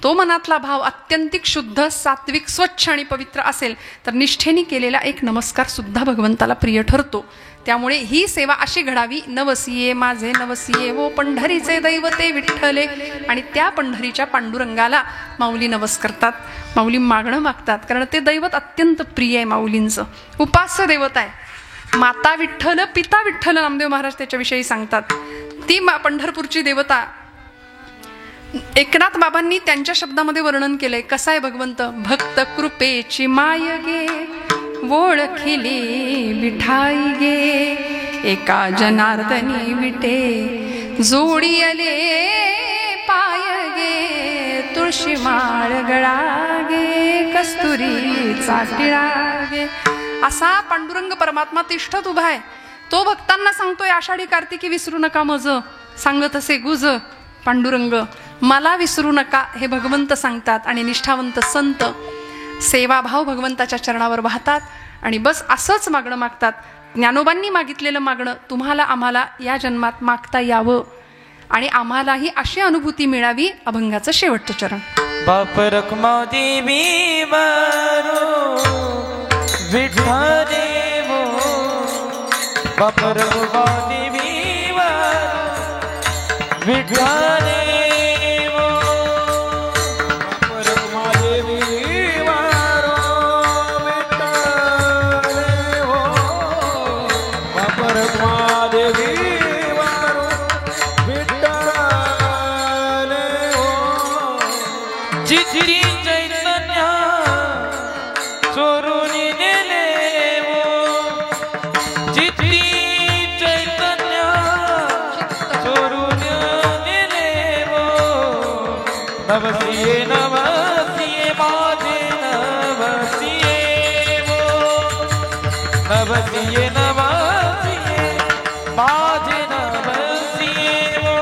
तो मनातला भाव अत्यंतिक शुद्ध, सात्विक, स्वच्छ आणि पवित्र असेल तर निष्ठेने केलेला एक नमस्कार सुद्धा भगवंताला प्रिय ठरतो. त्यामुळे ही सेवा अशी घडावी. नवसिये माझे नवसिये हो पंढरीचे दैवते विठ्ठले. आणि त्या पंढरीच्या पांडुरंगाला माऊली नवस करतात, माऊली मागणं मागतात, कारण ते दैवत अत्यंत प्रिय आहे माऊलींचं. उपास्य दैवत आहे. माता विठ्ठल पिता विठ्ठल नामदेव महाराज त्याच्याविषयी सांगतात. ती पंढरपूरची देवता एकनाथ बाबांनी त्यांच्या शब्दामध्ये वर्णन केलंय. कसं आहे भगवंत? भक्त कृपेची माय गे ओळखिली विठाई गे, एका जनार्दनी विटे जोडियले पाय गे तुळशी माळ गळा गे कस्तुरीचा टिळा गे. असा पांडुरंग परमात्मा तिष्ठत उभा आहे. तो भक्तांना सांगतोय आषाढी कार्तिकी विसरू नका मज, सांगत असे गुज पांडुरंग मला विसरू नका. हे भगवंत सांगतात आणि निष्ठावंत संत सेवाभाव भगवंताच्या चरणावर वाहतात आणि बस असंच मागणं मागतात. ज्ञानोबांनी मागितलेलं मागणं तुम्हाला आम्हाला या जन्मात मागता यावं आणि आम्हालाही अशी अनुभूती मिळावी. अभंगाचं शेवटचं चरण. बाप रखमा देवी वारो विठ्ठलेवो, बाप रखमा देवी वारो विठ्ठलेवो, बाप रखमा देवी वारो विठ्ठलेवो, बाप रखमा देवी वारो विठ्ठलेवो. चित्री चैतन्या चोरून नेलेवो, चित्री चैतन्या चोरून नेलेवो. नवसिये नवसिये माझे नवसिये वो, नवसिये नवसिये माझे नवसिये वो.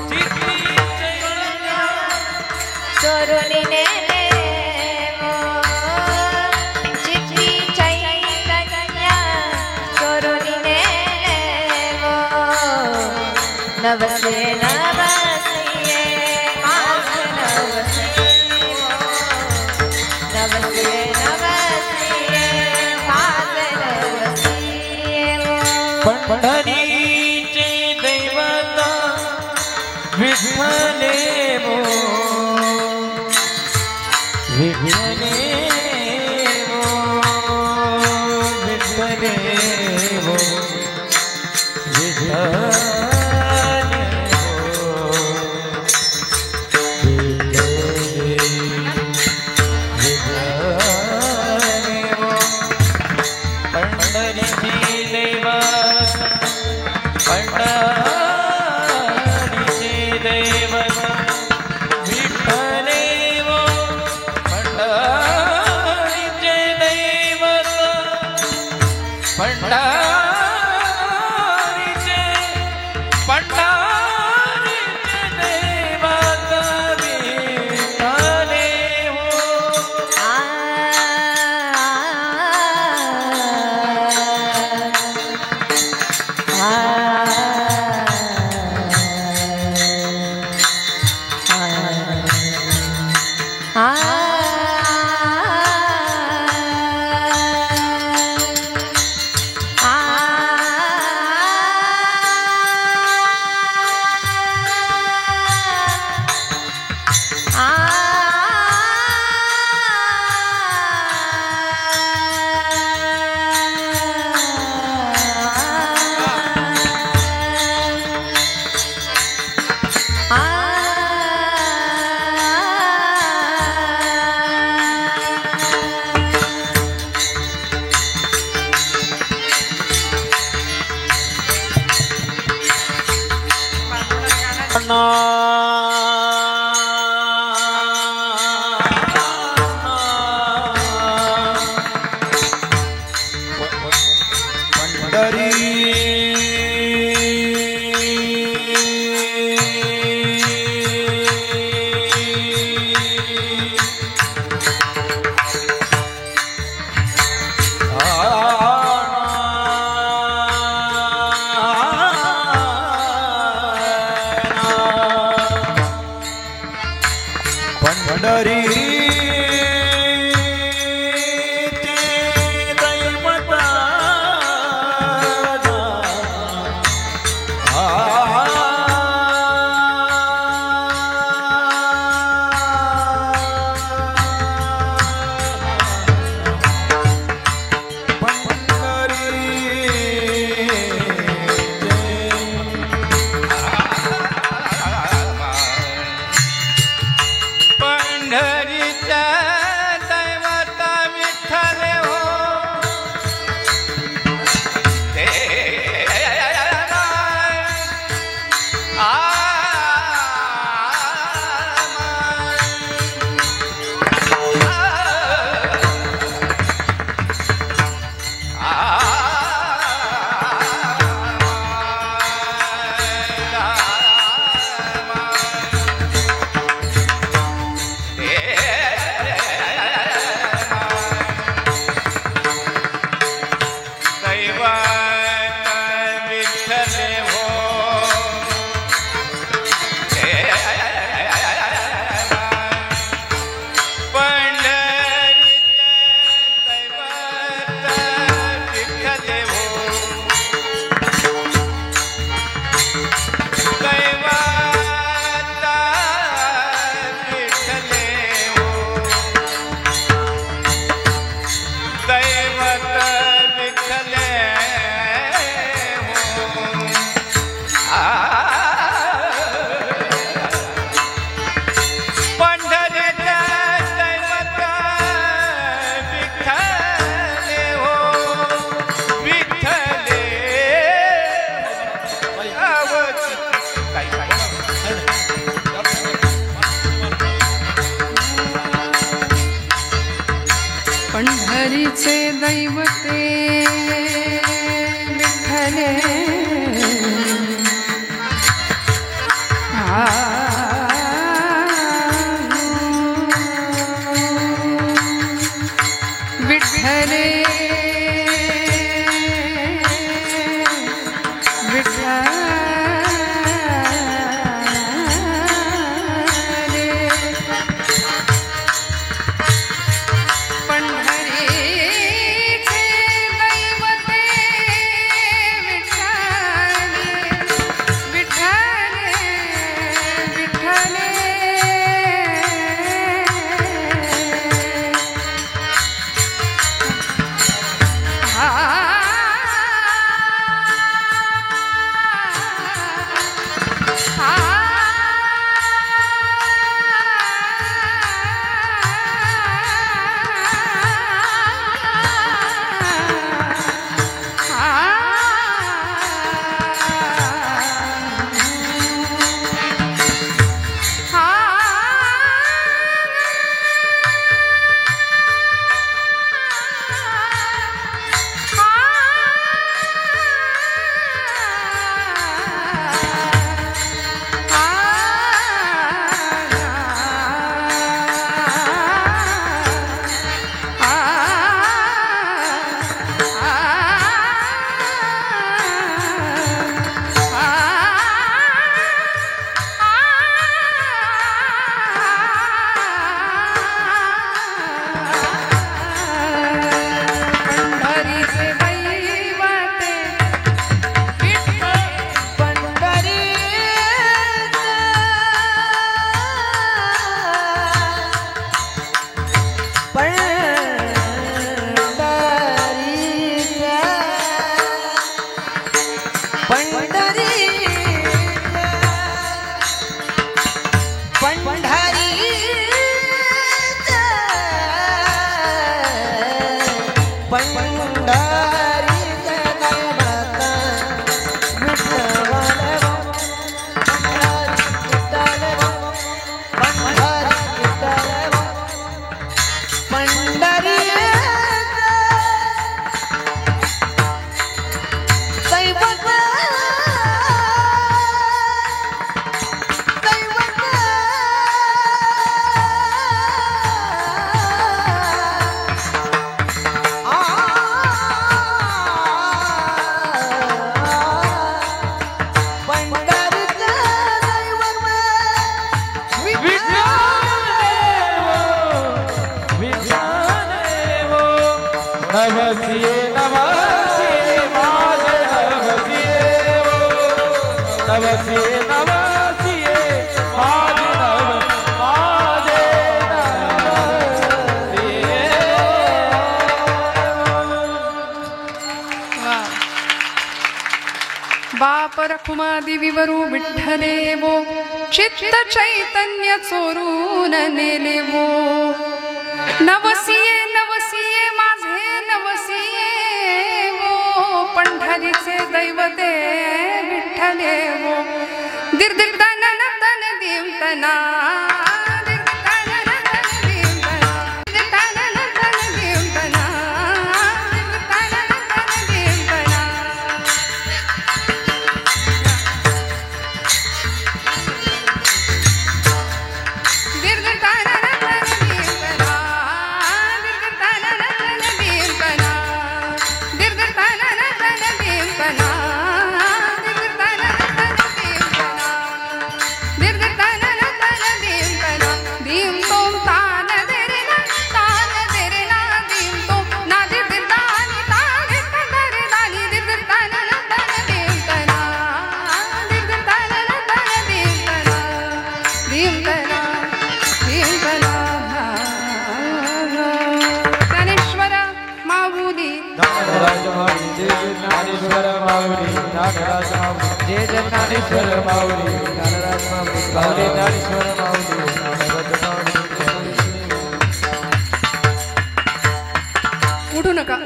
चित्री चैतन्या चोरुनी नेलेवो, चिठी चैतन्या चोरुनी नेलेवो. नवसे नवसिये माझे नवसिये वो, नवसे नवसिये माझे नवसिये वो. पंढरीचे दैवता विठ्ठलेवो, विठ्ठलेवो, विठ्ठलेवो, विठ्ठलेवो, विठ्ठलेवो. पंढरीची दैवता, पंढरीची दैवता विठ्ठलेवो, पंढरीचे दैवता, पंढरीचे दैवता विठ्ठलेवो. पंढरीचे दैवते विठ्ठले विठ्ठले रखुमादिविवरू विठ्ठलेवो चित्त चैतन्य चोरून नेलेवो नवसिये नवसिये माझे नवसिये वो पंढरीचे दैवते विठ्ठलेवो दिर्दिर्दन तन देवतना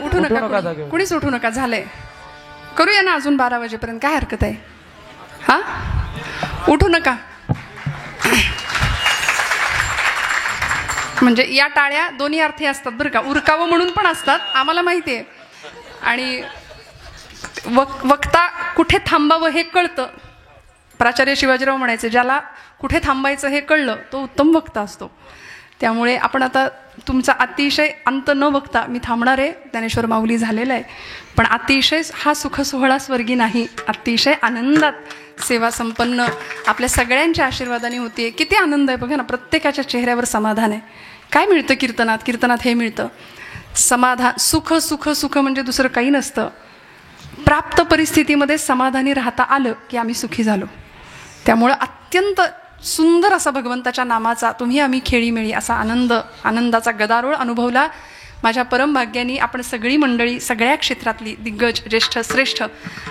उठू नका कुणीच उठू नका झालंय करूया ना अजून 12 वाजेपर्यंत काय हरकत आहे हा उठू नका म्हणजे या टाळ्या दोन्ही अर्थी असतात बरं का, उरकावं म्हणून पण असतात, आम्हाला माहिती आहे. आणि वक्ता कुठे थांबावं हे कळतं. प्राचार्य शिवाजीराव म्हणायचे, ज्याला कुठे थांबायचं हे कळलं तो उत्तम वक्ता असतो. त्यामुळे आपण आता तुमचा अतिशय अंत न बघता मी थांबणार आहे. ज्ञानेश्वर माऊली झालेला आहे, पण अतिशय हा सुखसोहळा स्वर्गी नाही, अतिशय आनंदात सेवा संपन्न आपल्या सगळ्यांच्या आशीर्वादाने होती. किती आनंद आहे बघा ना, प्रत्येकाच्या चेहऱ्यावर समाधान आहे. काय मिळतं कीर्तनात? कीर्तनात हे मिळतं समाधान. सुख सुख सुख म्हणजे दुसरं काही नसतं. प्राप्त परिस्थितीमध्ये समाधानी राहता आलं की आम्ही सुखी झालो. त्यामुळं अत्यंत सुंदर असा भगवंताच्या नामाचा तुम्ही आम्ही खेळीमेळी असा आनंदाचा गदारोळ अनुभवला. माझ्या परमभाग्यानी आपण सगळी मंडळी, सगळ्या क्षेत्रातली दिग्गज, ज्येष्ठ, श्रेष्ठ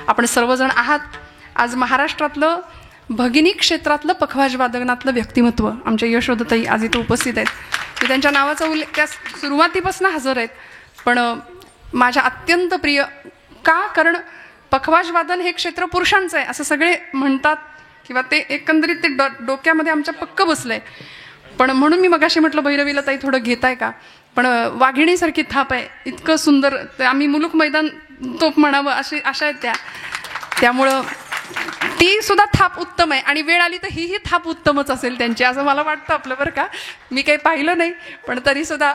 आपण सर्वजण आहात. आज महाराष्ट्रातलं भगिनी क्षेत्रातलं पखवाज वादनातलं व्यक्तिमत्व आमच्या यशोदताई आज इथं उपस्थित आहेत. मी त्यांच्या नावाचा उल्लेख त्या सुरुवातीपासून हजर आहेत, पण माझ्या अत्यंत प्रिय का, कारण पखवाज वादन हे क्षेत्र पुरुषांचं आहे असं सगळे म्हणतात, किंवा ते एकंदरीत ते डोक्यामध्ये आमच्या पक्क बसलंय. पण म्हणून मी मगाशी म्हटलं भैरवीला ताई थोडं घेताय का, पण वाघिणीसारखी थाप आहे, इतकं सुंदर. आम्ही मुलूक मैदान तोप म्हणावं अशी आशा आहेत त्या. त्यामुळं ती सुद्धा थाप उत्तम आहे, आणि वेळ आली तर ही थाप उत्तमच असेल त्यांची असं मला वाटतं आपलं. बरं का, मी काही पाहिलं नाही पण तरी सुद्धा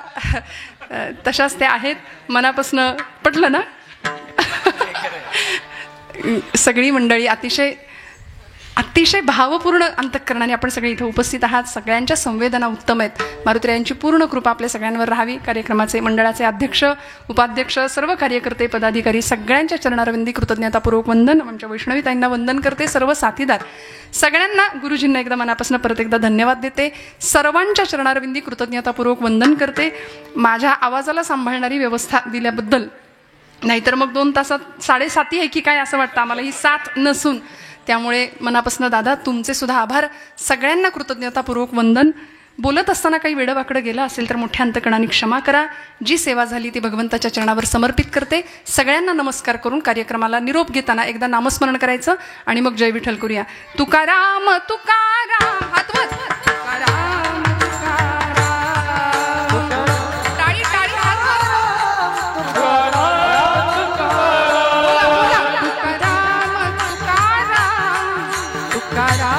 तशाच त्या आहेत. मनापासनं पटलं ना. सगळी मंडळी अतिशय भावपूर्ण अंतःकरणाने आपण सगळे इथे उपस्थित आहात. सगळ्यांच्या संवेदना उत्तम आहेत. मारुतीरायांची पूर्ण कृपा आपल्या सगळ्यांवर राहावी. कार्यक्रमाचे मंडळाचे अध्यक्ष, उपाध्यक्ष, सर्व कार्यकर्ते, पदाधिकारी सगळ्यांच्या चरणारविंदी कृतज्ञतापूर्वक वंदन. आमच्या वैष्णवीताईंना वंदन करते. सर्व साथीदार सगळ्यांना, गुरुजींना एकदा मनापासून परत एकदा धन्यवाद देते. सर्वांच्या चरणारविंदी कृतज्ञतापूर्वक वंदन करते. माझ्या आवाजाला सांभाळणारी व्यवस्था दिल्याबद्दल. नाहीतर मग 2 तासात 7:30 आहे की काय असं वाटतं आम्हाला, ही 7 नसून. त्यामुळे मनापासून दादा तुमचे सुद्धा आभार. सगळ्यांना कृतज्ञतापूर्वक वंदन. बोलत असताना काही वेडवाकडं गेलं असेल तर मोठ्या अंतकरणाने क्षमा करा. जी सेवा झाली ती भगवंताच्या चरणावर समर्पित करते. सगळ्यांना नमस्कार करून कार्यक्रमाला निरोप घेताना एकदा नामस्मरण करायचं आणि मग जय विठ्ठल करूया. तुकाराम तुकाराम, हात वर. तुकाराम तुकाराम, टाळी टाळी, हात वर. तुकाराम तुकाराम, तुकाराम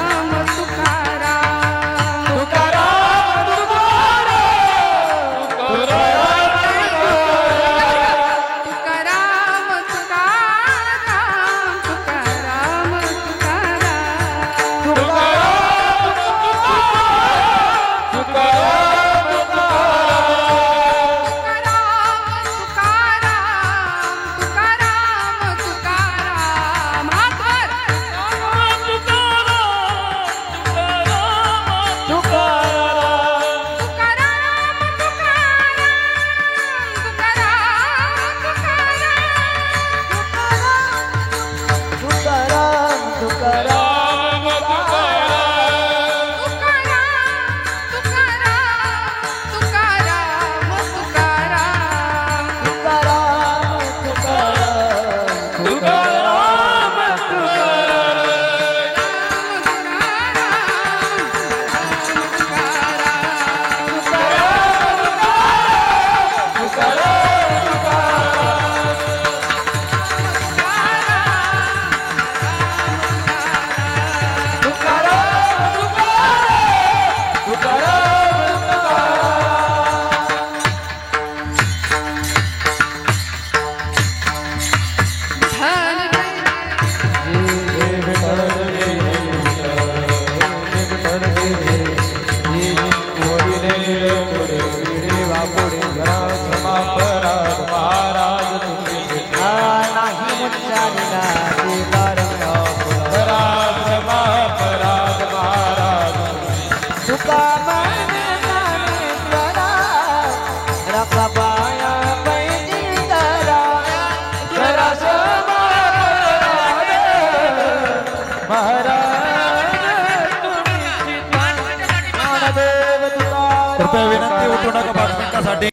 महाराज